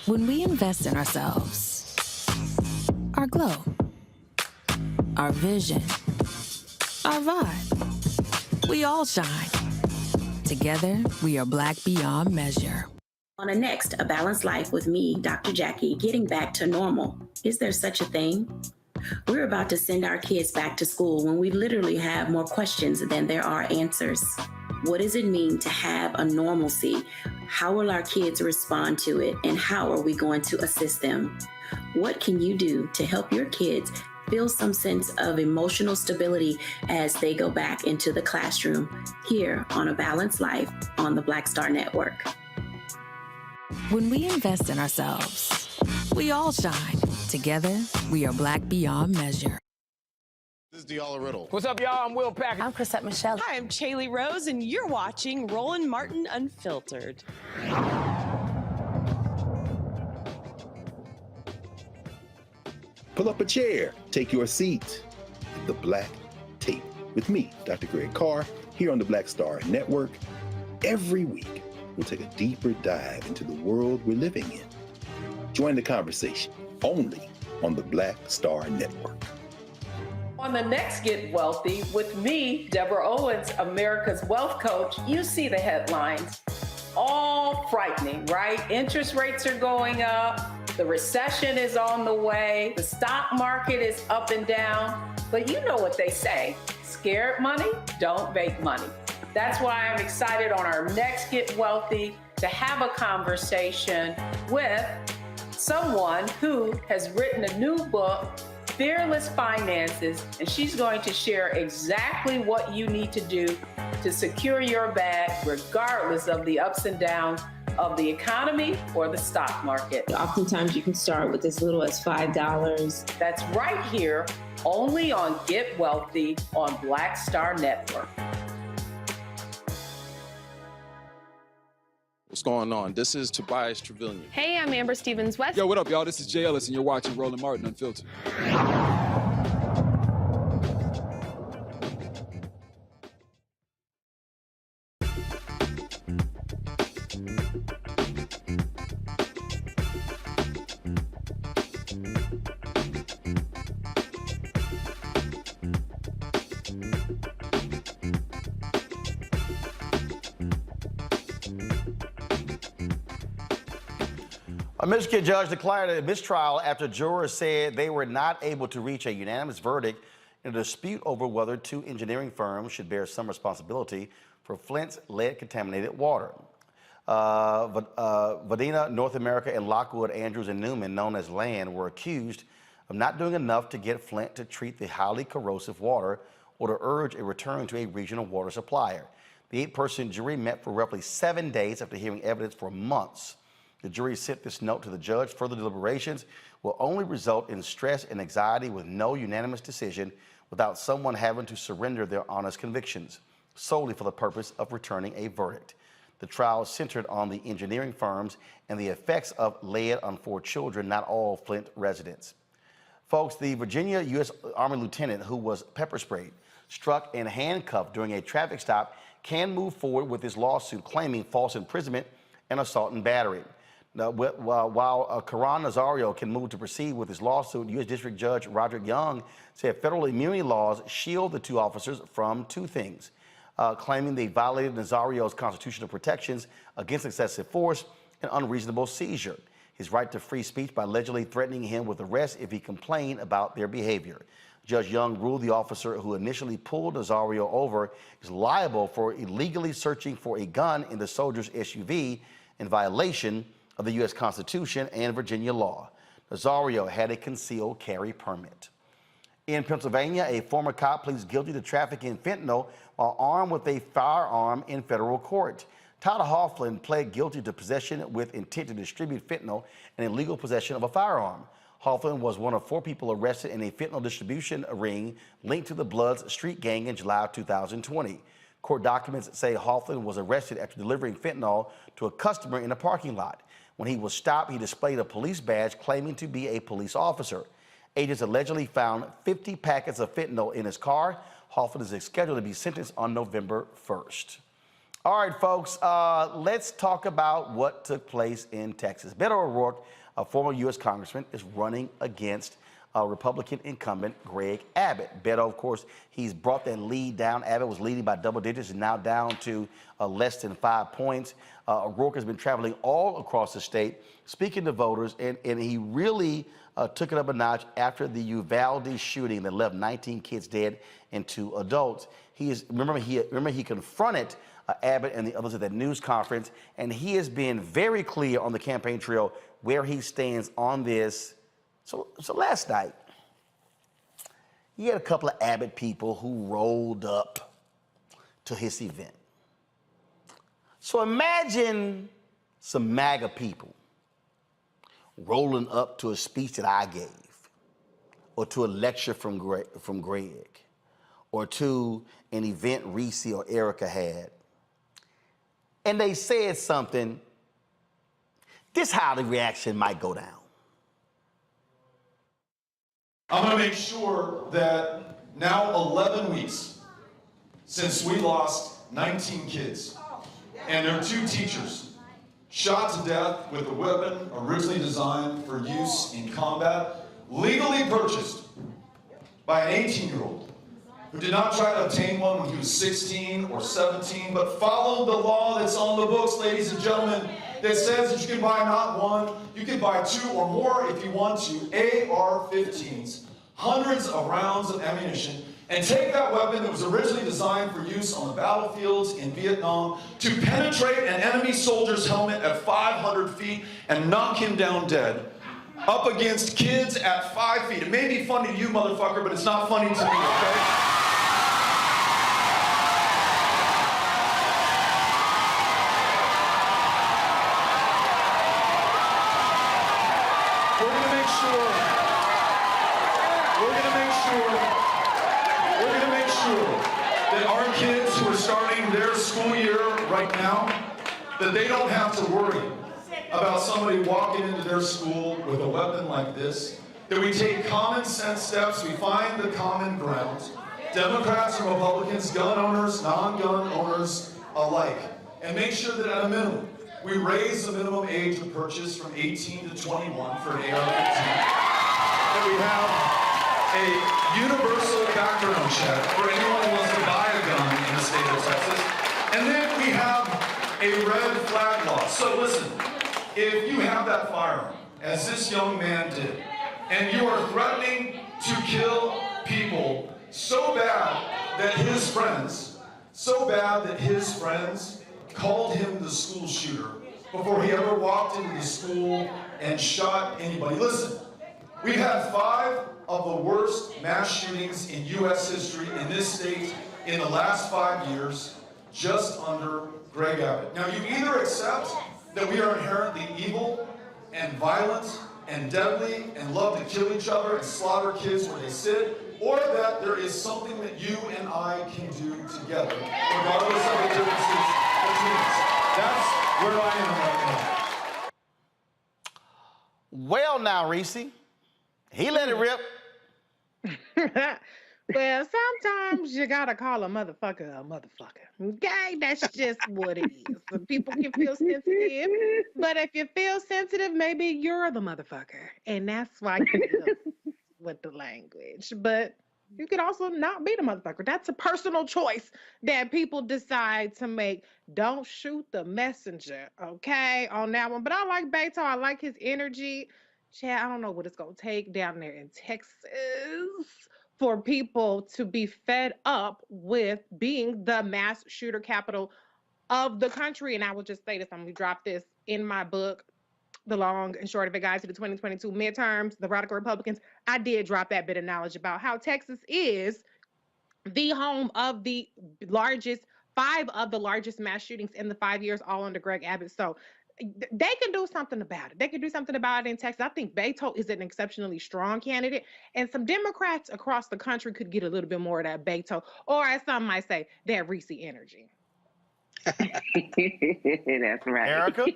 Speaker 18: When we invest in ourselves, our glow, our vision, our vibe, we all shine. Together, we are Black beyond measure.
Speaker 7: On a next, A Balanced Life with me, Dr. Jackie, getting back to normal. Is there such a thing? We're about to send our kids back to school when we literally have more questions than there are answers. What does it mean to have a normalcy? How will our kids respond to it? And how are we going to assist them? What can you do to help your kids feel some sense of emotional stability as they go back into the classroom? Here on A Balanced Life on the Black Star Network.
Speaker 18: When we invest in ourselves, we all shine. Together, we are Black beyond measure.
Speaker 9: This is Diala Riddle.
Speaker 14: What's up, y'all? I'm Will Packer.
Speaker 13: I'm Chrisette Michelle.
Speaker 16: Hi, I'm Chaley Rose, and you're watching Roland Martin Unfiltered.
Speaker 1: Pull up a chair, take your seat. The Black Tape with me, Dr. Greg Carr, here on the Black Star Network. Every week, we'll take a deeper dive into the world we're living in. Join the conversation only on the Black Star Network.
Speaker 19: On the next Get Wealthy with me, Deborah Owens, America's Wealth Coach, you see the headlines. All frightening, right? Interest rates are going up. The recession is on the way. The stock market is up and down. But you know what they say, scared money don't make money. That's why I'm excited on our next Get Wealthy to have a conversation with someone who has written a new book, Fearless Finances, and she's going to share exactly what you need to do to secure your bag regardless of the ups and downs of the economy or the stock market.
Speaker 20: Oftentimes you can start with as little as $5.
Speaker 19: That's right here, only on Get Wealthy on Black Star Network.
Speaker 24: What's going on? This is Tobias Trevelyan.
Speaker 25: Hey, I'm Amber Stevens-West.
Speaker 26: Yo, what up, y'all? This is Jay Ellis, and you're watching Roland Martin Unfiltered.
Speaker 2: A Michigan judge declared a mistrial after jurors said they were not able to reach a unanimous verdict in a dispute over whether two engineering firms should bear some responsibility for Flint's lead-contaminated water. Vadina, North America, and Lockwood, Andrews, and Newman, known as Land, were accused of not doing enough to get Flint to treat the highly corrosive water or to urge a return to a regional water supplier. The 8-person jury met for roughly 7 days after hearing evidence for months. The jury sent this note to the judge. Further deliberations will only result in stress and anxiety with no unanimous decision without someone having to surrender their honest convictions, solely for the purpose of returning a verdict. The trial centered on the engineering firms and the effects of lead on 4 children, not all Flint residents. Folks, the Virginia U.S. Army lieutenant who was pepper sprayed, struck, and handcuffed during a traffic stop can move forward with his lawsuit claiming false imprisonment and assault and battery. While Caron Nazario can move to proceed with his lawsuit, U.S. District Judge Roderick Young said federal immunity laws shield the two officers from two things, claiming they violated Nazario's constitutional protections against excessive force and unreasonable seizure, his right to free speech by allegedly threatening him with arrest if he complained about their behavior. Judge Young ruled the officer who initially pulled Nazario over is liable for illegally searching for a gun in the soldier's SUV in violation of the U.S. Constitution and Virginia law. Nazario had a concealed carry permit. In Pennsylvania, a former cop pleads guilty to trafficking fentanyl while armed with a firearm in federal court. Todd Hoffland pled guilty to possession with intent to distribute fentanyl and illegal possession of a firearm. Hoffland was one of 4 people arrested in a fentanyl distribution ring linked to the Bloods street gang in July of 2020. Court documents say Hoffland was arrested after delivering fentanyl to a customer in a parking lot. When he was stopped, he displayed a police badge claiming to be a police officer. Agents allegedly found 50 packets of fentanyl in his car. Hoffland is scheduled to be sentenced on November 1st. All right, folks, let's talk about what took place in Texas. Beto O'Rourke, a former U.S. congressman, is running against Republican incumbent Greg Abbott. Beto, of course, he's brought that lead down. Abbott was leading by double digits and now down to less than 5 points. O'Rourke has been traveling all across the state, speaking to voters, and he really took it up a notch after the Uvalde shooting that left 19 kids dead and 2 adults. Remember he confronted Abbott and the others at that news conference, and he has been very clear on the campaign trail where he stands on this. So last night, you had a couple of Abbott people who rolled up to his event. So imagine some MAGA people rolling up to a speech that I gave, or to a lecture from Greg, or to an event Reese or Erica had. And they said something. This is how the reaction might go down.
Speaker 3: I'm going to make sure that now 11 weeks since we lost 19 kids and their 2 teachers shot to death with a weapon originally designed for use in combat, legally purchased by an 18-year-old who did not try to obtain one when he was 16 or 17, but followed the law that's on the books, ladies and gentlemen, that says that you can buy not one, you can buy 2 or more if you want to, AR-15s, hundreds of rounds of ammunition, and take that weapon that was originally designed for use on the battlefields in Vietnam to penetrate an enemy soldier's helmet at 500 feet and knock him down dead, up against kids at 5 feet. It may be funny to you, motherfucker, but it's not funny to me, okay? That our kids who are starting their school year right now, that they don't have to worry about somebody walking into their school with a weapon like this, that we take common sense steps, we find the common ground, Democrats and Republicans, gun owners, non-gun owners alike, and make sure that at a minimum, we raise the minimum age of purchase from 18 to 21 for an AR-15, that we have a universal background check for anyone who wants to buy a gun in the state of Texas. And then we have a red flag law. So listen, if you have that firearm, as this young man did, and you are threatening to kill people so bad that his friends called him the school shooter before he ever walked into the school and shot anybody. Listen, we've had 5 of the worst mass shootings in U.S. history in this state in the last 5 years, just under Greg Abbott. Now, you either accept that we are inherently evil and violent and deadly and love to kill each other and slaughter kids where they sit, or that there is something that you and I can do together, regardless of the differences between us. That's where I am right now.
Speaker 2: Well, now, Reese, he let it rip.
Speaker 8: Well, sometimes you gotta call a motherfucker. Okay, that's just what it is. Some people can feel sensitive, but if you feel sensitive, maybe you're the motherfucker, and that's why you look with the language. But you could also not be the motherfucker. That's a personal choice that people decide to make. Don't shoot the messenger, okay, on that one. But I like Beto. I like his energy. Chad, I don't know what it's gonna take down there in Texas for people to be fed up with being the mass shooter capital of the country. And I will just say this, I'm gonna drop this in my book, The Long and Short of It Guide to the 2022 Midterms, the Radical Republicans. I did drop that bit of knowledge about how Texas is the home of the largest, 5 of the largest mass shootings in the 5 years, all under Greg Abbott. So they can do something about it. They can do something about it in Texas. I think Beto is an exceptionally strong candidate, and some Democrats across the country could get a little bit more of that Beto, or as some might say, that Reese energy.
Speaker 17: That's right.
Speaker 2: Erica?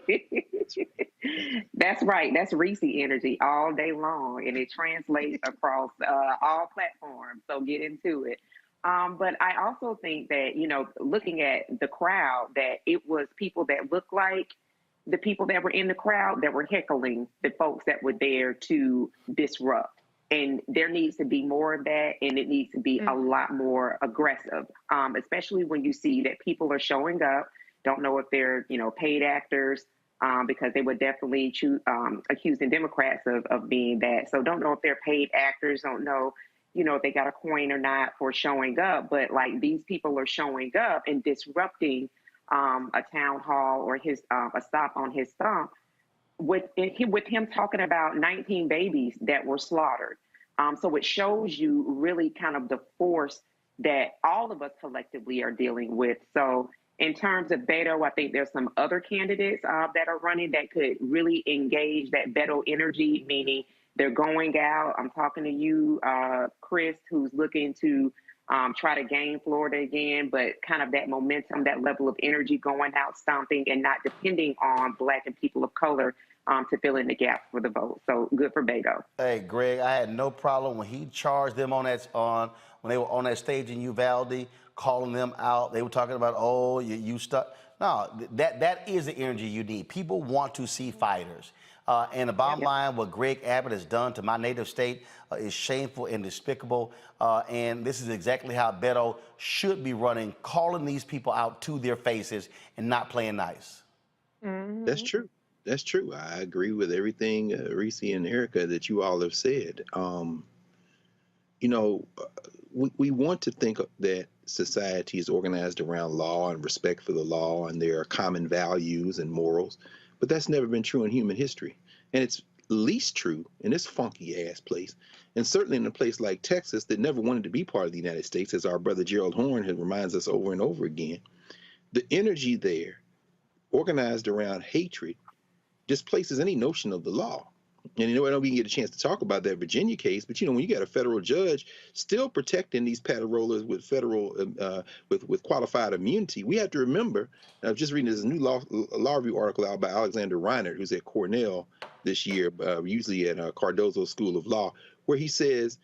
Speaker 17: That's right. That's Reese energy all day long, and it translates across all platforms. So get into it. But I also think that, looking at the crowd, that it was people that looked like the people that were in the crowd that were heckling the folks that were there to disrupt. And there needs to be more of that, and it needs to be a lot more aggressive, especially when you see that people are showing up. Don't know if they're, paid actors, because they were definitely accusing Democrats of being that. So don't know if they're paid actors. Don't know, if they got a coin or not for showing up. But like these people are showing up and disrupting a town hall or a stop on his stump with him talking about 19 babies that were slaughtered. So it shows you really kind of the force that all of us collectively are dealing with. So in terms of Beto, I think there's some other candidates that are running that could really engage that Beto energy, meaning they're going out. I'm talking to you, Chris, who's looking to try to gain Florida again, but kind of that momentum, that level of energy going out, stomping, and not depending on Black and people of color to fill in the gap for the vote. So good for Beto.
Speaker 2: Hey, Greg, I had no problem when he charged them when they were on that stage in Uvalde, calling them out. They were talking about, oh, you stuck. No, that is the energy you need. People want to see fighters. And the bottom line, what Greg Abbott has done to my native state is shameful and despicable. And this is exactly how Beto should be running, calling these people out to their faces and not playing nice.
Speaker 8: Mm-hmm.
Speaker 1: That's true. That's true. I agree with everything Reese and Erica that you all have said. We want to think that society is organized around law and respect for the law, and there are common values and morals, but that's never been true in human history. And it's least true in this funky ass place, and certainly in a place like Texas that never wanted to be part of the United States, as our brother Gerald Horn reminds us over and over again. The energy there, organized around hatred, displaces any notion of the law. And I know we can get a chance to talk about that Virginia case, but when you got a federal judge still protecting these paddle rollers with federal with qualified immunity, we have to remember. I was just reading this new law review article out by Alexander Reinert, who's at Cornell this year, usually at Cardozo School of Law, where he says,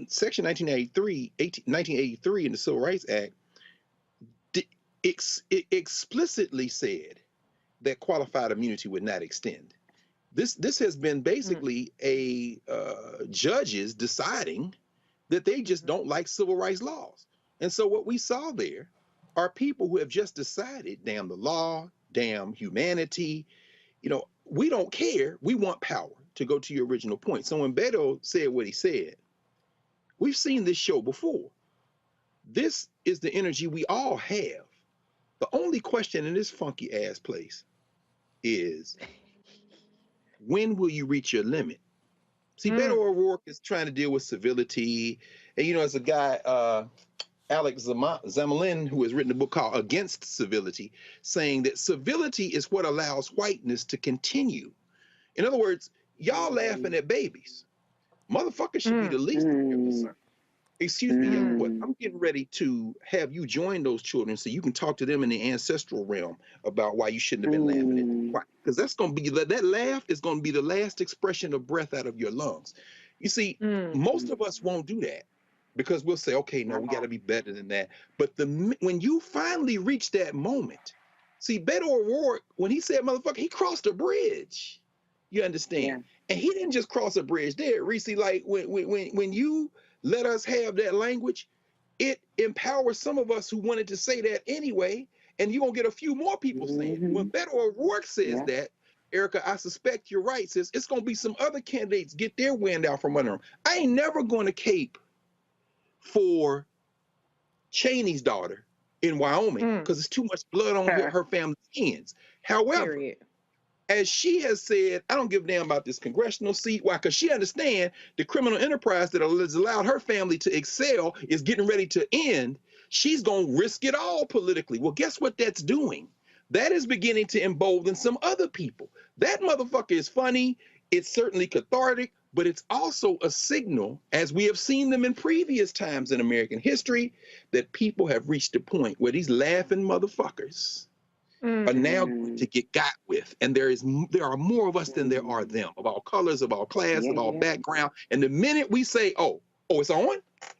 Speaker 1: Section 1983 in the Civil Rights Act it explicitly said that qualified immunity would not extend. This has been basically judges deciding that they just don't like civil rights laws. And so what we saw there are people who have just decided, damn the law, damn humanity, we don't care, we want power, to go to your original point. So when Beto said what he said, we've seen this show before. This is the energy we all have. The only question in this funky ass place is, when will you reach your limit? See, Beto O'Rourke is trying to deal with civility. And, as a guy, Alex Zamalin, who has written a book called Against Civility, saying that civility is what allows whiteness to continue. In other words, y'all laughing at babies. Motherfuckers should be the least of your concern. Excuse me, I'm getting ready to have you join those children so you can talk to them in the ancestral realm about why you shouldn't have been laughing at them. Why? Because that's going to be, that laugh is going to be the last expression of breath out of your lungs. You see, most of us won't do that. because we'll say, okay, no, we got to be better than that. But when you finally reach that moment, see, Beto O'Rourke, when he said motherfucker, he crossed a bridge. You understand?
Speaker 17: Yeah.
Speaker 1: And he didn't just cross a bridge there, Reese. Like when you let us have that language, it empowers some of us who wanted to say that anyway. And you're gonna get a few more people saying it. When Beto O'Rourke says that, Erica, I suspect you're right, sis. It's gonna be some other candidates get their wind out from under them. I ain't never gonna cape for Cheney's daughter in Wyoming because it's too much blood on her family's hands. However, as she has said, I don't give a damn about this congressional seat. Why? Because she understands the criminal enterprise that has allowed her family to excel is getting ready to end. She's going to risk it all politically. Well, guess what that's doing? That is beginning to embolden some other people. That motherfucker is funny. It's certainly cathartic, but it's also a signal, as we have seen them in previous times in American history, that people have reached a point where these laughing motherfuckers are now going to get got with. And there are more of us than there are them, of all colors, of all class, of all background. And the minute we say, oh, it's on?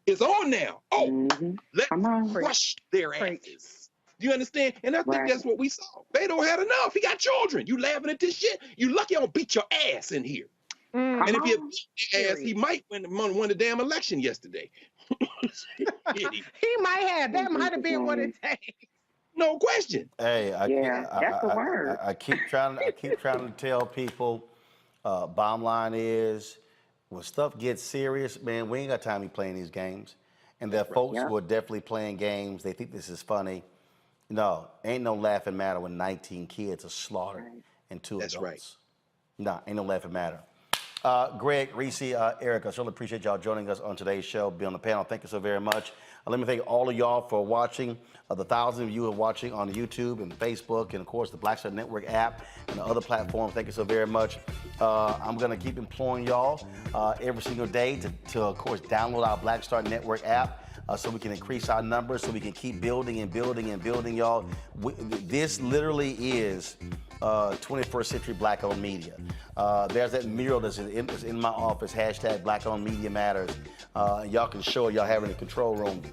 Speaker 1: It's on now. Oh, let's crush their asses. Do you understand? And I think that's what we saw. Beto had enough. He got children. You laughing at this shit? You lucky I don't beat your ass in here. And if he had beat your ass, he might win the damn election yesterday.
Speaker 8: He might have. That might have been what it takes.
Speaker 1: No question.
Speaker 2: Hey, I keep trying to tell people, bottom line is, when stuff gets serious, man, we ain't got time to be playing these games. And there are folks who are definitely playing games. They think this is funny. No, ain't no laughing matter when 19 kids are slaughtered and 2 adults. That's right. No, ain't no laughing matter. Greg, Reese, Eric, I certainly appreciate y'all joining us on today's show, be on the panel. Thank you so very much. Let me thank all of y'all for watching, the thousands of you who are watching on YouTube and Facebook and, of course, the Black Star Network app and the other platforms. Thank you so very much. I'm going to keep imploring y'all every single day to, of course, download our Black Star Network app. So we can increase our numbers, so we can keep building and building and building, y'all. This literally is 21st century Black-owned media. There's that mural that's in my office, hashtag Black-owned media matters. Y'all can show it, y'all have it in the control room,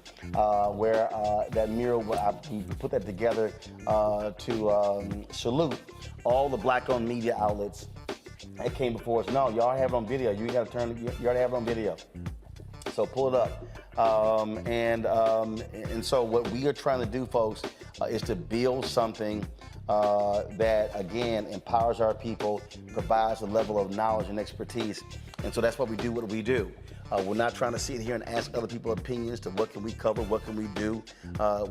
Speaker 2: where that mural, I put that together to salute all the Black-owned media outlets that came before us. No, y'all have it on video. You already have it on video. So pull it up. And so what we are trying to do, folks, is to build something that, again, empowers our people, provides a level of knowledge and expertise. And so that's why we do what we do. We're not trying to sit here and ask other people opinions to what can we cover, what can we do.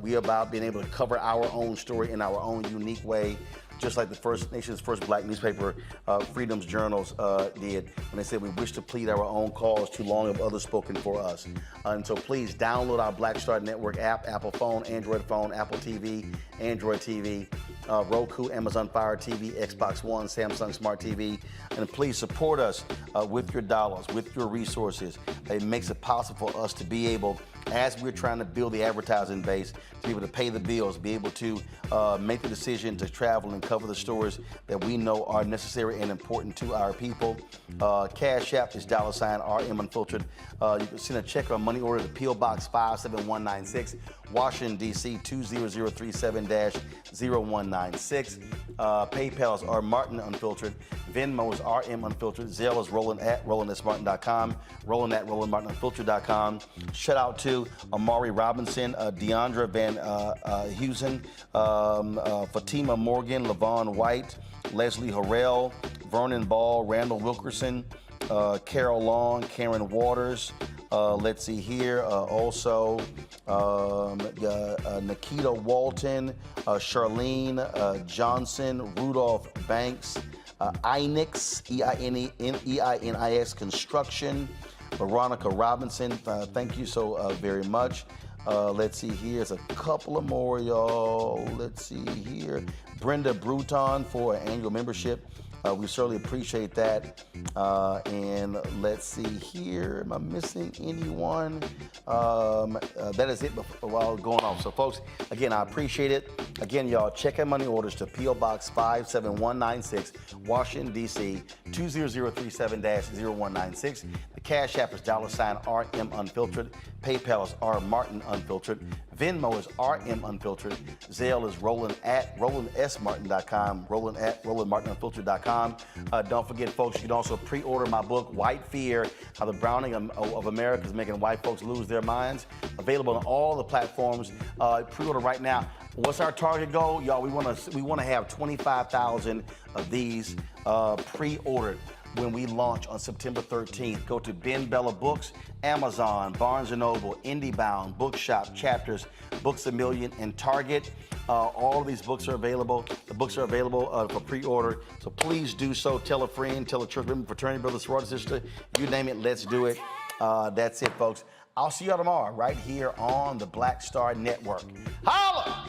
Speaker 2: We're about being able to cover our own story in our own unique way, just like the nation's first Black newspaper, Freedom's Journals, did when they said we wish to plead our own cause, too long have others spoken for us. And so please download our Black Star Network app, Apple phone, Android phone, Apple TV, Android TV, Roku, Amazon Fire TV, Xbox One, Samsung Smart TV. And please support us with your dollars, with your resources. It makes it possible for us to be able, as we're trying to build the advertising base, to be able to pay the bills, be able to make the decision to travel and cover the stories that we know are necessary and important to our people. Cash App is $RM Unfiltered. You can send a check or money order to P.O. Box 57196, Washington, D.C. 20037-0196. PayPal is R Martin Unfiltered. Venmo is RM Unfiltered. Zelle is Roland@RolandSMartin.com. Roland@RolandMartinUnfiltered.com. Shout out to Amari Robinson, Deandra Van Heusen, Fatima Morgan, Lavon White, Leslie Harrell, Vernon Ball, Randall Wilkerson, Carol Long, Karen Waters. Let's see here. Also, Nikita Walton, Charlene Johnson, Rudolph Banks, Einix, EINIX Construction, Veronica Robinson. Thank you so very much. Let's see here. There's a couple of more, y'all. Let's see here. Brenda Bruton for an annual membership. We certainly appreciate that. And let's see here. Am I missing anyone? That is it while going off. So, folks, again, I appreciate it. Again, y'all, check out money orders to P.O. Box 57196, Washington, D.C. 20037-0196. The Cash App is $RM Unfiltered. PayPal is R Martin Unfiltered. Venmo is RM Unfiltered. Zelle is Roland@RolandSMartin.com. Roland@RolandMartinUnfiltered.com. Don't forget, folks, you can also pre-order my book, White Fear: How the Browning of America is Making White Folks Lose Their Minds. Available on all the platforms. Pre-order right now. What's our target goal, y'all? We want to have 25,000 of these pre-ordered when we launch on September 13th. Go to Ben Bella Books, Amazon, Barnes & Noble, IndieBound, Bookshop, Chapters, Books A Million, and Target. All of these books are available. The books are available for pre-order, so please do so. Tell a friend, tell a church member, fraternity brother, sorority sister, you name it, let's do it. That's it, folks. I'll see y'all tomorrow right here on the Black Star Network. Holla!